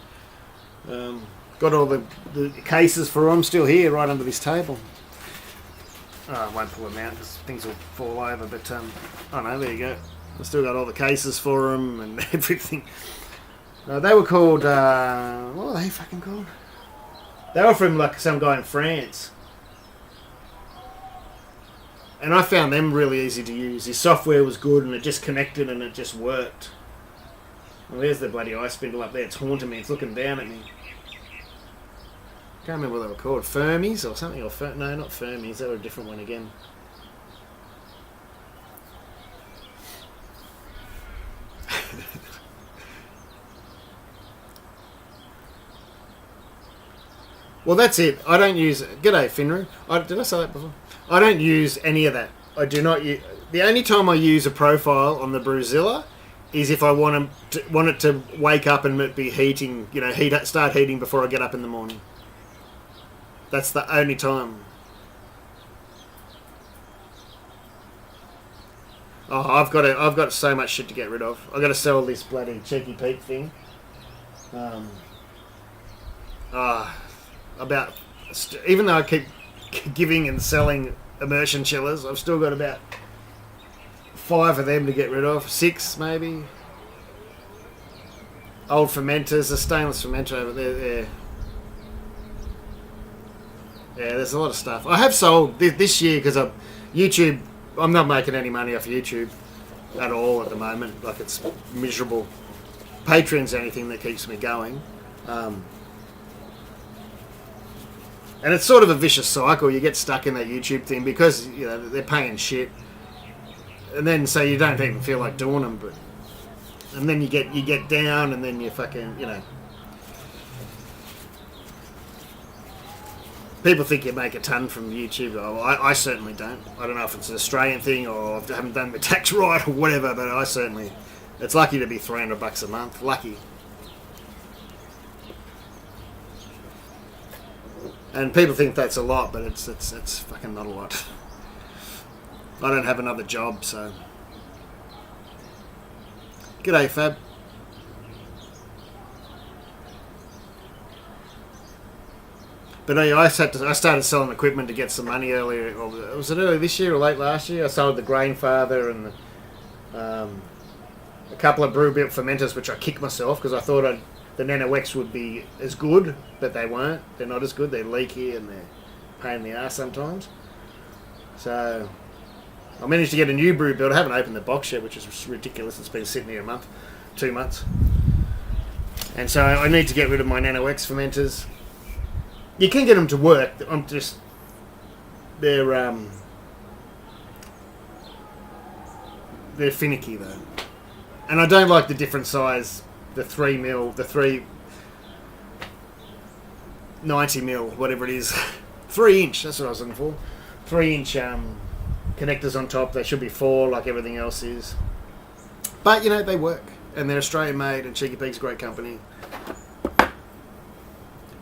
[SPEAKER 1] Got all the cases for them still here, right under this table. Oh, I won't pull them out because things will fall over, but, oh no, there you go. I still got all the cases for them and everything. They were called, what were they fucking called? They were from, like, some guy in France. And I found them really easy to use. His software was good and it just connected and it just worked. Well, there's the bloody ice spindle up there. It's haunting me. It's looking down at me. I can't remember what they were called. Fermies or something? No, not Fermies. They were a different one again. Well, that's it. I don't use... G'day, Finru. Did I say that before? I don't use any of that. I do not use... the only time I use a profile on the Brewzilla is if I want it to wake up and be heating, start heating before I get up in the morning. That's the only time. Oh, I've got so much shit to get rid of. I've got to sell this bloody Cheeky Pete thing. Even though I keep giving and selling immersion chillers, I've still got about 5 of them to get rid of. 6 maybe. Old fermenters, a stainless fermenter over there. Yeah, there's a lot of stuff. I have sold this year because YouTube. I'm not making any money off YouTube at all at the moment. Like, it's miserable. Patreon's the only thing that keeps me going. And it's sort of a vicious cycle. You get stuck in that YouTube thing because they're paying shit, and then so you don't even feel like doing them. And then you get down, and then you fucking People think you make a ton from YouTube. I certainly don't. I don't know if it's an Australian thing or I haven't done my tax right or whatever, but I certainly... It's lucky to be $300 a month. Lucky. And people think that's a lot, but it's fucking not a lot. I don't have another job, so... G'day, Fab. But I started selling equipment to get some money earlier. Or was it early this year or late last year? I sold the Grainfather and a couple of brew built fermenters, which I kicked myself because I thought the Nano X would be as good, but they weren't. They're not as good. They're leaky and they're a pain in the ass sometimes. So I managed to get a new brew built. I haven't opened the box yet, which is ridiculous. It's been sitting here 2 months. And so I need to get rid of my Nano X fermenters. You can get them to work. They're finicky though, and I don't like the different size. The 3mm, the 390mm, whatever it is, 3-inch. That's what I was looking for. 3-inch connectors on top. They should be 4, like everything else is. But they work, and they're Australian made, and Cheeky Pete's a great company.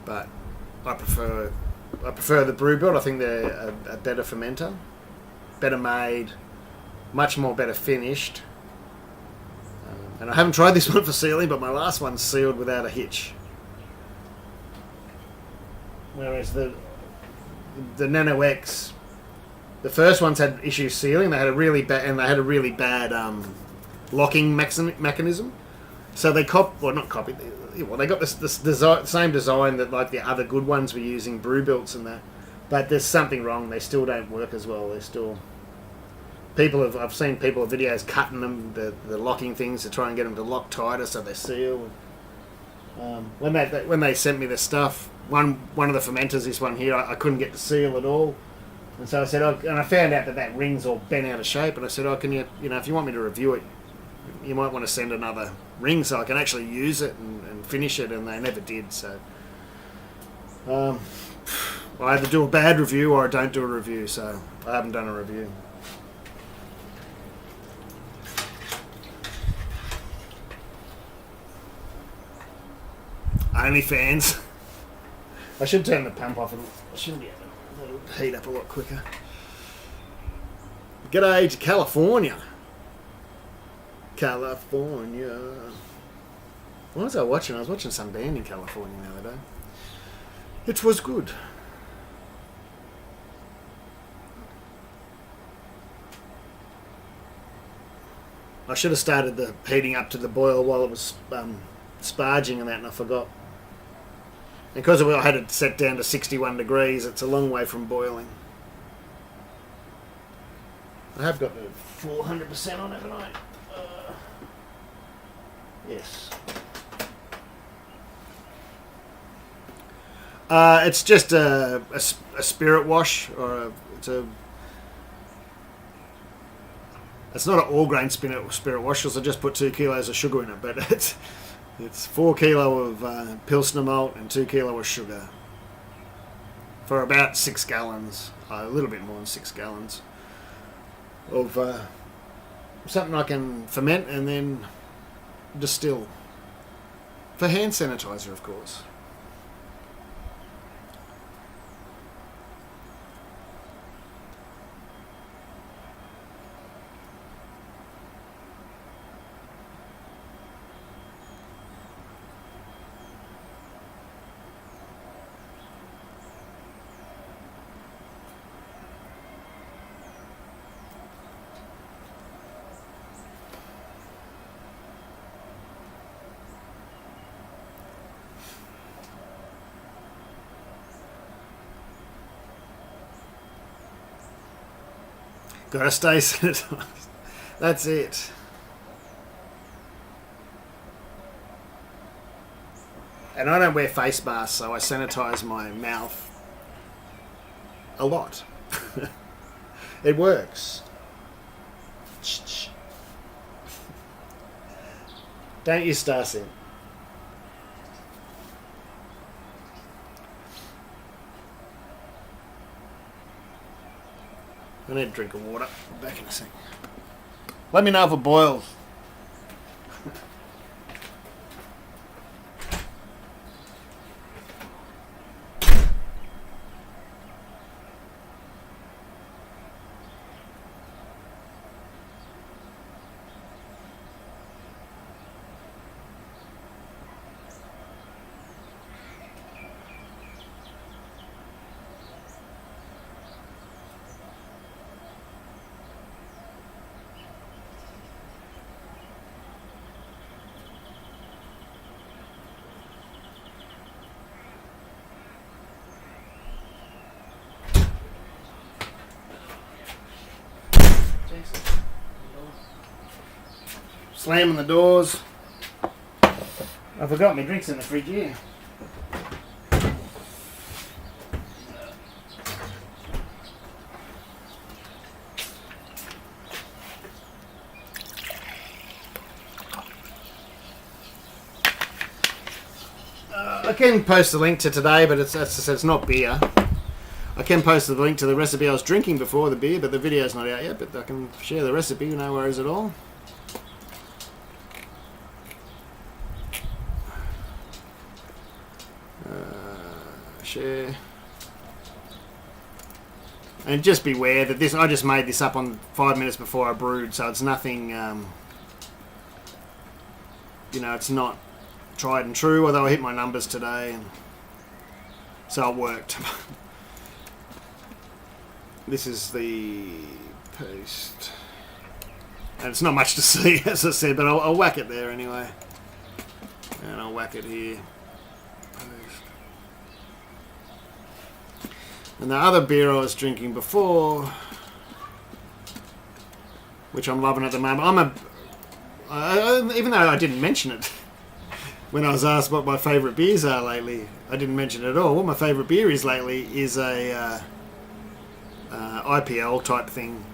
[SPEAKER 1] But I prefer the Brew build. I think they're a better fermenter, better made, much more better finished. And I haven't tried this one for sealing, but my last one's sealed without a hitch. Whereas the Nano X, the first ones had issues sealing. They had a really bad locking mechanism. So they not copied. Well, they got this same design that like the other good ones were using, brew builts and that. But there's something wrong. They still don't work as well. They're still... I've seen people with videos cutting them, the locking things to try and get them to lock tighter so they seal. When they sent me the stuff, one of the fermenters, this one here, I couldn't get to seal at all. And so I said, and I found out that ring's all bent out of shape. And I said, can you, if you want me to review it, you might want to send another ring so I can actually use it and finish it, and they never did. So I either do a bad review or I don't do a review, so I haven't done a review. OnlyFans. I should turn the pump off and I should be able to heat up a lot quicker. G'day to California. California. What was I watching? I was watching some band in California the other day. It was good. I should have started the heating up to the boil while it was sparging and that, and I forgot. And because I had it set down to 61 degrees, it's a long way from boiling. I have got the 400% on it, haven't I? Yes. It's just a spirit wash, or it's not an all grain spirit wash, because I just put 2 kilos of sugar in it, but it's 4 kilo of Pilsner malt and 2 kilo of sugar for about 6 gallons, a little bit more than 6 gallons of something I can ferment and then distill. For hand sanitizer, of course. Gotta stay sanitized. That's it. And I don't wear face masks, so I sanitize my mouth a lot. It works. Don't you, Starsim? I need a drink of water. I'm back in a sec. Let me know if it boils. Slamming the doors. I forgot my drinks in the fridge here. I can post a link to today, but it's not beer. I can post the link to the recipe I was drinking before the beer, but the video's not out yet, but I can share the recipe, no worries at all. Share. And just beware that this, I just made this up on 5 minutes before I brewed, so it's nothing, it's not tried and true, although I hit my numbers today, and so it worked. This is the paste. And it's not much to see, as I said, but I'll whack it there anyway. And I'll whack it here. And the other beer I was drinking before, which I'm loving at the moment, even though I didn't mention it when I was asked what my favourite beers are lately, I didn't mention it at all. What my favourite beer is lately is a IPL type thing,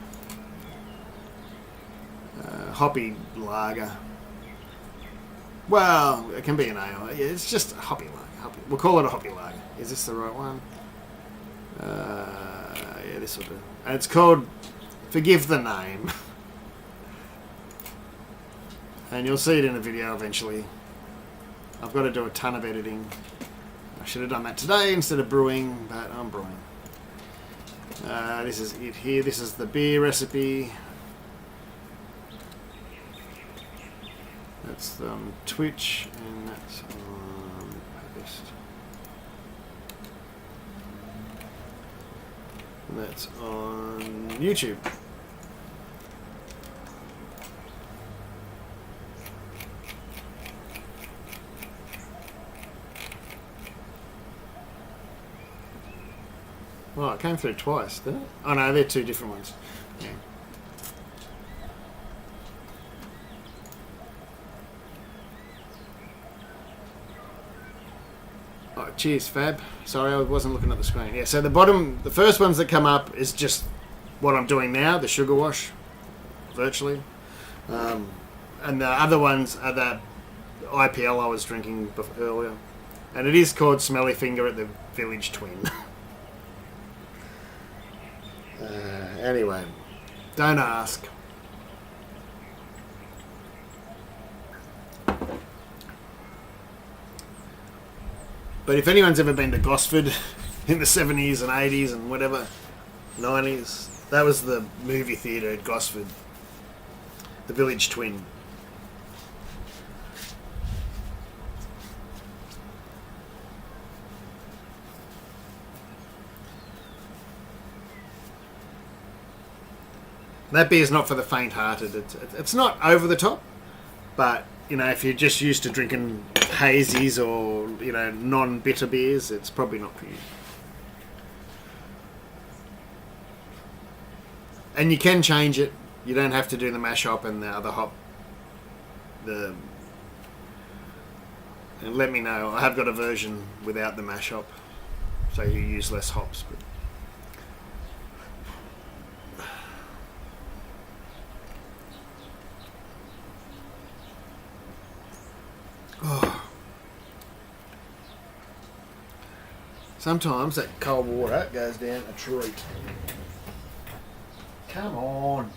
[SPEAKER 1] hoppy lager. Well, it can be an ale. Yeah, it's just a hoppy lager. We'll call it a hoppy lager. Is this the right one? Yeah, this will do. And it's called, forgive the name, and you'll see it in the video eventually. I've got to do a ton of editing. I should have done that today instead of brewing, but I'm brewing. This is it here. This is the beer recipe. That's on Twitch, and that's on Post. And that's on YouTube. Well, it came through twice, didn't it? Oh no, they're two different ones. Yeah. Oh, cheers, Fab. Sorry, I wasn't looking at the screen. Yeah, so the first ones that come up is just what I'm doing now, the sugar wash, virtually. And the other ones are the IPL I was drinking earlier. And it is called Smelly Finger at the Village Twin. Anyway, don't ask. But if anyone's ever been to Gosford in the 70s and 80s and whatever, 90s, that was the movie theatre at Gosford. The Village Twin. That beer's not for the faint-hearted. It's not over the top, but you know, if you're just used to drinking hazies or non-bitter beers, it's probably not for you. And you can change it. You don't have to do the mash hop and the other hop. And let me know. I have got a version without the mash hop, so you use less hops. But sometimes that cold water goes down a treat. Come on.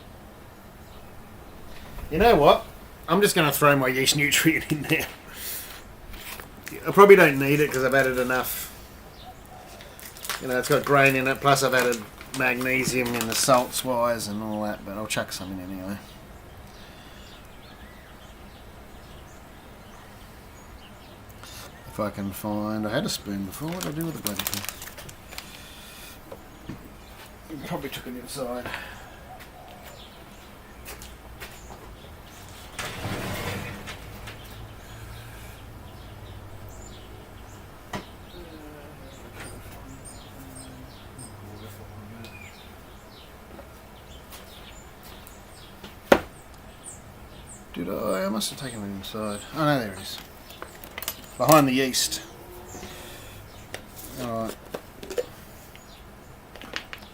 [SPEAKER 1] You know what? I'm just going to throw my yeast nutrient in there. I probably don't need it because I've added enough. It's got grain in it, plus I've added magnesium in the salts wise and all that, but I'll chuck some in anyway. If I can find... I had a spoon before. What did I do with the bloody thing? Probably took it inside. Did I? I must have taken it inside. Oh no, there it is. Behind the yeast. Alright.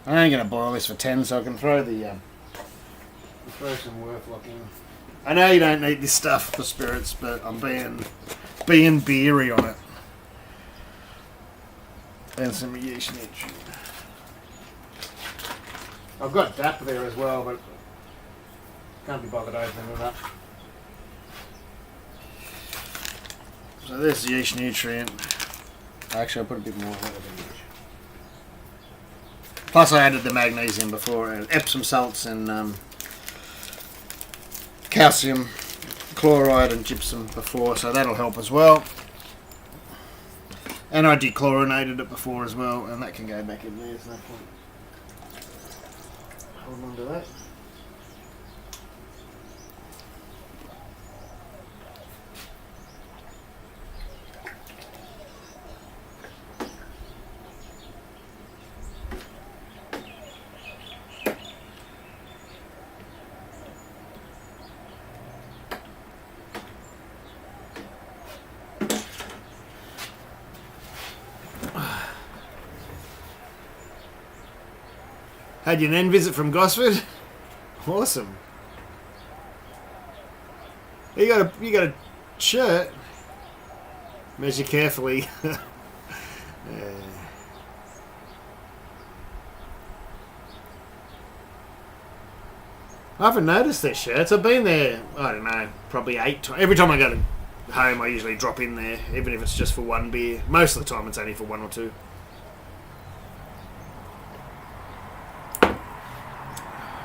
[SPEAKER 1] I'm only going to boil this for 10 so I can throw throw some Worthlock in. I know you don't need this stuff for spirits, but I'm being beery on it. And some yeast nutrient. I've got DAP there as well, but can't be bothered opening it up. So there's the yeast nutrient. Actually, I'll put a bit more. Plus, I added the magnesium before, and Epsom salts and calcium chloride and gypsum before, so that'll help as well. And I dechlorinated it before as well, and that can go back in there. There's no point. Hold on to that. Had your nan visit from Gosford? Awesome. You got a shirt. Measure carefully. Yeah. I haven't noticed their shirts. I've been there, I don't know, probably 8 times. Every time I go to home I usually drop in there, even if it's just for one beer. Most of the time it's only for 1 or 2.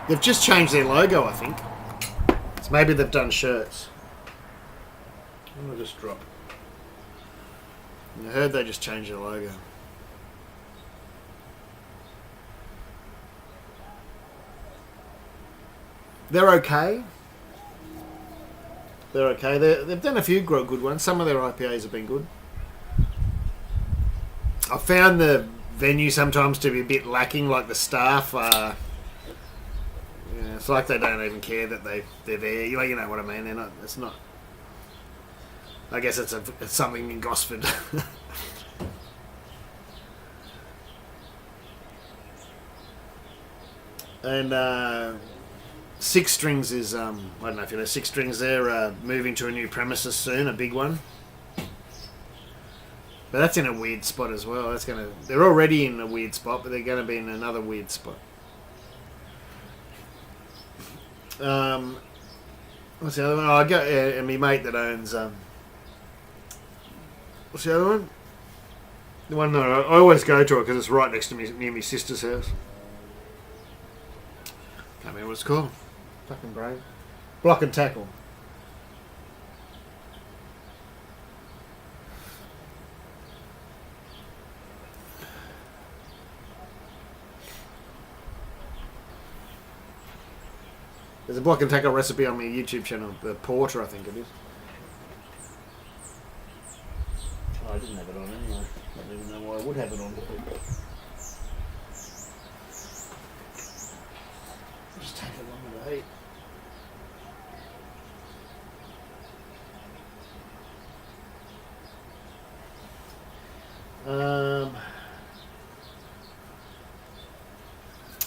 [SPEAKER 1] They've just changed their logo, I think. So maybe they've done shirts. I'll just drop. I heard they just changed their logo. They're okay. They're okay. They've done a few good ones. Some of their IPAs have been good. I found the venue sometimes to be a bit lacking, like the staff are... It's like they don't even care that they're there. You know what I mean? They're not. It's not. I guess it's something in Gosford. And Six Strings is I don't know if you know Six Strings. They're moving to a new premises soon, a big one. But that's in a weird spot as well. They're already in a weird spot, but they're going to be in another weird spot. What's the other one? I got my mate that owns what's the other one? The one that I always go to it because it's right next to me, near my sister's house. Can't remember what it's called. Fucking brain. Block and Tackle. There's a block and tackle recipe on my YouTube channel, the porter, I think it is. Oh, I didn't have it on anyway. I don't even know why I would have it on. Just take it longer to heat.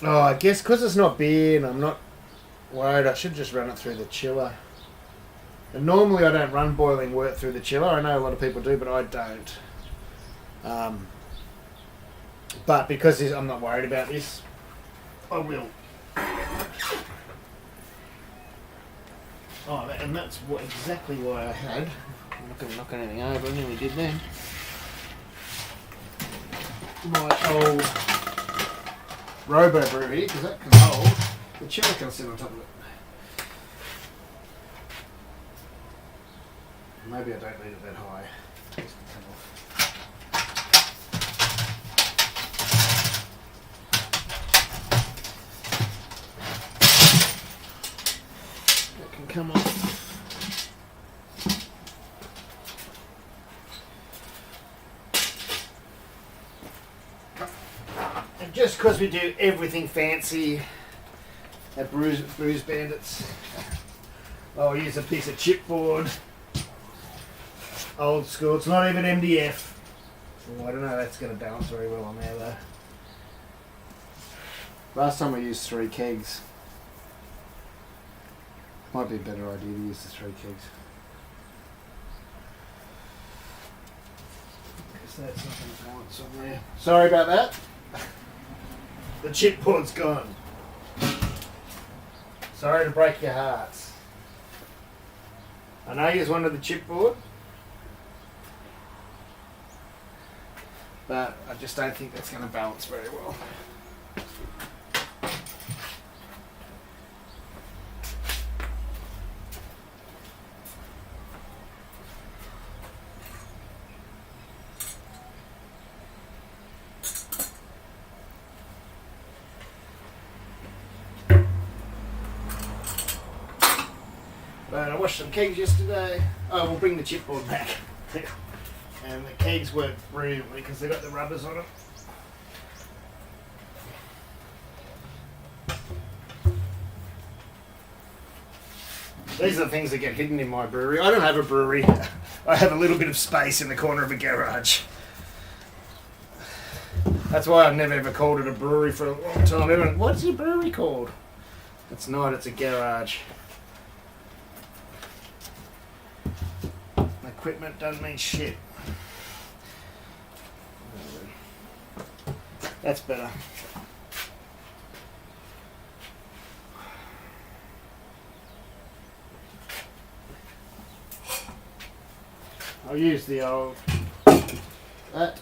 [SPEAKER 1] Oh, I guess because it's not beer and I'm not worried, I should just run it through the chiller. And normally I don't run boiling wort through the chiller. I know a lot of people do, but I don't. But because I'm not worried about this, I will. Oh, and that's exactly why I had. I'm not going to knock anything over. I nearly did then. My old Robo Brew here, because that can hold. The chiller can sit on top of it. Maybe I don't need it that high. Just come off. That can come off. And just because we do everything fancy at Booze Bandits, I'll use a piece of chipboard. Old school. It's not even MDF. Oh, I don't know. That's going to balance very well on there though. Last time I used 3 kegs. Might be a better idea to use the 3 kegs. Guess that's not going to balance on there. Sorry about that. The chipboard's gone. Sorry to break your hearts. I know you just wanted the chipboard. But I just don't think that's going to balance very well. But I washed some kegs yesterday. Oh, we'll bring the chipboard back. And the kegs work brilliantly because they've got the rubbers on them. These are the things that get hidden in my brewery. I don't have a brewery. I have a little bit of space in the corner of a garage. That's why I've never ever called it a brewery for a long time. Everyone, what's your brewery called? It's not, it's a garage. Equipment doesn't mean shit. That's better. I'll use the old that.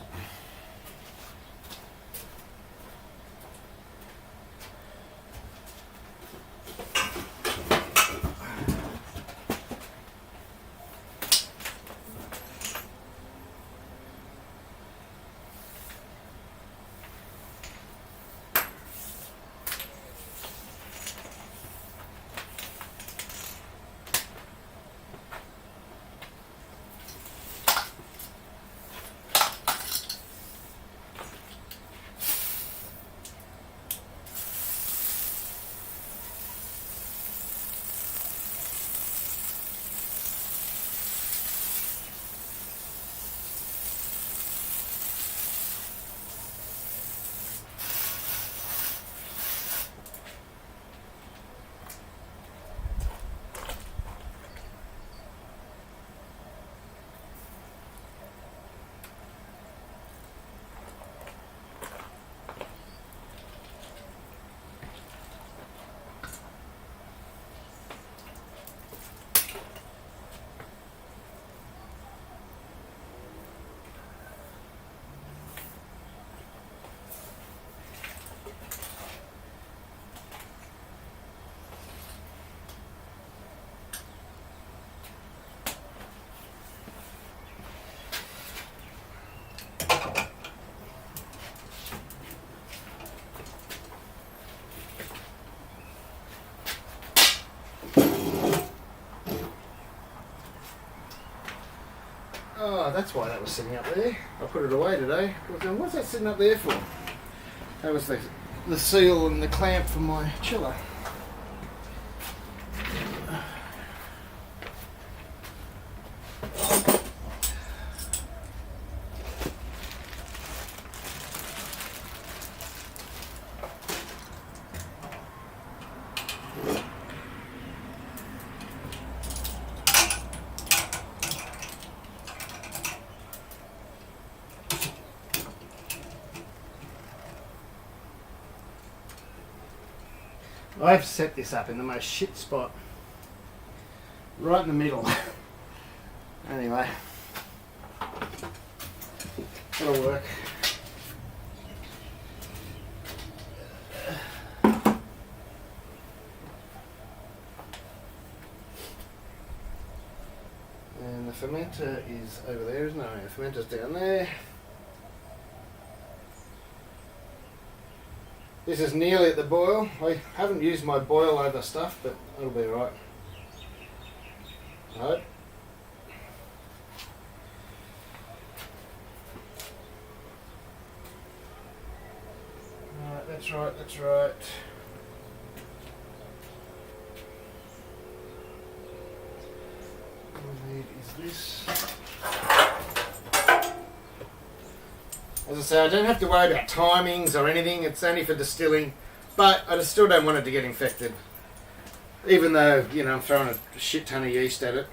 [SPEAKER 1] Oh, that's why that was sitting up there. I put it away today. I was going, what's that sitting up there for? That was the seal and the clamp for my chiller. I've set this up in the most shit spot. Right in the middle. Anyway. It'll work. And the fermenter is over there, isn't it? The fermenter's down there. This is nearly at the boil. I haven't used my boil over stuff, but it'll be alright. I hope. Right, that's right, that's right. All we need is this. As I say, I don't have to worry about timings or anything. It's only for distilling, but I just still don't want it to get infected. Even though, you know, I'm throwing a shit ton of yeast at it,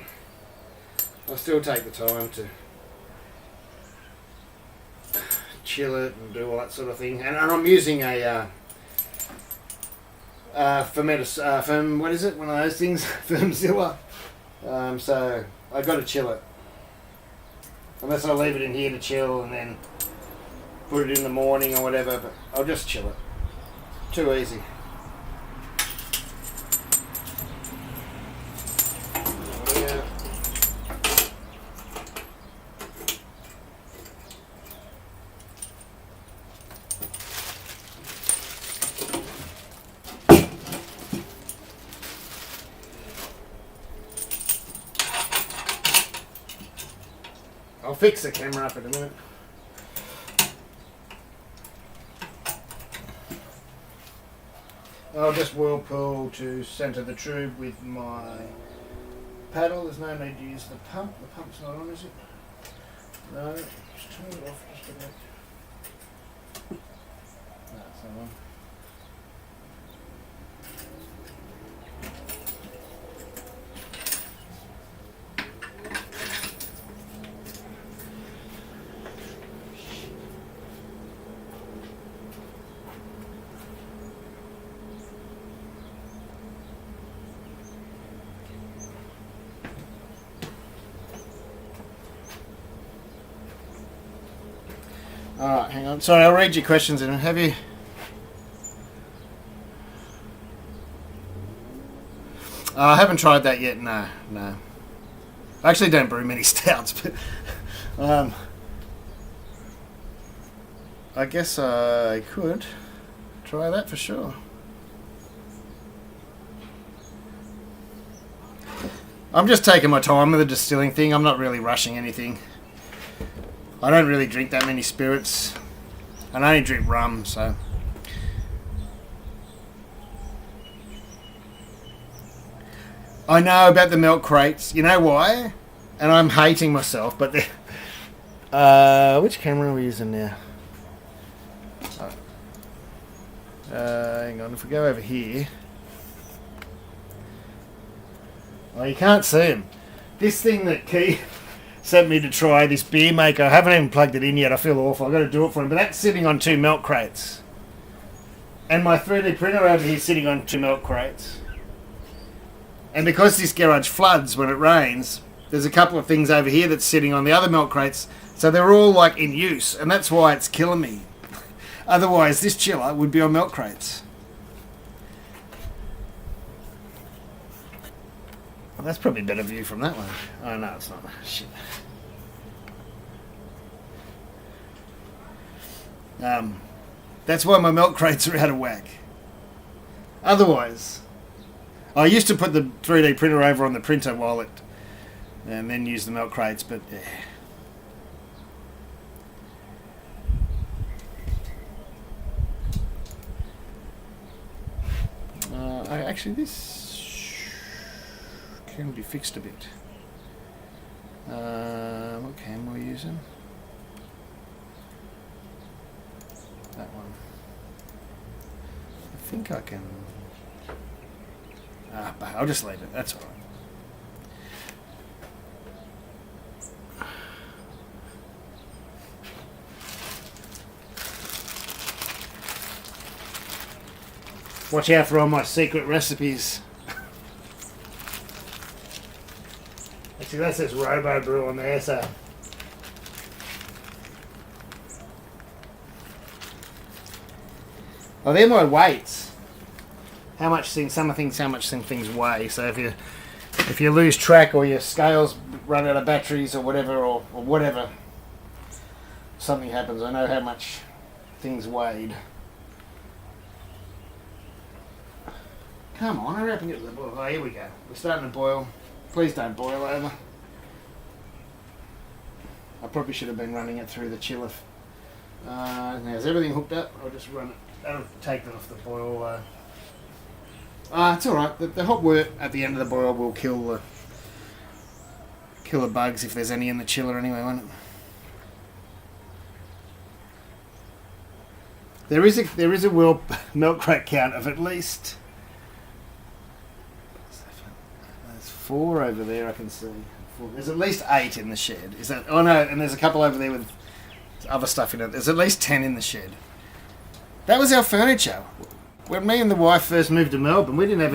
[SPEAKER 1] I'll still take the time to chill it and do all that sort of thing. And I'm using a fermenter, what is it? One of those things, Firmzilla. So I've got to chill it. Unless I leave it in here to chill and then put it in the morning or whatever, but I'll just chill it. Too easy. Yeah. I'll fix the camera up in a minute. I'll just whirlpool to centre the tube with my paddle. There's no need to use the pump. The pump's not on, is it? No. Just turn it off just a bit. No, it's not on. Alright, hang on. Sorry, I'll read your questions in. Have you... I haven't tried that yet, no. I actually don't brew many stouts, but... I guess I could try that for sure. I'm just taking my time with the distilling thing. I'm not really rushing anything. I don't really drink that many spirits, and I only drink rum, so. I know about the milk crates. You know why? And I'm hating myself, but which camera are we using now? Hang on, if we go over here. Oh, you can't see them. This thing that Keith sent me to try, this beer maker, I haven't even plugged it in yet. I feel awful. I've got to do it for him. But that's sitting on 2 milk crates. And my 3D printer over here is sitting on 2 milk crates. And because this garage floods when it rains, there's a couple of things over here that's sitting on the other milk crates. So they're all like in use. And that's why it's killing me. Otherwise, this chiller would be on milk crates. Well, that's probably a better view from that one. Oh no, it's not. Shit. That's why my milk crates are out of whack. Otherwise, I used to put the 3D printer over on the printer while it, and then use the milk crates, but yeah. actually, this can be fixed a bit. What cam we're using? That one. I think I can... but I'll just leave it. That's all right. Watch out for all my secret recipes. Actually, that says Robo Brew on there, so... Oh, they're my weights. How much things weigh. So if you lose track or your scales run out of batteries or whatever, something happens, I know how much things weighed. Come on, hurry up and get to the boil. Oh, here we go. We're starting to boil. Please don't boil over. I probably should have been running it through the chiller. Now is everything hooked up? I'll just run it. That'll take it off the boil. It's alright. The hot wort at the end of the boil will kill the bugs if there's any in the chiller anyway, won't it? There is a milk crate count of at least... There's 4 over there I can see. 4. There's at least 8 in the shed. Is that? Oh no, and there's a couple over there with other stuff in it. There's at least 10 in the shed. That was our furniture. When me and the wife first moved to Melbourne, we didn't have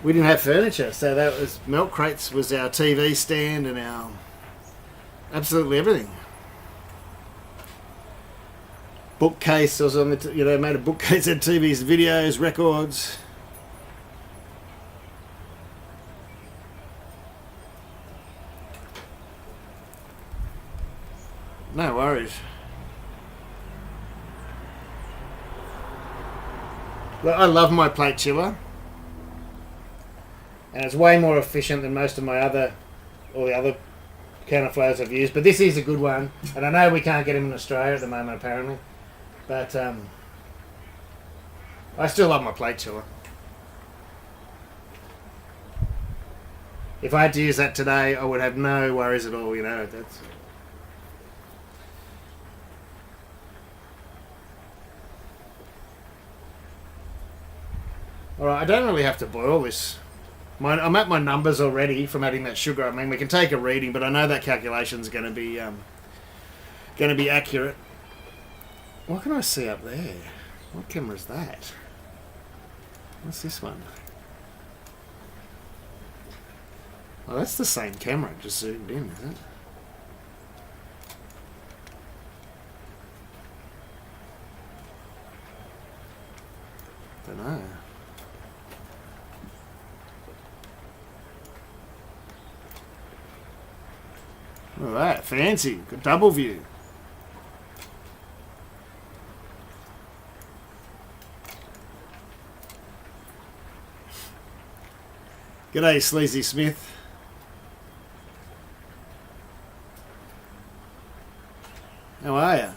[SPEAKER 1] we didn't have furniture. So that was milk crates was our TV stand and our absolutely everything. Bookcase was on the made a bookcase, had TVs, videos, records. No worries. Look, I love my plate chiller, and it's way more efficient than most of all the other counterflows I've used. But this is a good one, and I know we can't get them in Australia at the moment apparently, but I still love my plate chiller. If I had to use that today, I would have no worries at all. That's. Alright, I don't really have to boil this. I'm at my numbers already from adding that sugar. I mean, we can take a reading, but I know that calculation's going to be accurate. What can I see up there? What camera is that? What's this one? Oh, that's the same camera, just zoomed in, is it? Don't know. All right, fancy. Good double view. G'day, Sleazy Smith. How are you?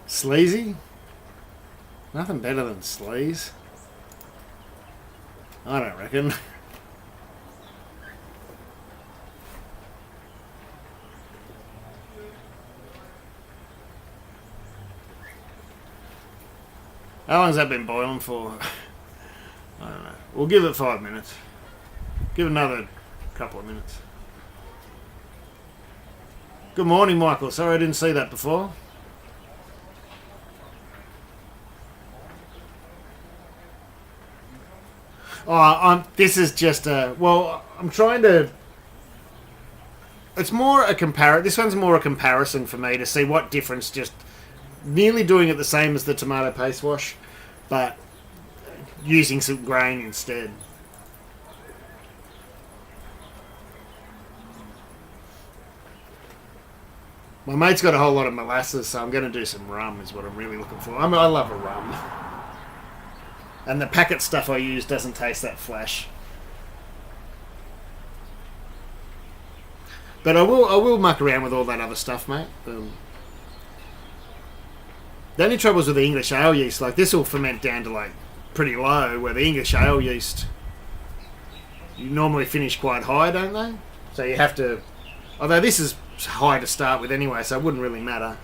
[SPEAKER 1] Sleazy? Nothing better than sleaze. I don't reckon. How long's that been boiling for? I don't know. We'll give it 5 minutes. Give it another couple of minutes. Good morning, Michael. Sorry I didn't see that before. This is just I'm trying to... It's more a this one's more a comparison for me to see what difference just... Nearly doing it the same as the tomato paste wash, but using some grain instead. My mate's got a whole lot of molasses, so I'm going to do some rum is what I'm really looking for. I love a rum. And the packet stuff I use doesn't taste that flash. But I will muck around with all that other stuff, mate. The only trouble is with the English ale yeast, like this will ferment down to like pretty low, where the English ale yeast, you normally finish quite high, don't they? So you have to, although this is high to start with anyway, so it wouldn't really matter.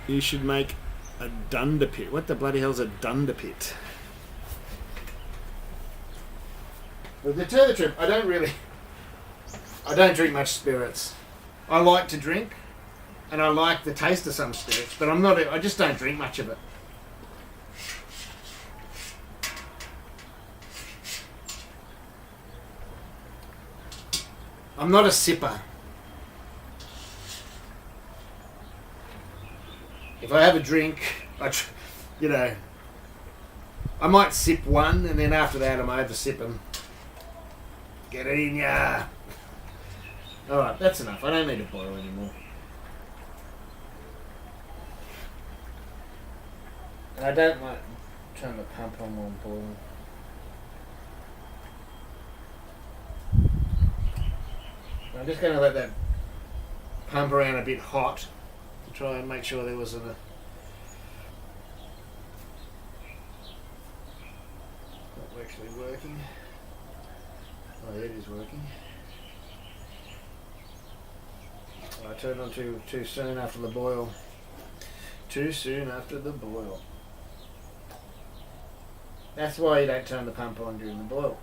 [SPEAKER 1] You should make a dunder pit. What the bloody hell's a dunder pit? Well, to tell the truth, I don't drink much spirits. I like to drink, and I like the taste of some spirits, but I just don't drink much of it. I'm not a sipper. If I have a drink, I might sip one, and then after that I'm over sipping. Get it in ya. Alright, that's enough. I don't need to boil anymore. And I don't like trying to pump on while boiling. I'm just going to let that pump around a bit hot to try and make sure there wasn't a... Not actually working. Oh, it is working. I turned on too soon after the boil. Too soon after the boil. That's why you don't turn the pump on during the boil,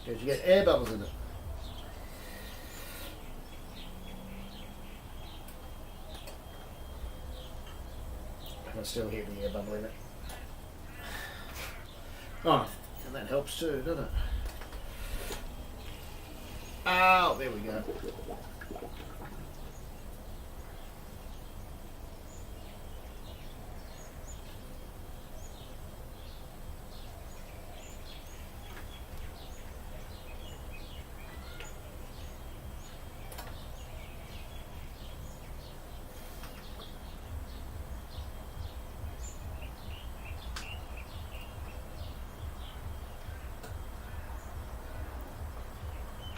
[SPEAKER 1] because you get air bubbles in it. I can still hear the air bubble in it. Oh, and that helps too, doesn't it? Oh, there we go.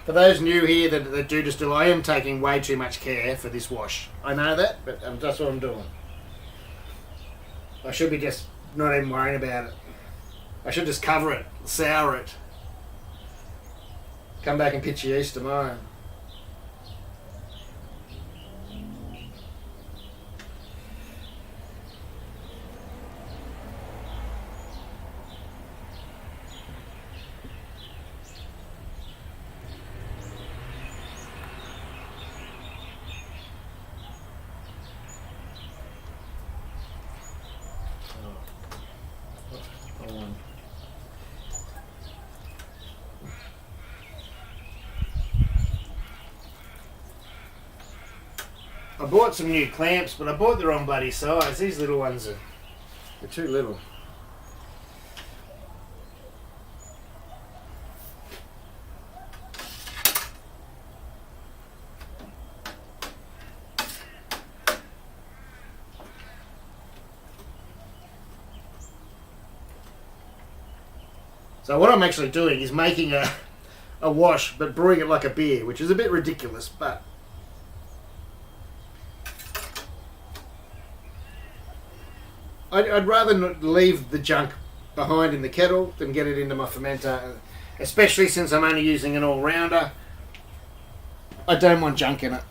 [SPEAKER 1] For those new here that do distill, I am taking way too much care for this wash. I know that, but that's what I'm doing. I should be just not even worrying about it. I should just cover it, sour it. Come back and pitch yeast tomorrow. I bought some new clamps, but I bought the wrong bloody size. These little ones are too little. So what I'm actually doing is making a wash, but brewing it like a beer, which is a bit ridiculous, but I'd rather not leave the junk behind in the kettle than get it into my fermenter, especially since I'm only using an all-rounder. I don't want junk in it.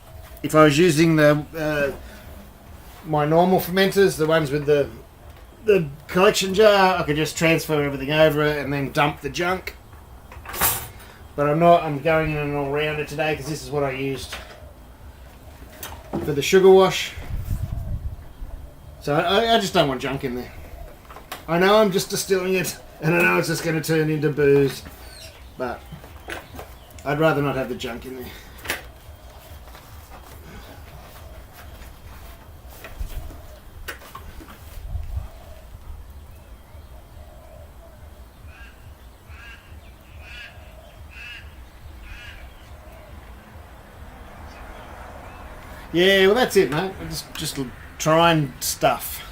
[SPEAKER 1] If I was using the my normal fermenters, the ones with the collection jar, I could just transfer everything over it and then dump the junk. But I'm not. I'm going in an all-rounder today because this is what I used for the sugar wash. So I just don't want junk in there. I know I'm just distilling it, and I know it's just going to turn into booze, but I'd rather not have the junk in there. Yeah, well that's it, mate. I just trying stuff.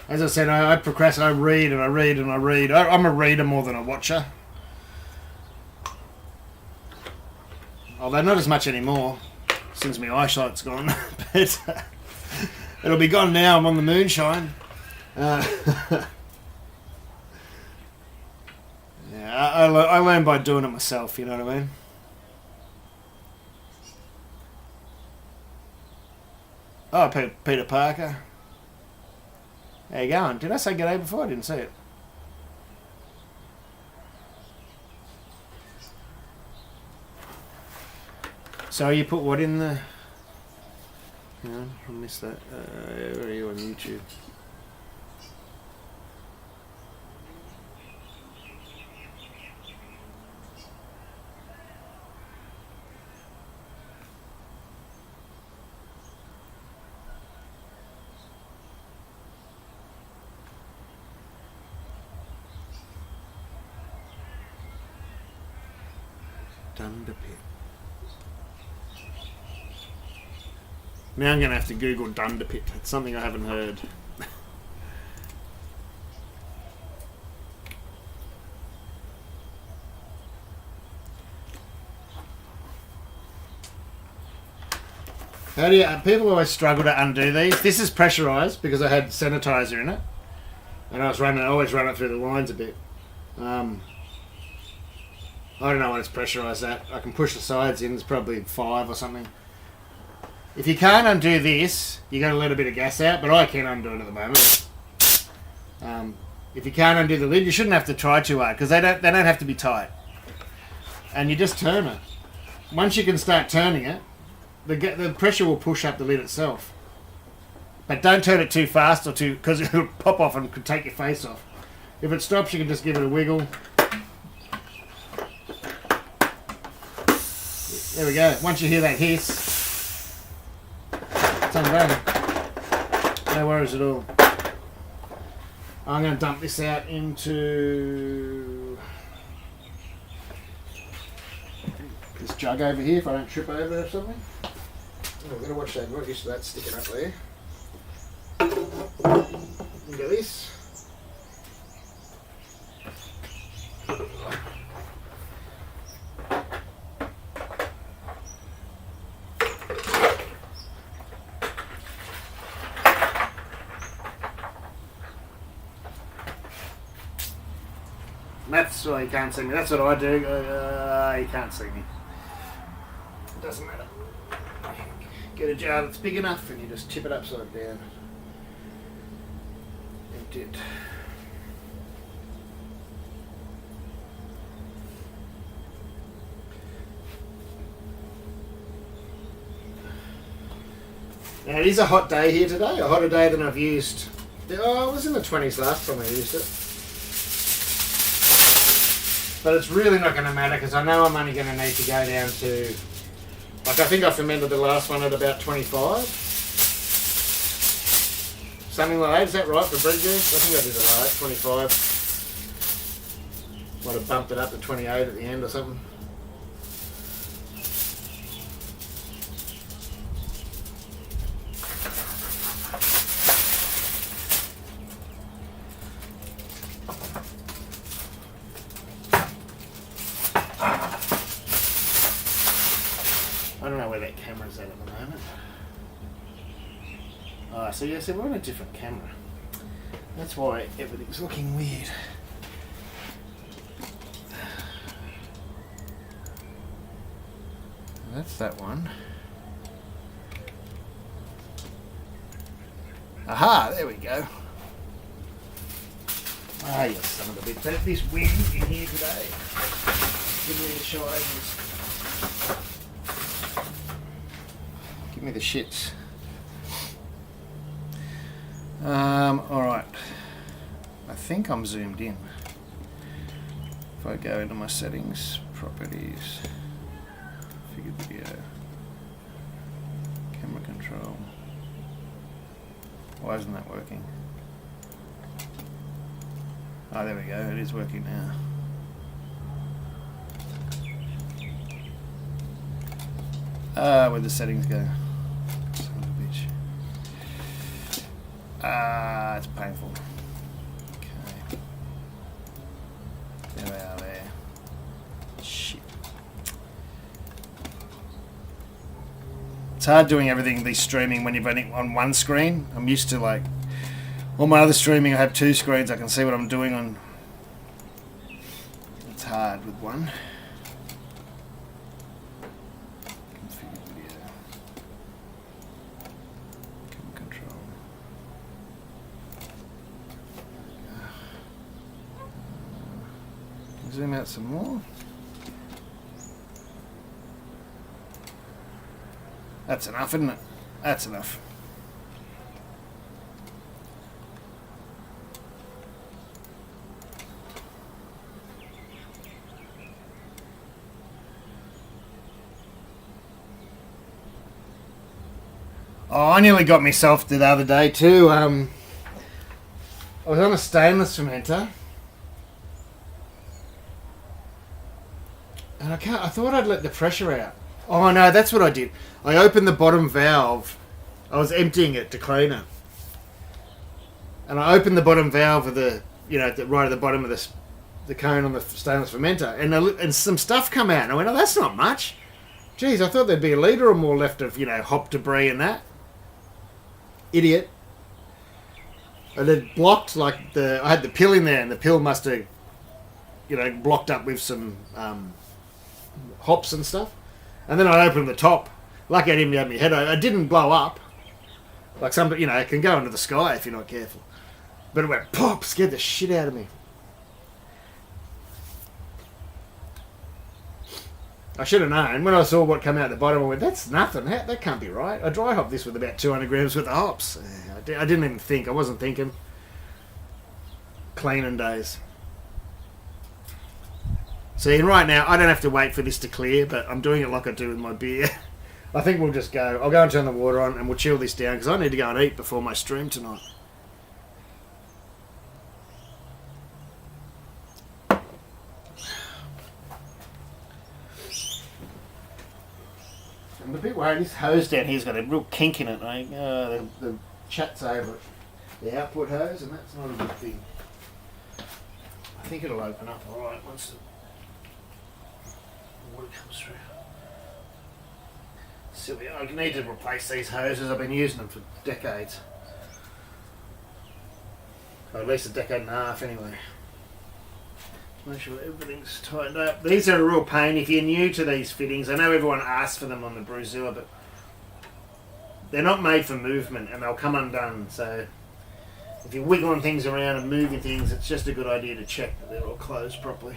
[SPEAKER 1] As I said, I procrastinate. I read and I read and I read. I'm a reader more than a watcher. Although not as much anymore, since my eyesight's gone. But it'll be gone now. I'm on the moonshine. Yeah, I learn by doing it myself, you know what I mean? Oh, Peter Parker. How you going? Did I say g'day before? I didn't see it. So you put what in the... Hang on, I missed that. Where are you on YouTube? Dunderpit. Now I'm going to have to Google Dunderpit. It's something I haven't heard. How do you... People always struggle to undo these. This is pressurised because I had sanitizer in it. And I always run it through the lines a bit. I don't know when it's pressurised at. I can push the sides in. It's probably 5 or something. If you can't undo this, you got to let a bit of gas out, but I can't undo it at the moment. If you can't undo the lid, you shouldn't have to try too hard because they don't have to be tight. And you just turn it. Once you can start turning it, the pressure will push up the lid itself. But don't turn it too fast or too, because it'll pop off and could take your face off. If it stops, you can just give it a wiggle. There we go. Once you hear that hiss, it's undone. No worries at all. I'm going to dump this out into this jug over here if I don't trip over it or something. Oh, I'm going to watch that. I'm not used to that sticking up there. Look at this. That's why you can't see me. That's what I do. You can't see me. It doesn't matter. Get a jar that's big enough and you just tip it upside down. Empty it. Now it is a hot day here today, a hotter day than I've used. Oh, it was in the 20s last time I used it. But it's really not going to matter because I know I'm only going to need to go down to, like I think I fermented the last one at about 25. Something like that, is that right for bread juice? I think I did it right, 25. Might have bumped it up to 28 at the end or something. I don't know where that camera's at the moment. Ah, so yeah, so we're on a different camera. That's why everything's looking weird. That's that one. Aha, there we go. Ah, yes, son of a bitch. This wind in here today. Give me the shines. Give me the shits. Alright. I think I'm zoomed in. If I go into my settings, properties, figure video, camera control. Why isn't that working? Oh, there we go. It is working now. Where'd the settings go? Son of a bitch. It's painful. Okay. There we are there. Shit. It's hard doing everything, this streaming, when you've only on one screen. I'm used to, like, all my other streaming, I have two screens. I can see what I'm doing on. It's hard with one. Configure video. Control. Zoom out some more. That's enough, isn't it? That's enough. Oh, I nearly got myself the other day too. I was on a stainless fermenter. And I thought I'd let the pressure out. Oh no, that's what I did. I opened the bottom valve. I was emptying it to cleaner. And I opened the bottom valve of the, right at the bottom of the cone on the stainless fermenter. And some stuff come out. And I went, oh, that's not much. Geez, I thought there'd be a litre or more left of, hop debris and that. Idiot. And it blocked, I had the pill in there, and the pill must have, blocked up with some hops and stuff. And then I opened the top. Lucky I didn't have my head. It didn't blow up. Like some, it can go into the sky if you're not careful. But it went pop, scared the shit out of me. I should have known. When I saw what came out the bottom, I went, that's nothing. That can't be right. I dry hopped this with about 200 grams worth of hops. I didn't even think. I wasn't thinking. Cleaning days. See, and right now, I don't have to wait for this to clear, but I'm doing it like I do with my beer. I think we'll just go. I'll go and turn the water on, and we'll chill this down, because I need to go and eat before my stream tonight. I'm a bit worried. This hose down here's got a real kink in it. The chat's over it. The output hose, and that's not a good thing. I think it'll open up all right once the water comes through. Silly. I need to replace these hoses. I've been using them for decades. Or at least a decade and a half anyway. Make sure everything's tightened up. These are a real pain if you're new to these fittings. I know everyone asks for them on the Brewzilla, but they're not made for movement and they'll come undone. So if you're wiggling things around and moving things, it's just a good idea to check that they're all closed properly.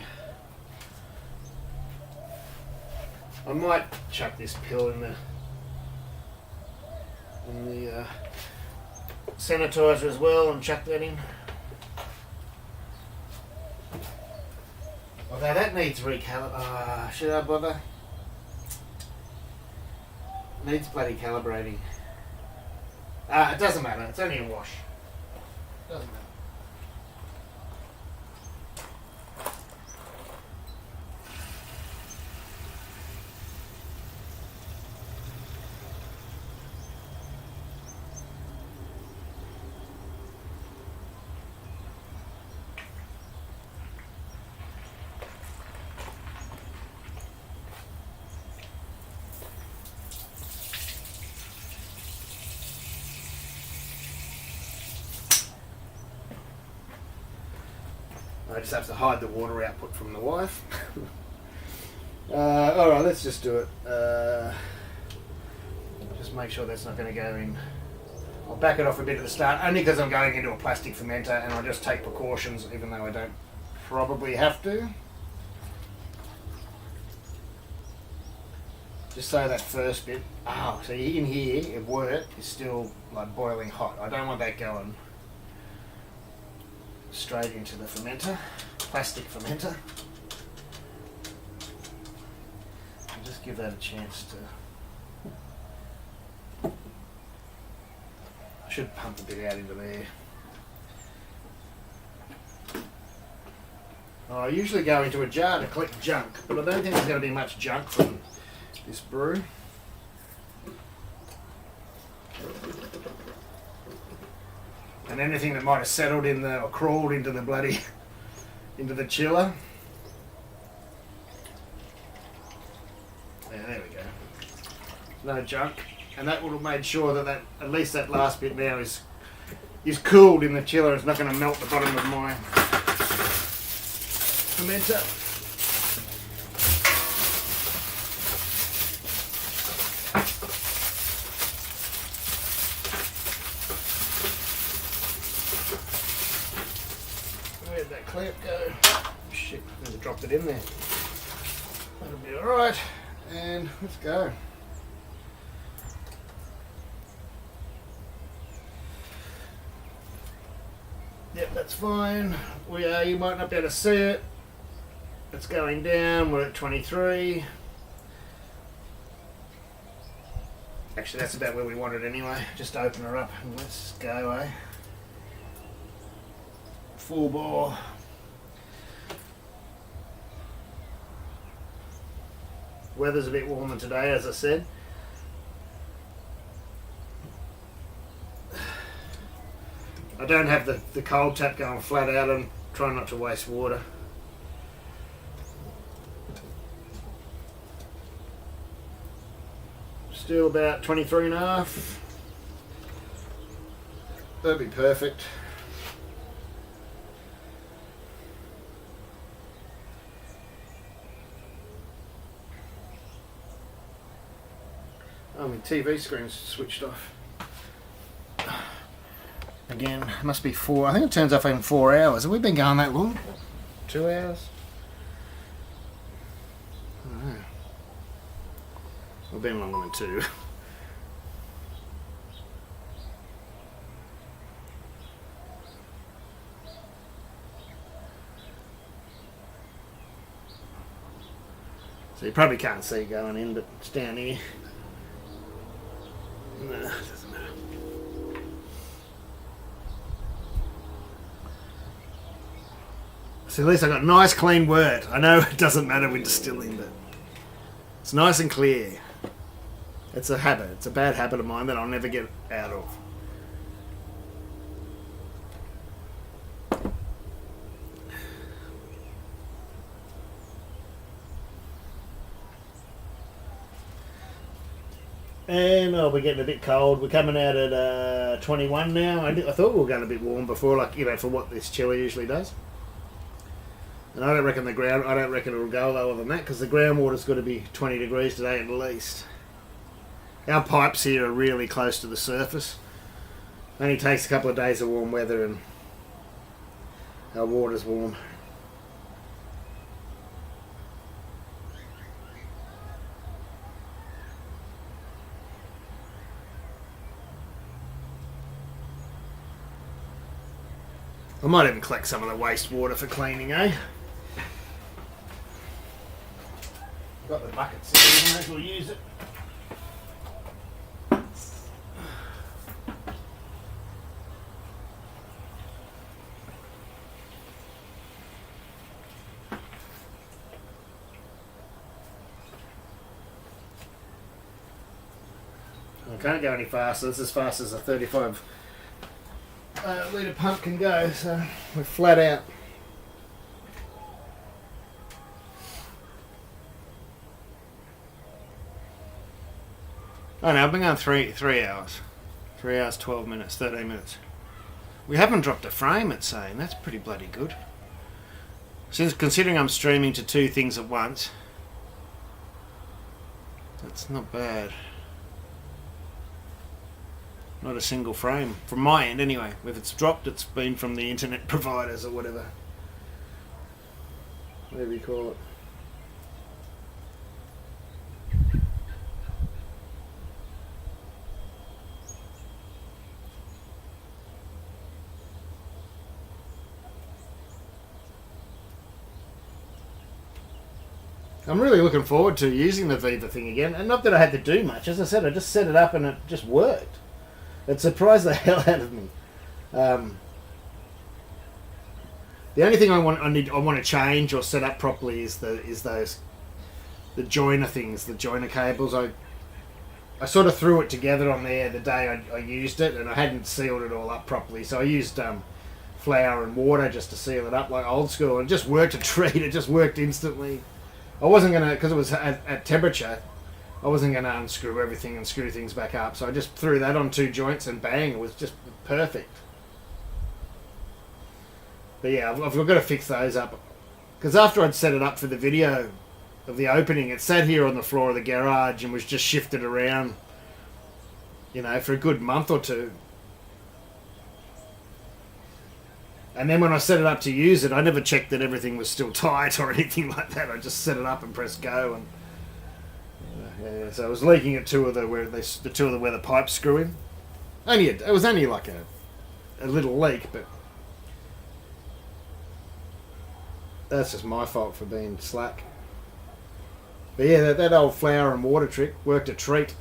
[SPEAKER 1] I might chuck this pill in the sanitizer as well and chuck that in. Although that needs recalibrating. Should I bother? Needs bloody calibrating. It doesn't matter. It's only a wash. Doesn't matter. I just have to hide the water output from the wife. Alright, let's just do it. Just make sure that's not going to go in. I'll back it off a bit at the start, only because I'm going into a plastic fermenter and I'll just take precautions, even though I don't probably have to. Just so that first bit, so in here, wort is still like boiling hot. I don't want that going straight into the fermenter, plastic fermenter. And just give that a chance to. I should pump a bit out into there. I usually go into a jar to collect junk, but I don't think there's going to be much junk from this brew. and anything that might have settled in the or crawled into the bloody into the chiller. Yeah, there we go. No junk, and that would have made sure that at least that last bit now is cooled in the chiller. It's not going to melt the bottom of my fermenter. Where'd that clamp go? Shit, never dropped it in there. That'll be alright, and let's go. Yep, that's fine. You might not be able to see it. It's going down. We're at 23. Actually, that's about where we want it anyway. Just open her up and let's go, eh? Full bore. Weather's a bit warmer today, as I said. I don't have the cold tap going flat out and try not to waste water. Still about 23 and a half. That'd be perfect. Oh, my TV screen's switched off. Again, it must be 4. I think it turns off in 4 hours. Have we been going that long? 2 hours? I don't know. We've been longer than 2. So you probably can't see going in, but it's down here. No, it doesn't matter. So at least I got nice clean wort. I know it doesn't matter with distilling, but it's nice and clear. It's a habit. It's a bad habit of mine that I'll never get out of. And we're getting a bit cold. We're coming out at 21 now. I thought we were going a bit warm before, like, you know, for what this chiller usually does. And I don't reckon it'll go lower than that, because the groundwater's got to be 20 degrees today at least. Our pipes here are really close to the surface. Only takes a couple of days of warm weather and our water's warm. I might even collect some of the wastewater for cleaning, eh? Got the buckets here, we might as well use it. I can't go any faster. This is as fast as a 35 litre pump can go, so we're flat out. Oh no, I've been going 3 hours. 3 hours, 12 minutes, 13 minutes. We haven't dropped a frame, it's saying. That's pretty bloody good. Since considering I'm streaming to 2 things at once, that's not bad. Not a single frame. From my end, anyway. If it's dropped, it's been from the internet providers or whatever. Whatever you call it. I'm really looking forward to using the Viva thing again. And not that I had to do much. As I said, I just set it up and it just worked. It surprised the hell out of me. The only thing I want to change or set up properly is the joiner things, the joiner cables. I sort of threw it together on there the day I used it, and I hadn't sealed it all up properly. So I used flour and water just to seal it up like old school, and it just worked a treat. It just worked instantly. I wasn't gonna, because it was at temperature, I wasn't gonna unscrew everything and screw things back up. So I just threw that on 2 joints, and bang, it was just perfect. But yeah, I've got to fix those up, because after I'd set it up for the video of the opening, it sat here on the floor of the garage and was just shifted around, you know, for a good month or two. And then when I set it up to use it, I never checked that everything was still tight or anything like that. I just set it up and pressed go, and yeah, so I was leaking at where the pipes screw in. It was only like a little leak, but that's just my fault for being slack. But yeah, that old flour and water trick worked a treat.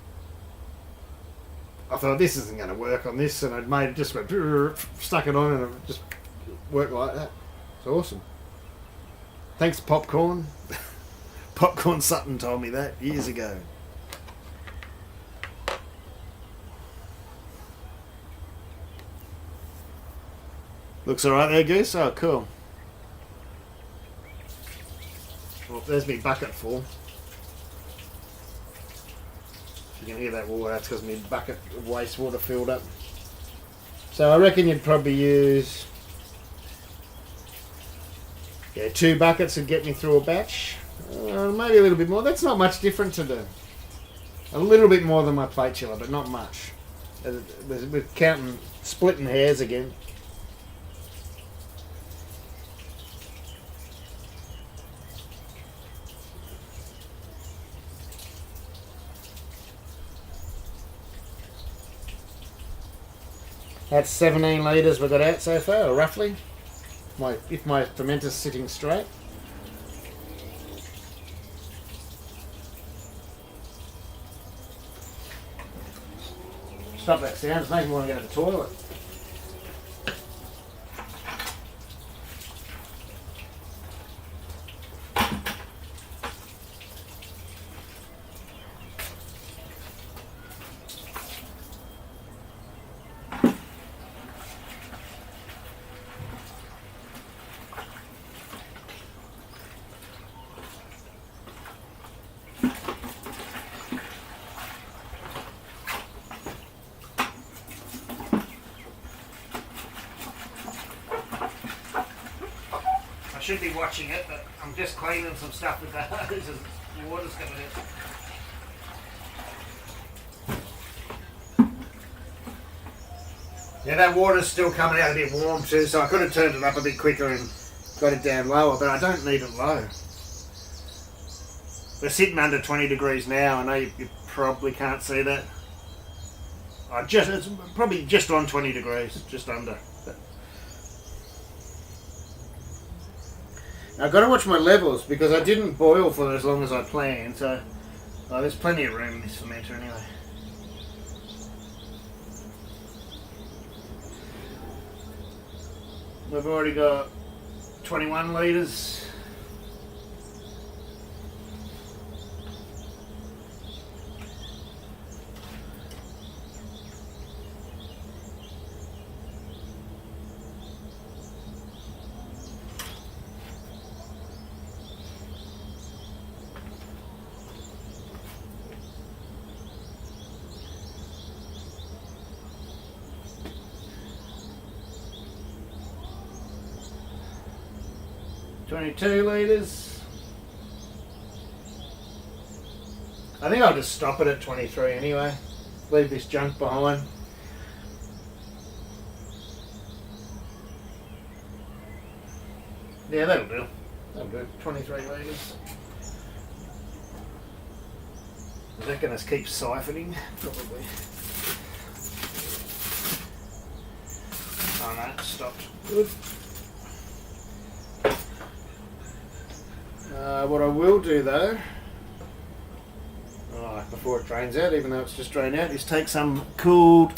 [SPEAKER 1] I thought this isn't going to work on this, and I'd made it, just went, stuck it on, and it just worked like that. It's awesome. Thanks, Popcorn. Popcorn Sutton told me that years ago. Looks alright there, Goose? Oh, cool. Well, there's my bucket full. You can hear that water, that's because my bucket of wastewater filled up. So I reckon you'd probably use 2 buckets would get me through a batch. Maybe a little bit more. That's not much different to do. A little bit more than my plate chiller, but not much. We're counting, splitting hairs again. That's 17 litres we've got out so far, roughly. If my fermenter's sitting straight. Stop that sound, it's making me want to go to the toilet. I should be watching it, but I'm just cleaning some stuff with the hose and the water's coming in. Yeah, that water's still coming out a bit warm too, so I could have turned it up a bit quicker and got it down lower, but I don't need it low. We're sitting under 20 degrees now. I know you probably can't see that. It's probably just on 20 degrees, just under. I've got to watch my levels because I didn't boil for as long as I planned, so there's plenty of room in this fermenter anyway. We've already got 21 litres. $22 litres. I think I'll just stop it at 23 anyway. Leave this junk behind. Yeah, that'll do. That'll do. 23 litres. Is that going to keep siphoning? Probably. Oh no, it stopped. Good. What I will do though, before it drains out, even though it's just drained out, is take some cooled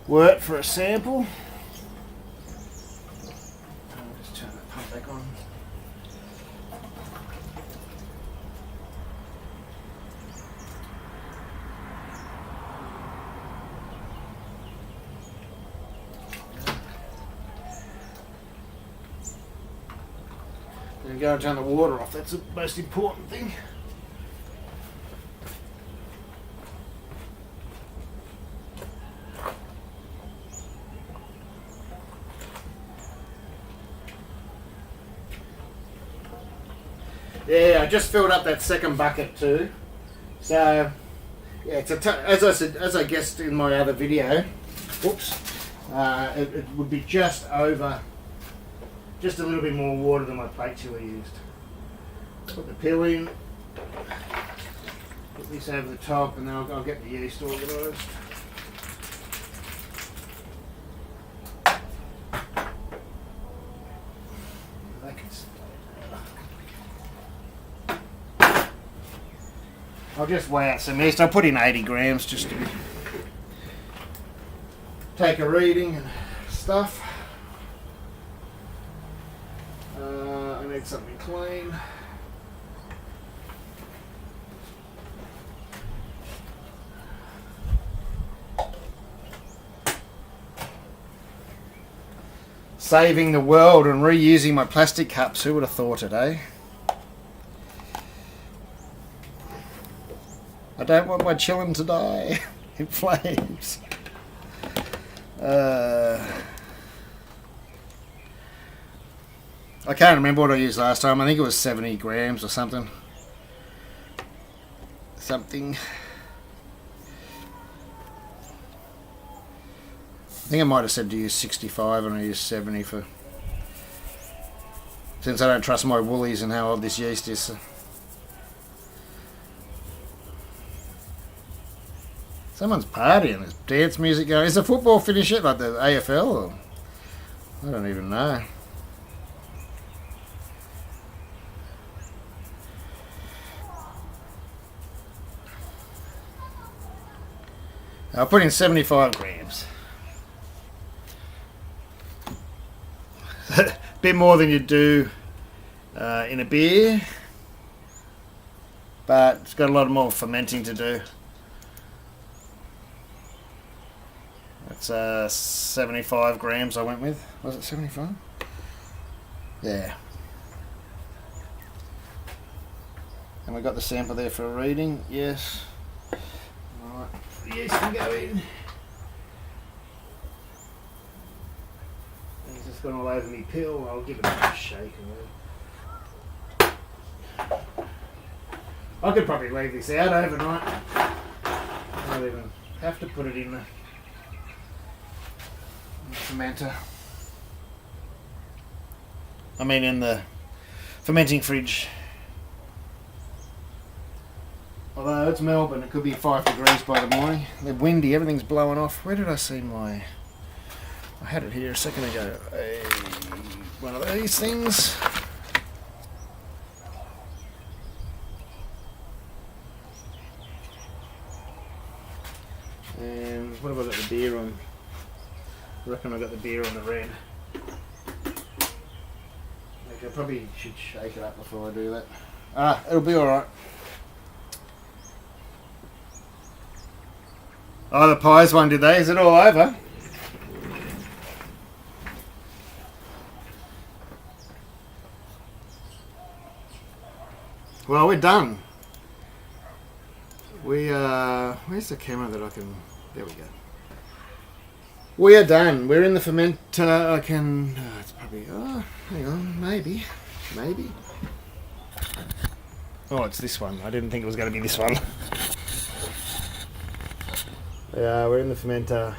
[SPEAKER 1] wort for a sample. I'll just turn that pump back on. And go and turn the water off. That's the most important thing. Yeah, I just filled up that second bucket too. So, yeah, it's as I guessed in my other video. Whoops. It would be just over, just a little bit more water than my plate chiller used. Put the pill in. Put this over the top, and then I'll get the yeast organised. I'll just weigh out some yeast. I'll put in 80 grams just to take a reading and stuff. I need something clean. Saving the world and reusing my plastic cups. Who would have thought it, eh? I don't want my chillin' to die in flames. I can't remember what I used last time. I think it was 70 grams or something. I think I might have said to use 65 and I used 70 for... Since I don't trust my woolies and how old this yeast is. So. Someone's partying. There's dance music going. Is the football finish yet? Like the AFL? Or? I don't even know. I'll put in 75 grams. A bit more than you do in a beer. But it's got a lot more fermenting to do. That's 75 grams I went with. Was it 75? Yeah. And we got the sample there for a reading. Yes. Alright. Yes, can go in. And he's just gone all over me pill. I'll give it a shake. I could probably leave this out overnight. I don't even have to put it in the fermenter. I mean in the fermenting fridge. Although it's Melbourne, it could be 5 degrees by the morning. They're windy, everything's blowing off. Where did I see my... I had it here a second ago. One of these things. And what have I got the beer on? I reckon I got the beer on the red. Okay, I probably should shake it up before I do that. It'll be alright. Oh, the pies one, did they? Is it all over? Well, we're done. Where's the camera that I can... There we go. We are done. We're in the fermenter. I can... it's probably... hang on. Maybe. Oh, it's this one. I didn't think it was going to be this one. Yeah, we're in the fermenter.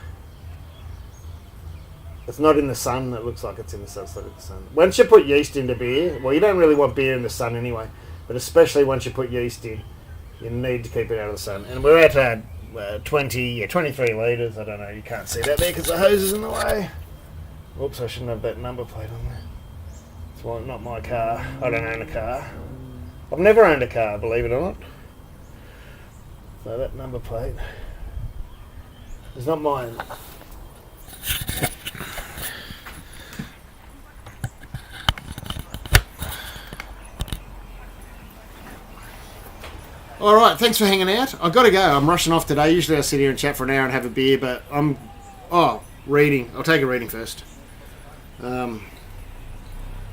[SPEAKER 1] It's not in the sun. It looks like it's in the sun. It's not in the sun. Once you put yeast into beer, well, you don't really want beer in the sun anyway, but especially once you put yeast in, you need to keep it out of the sun. And we're at 23 litres. I don't know. You can't see that there because the hose is in the way. Oops, I shouldn't have that number plate on there. It's not my car. I don't own a car. I've never owned a car, believe it or not. So that number plate... It's not mine. Alright, thanks for hanging out. I've got to go. I'm rushing off today. Usually I sit here and chat for an hour and have a beer, but I'm... reading. I'll take a reading first.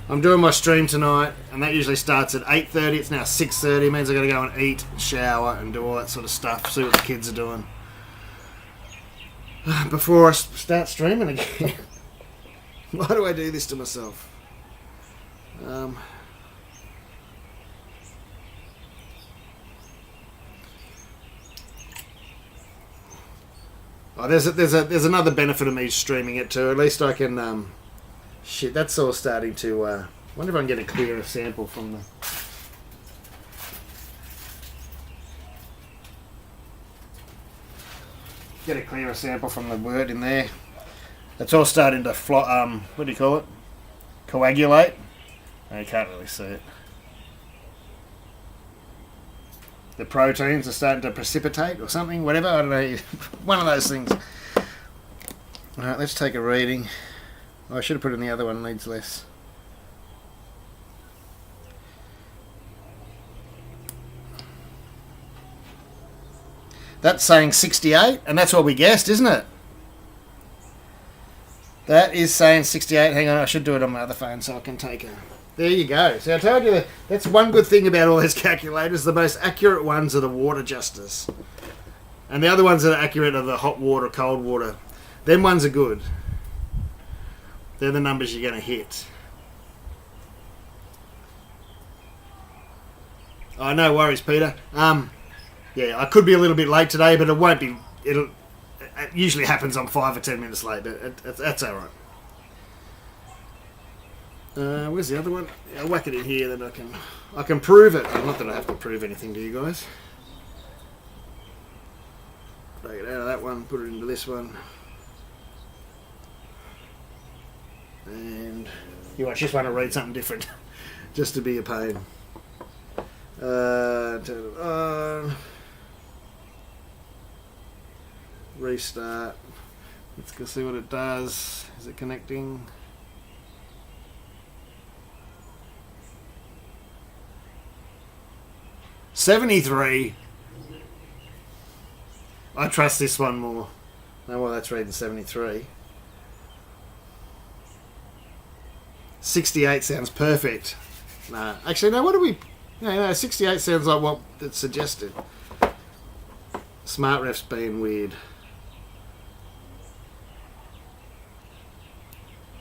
[SPEAKER 1] I'm doing my stream tonight, and that usually starts at 8:30. It's now 6:30. Means I got to go and eat, shower, and do all that sort of stuff. See what the kids are doing before I start streaming again. Why do I do this to myself? Oh, there's another benefit of me streaming it too. At least I can. Shit, that's all starting to. Wonder if I can get a clearer sample from the. Get a clearer sample from the wort in there. It's all starting to what do you call it? Coagulate. You can't really see it. The proteins are starting to precipitate or something, whatever, I don't know. One of those things. Alright, let's take a reading. Oh, I should have put in the other one, needs less. That's saying 68, and that's what we guessed, isn't it? That is saying 68. Hang on, I should do it on my other phone so I can take a... There you go. So I told you that's one good thing about all these calculators. The most accurate ones are the water adjusters. And the other ones that are accurate are the hot water, cold water. Them ones are good. They're the numbers you're going to hit. Oh, no worries, Peter. Yeah, I could be a little bit late today, but it won't be. It usually happens I'm 5 or 10 minutes late, but that's all right. Where's the other one? Yeah, I'll whack it in here, then I can prove it. Not that I have to prove anything to you guys. Take it out of that one, put it into this one. And you just want to read something different, just to be a pain. Turn it on. Restart. Let's go see what it does. Is it connecting? $73. I trust this one more. No, well, that's reading 73. 68 sounds perfect. No, actually, no. What do we? No, 68 sounds like what it suggested. Smart ref's being weird.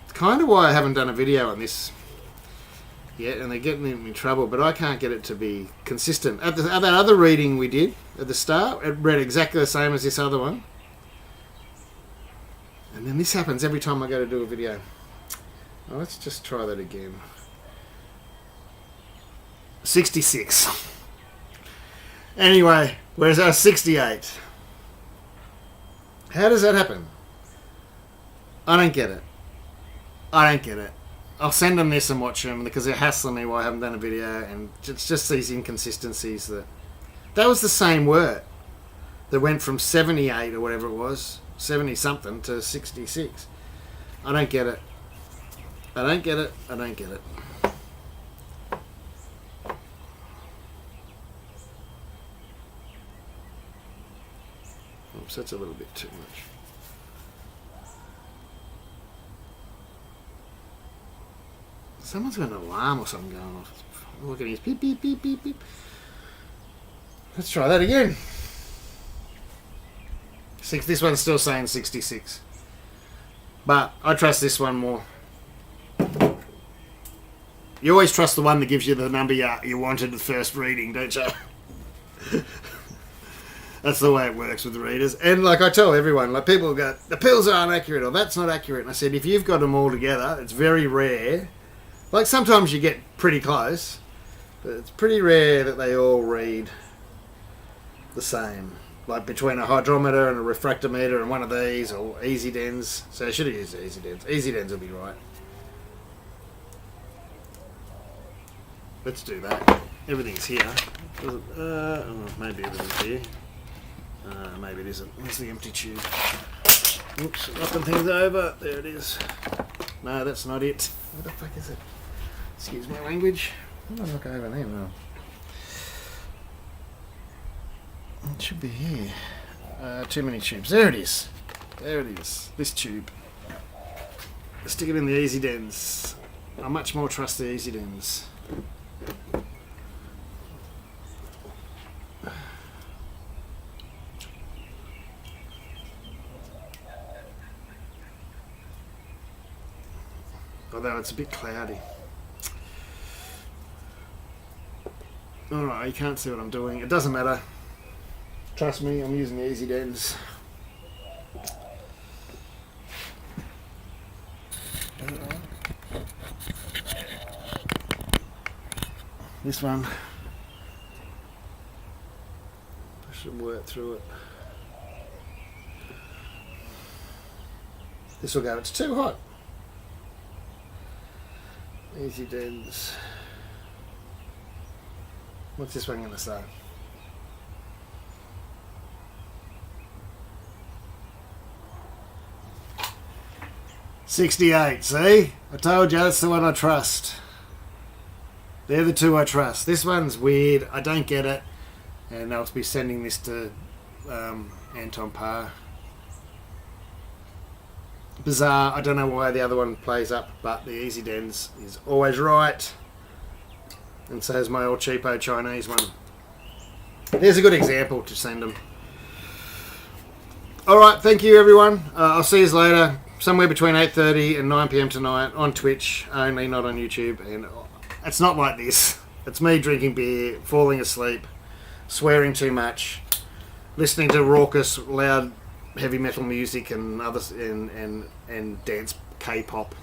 [SPEAKER 1] It's kind of why I haven't done a video on this yet, and they're getting in trouble, but I can't get it to be consistent. At that other reading we did at the start, it read exactly the same as this other one. And then this happens every time I go to do a video. Oh, let's just try that again. 66. Anyway, where's our 68? How does that happen? I don't get it. I'll send them this and watch them because they're hassling me why I haven't done a video, and it's just these inconsistencies that was the same wort that went from 78 or whatever it was, 70 something to 66. I don't get it. Oops, that's a little bit too much. Someone's got an alarm or something going off. Look at his beep, beep, beep, beep, beep. Let's try that again. This one's still saying 66. But I trust this one more. You always trust the one that gives you the number you wanted at the first reading, don't you? That's the way it works with the readers. And like I tell everyone, like people go, the pills aren't accurate or that's not accurate. And I said, if you've got them all together, it's very rare. Like sometimes you get pretty close, but it's pretty rare that they all read the same. Like between a hydrometer and a refractometer and one of these, or easy dens. So I should have used easy dens. Easy dens will be right. Let's do that. Everything's here. Maybe everything's here. Maybe it isn't. Where's the empty tube? Oops, knocking things over. There it is. No, that's not it. What the fuck is it? Excuse my language. I'm not looking over there now. It should be here. Too many tubes. There it is. There it is. This tube. Stick it in the easy dens. I much more trust the Easy Dens. Although it's a bit cloudy. Alright, you can't see what I'm doing. It doesn't matter. Trust me, I'm using the Easy Dens. This one, push some wort through it. This will go, it's too hot. Easy Dens. What's this one going to say? $68, see? I told you, that's the one I trust. They're the two I trust. This one's weird. I don't get it. And I'll be sending this to Anton Parr. Bizarre. I don't know why the other one plays up, but the Easy Dens is always right. And so is my old cheapo Chinese one. There's a good example to send them. Alright, thank you everyone. I'll see you later. Somewhere between 8:30 and 9 PM tonight on Twitch only, not on YouTube. And it's not like this. It's me drinking beer, falling asleep, swearing too much, listening to raucous, loud, heavy metal music and others and dance K-pop,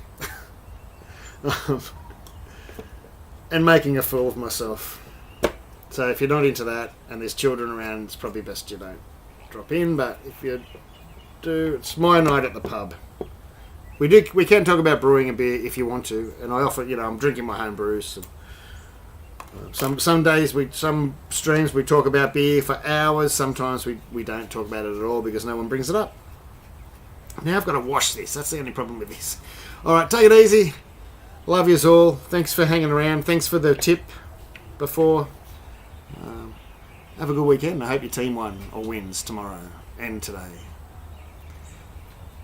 [SPEAKER 1] and making a fool of myself. So if you're not into that and there's children around, it's probably best you don't drop in. But if you do, it's my night at the pub. We can talk about brewing a beer if you want to, and I offer, I'm drinking my home brews. And, some days some streams we talk about beer for hours. Sometimes we don't talk about it at all because no one brings it up. Now I've got to wash this. That's the only problem with this. All right, take it easy. Love yous all. Thanks for hanging around. Thanks for the tip before. Have a good weekend. I hope your team won or wins tomorrow and today.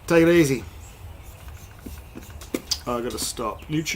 [SPEAKER 1] Take it easy. I've got to stop. YouTube.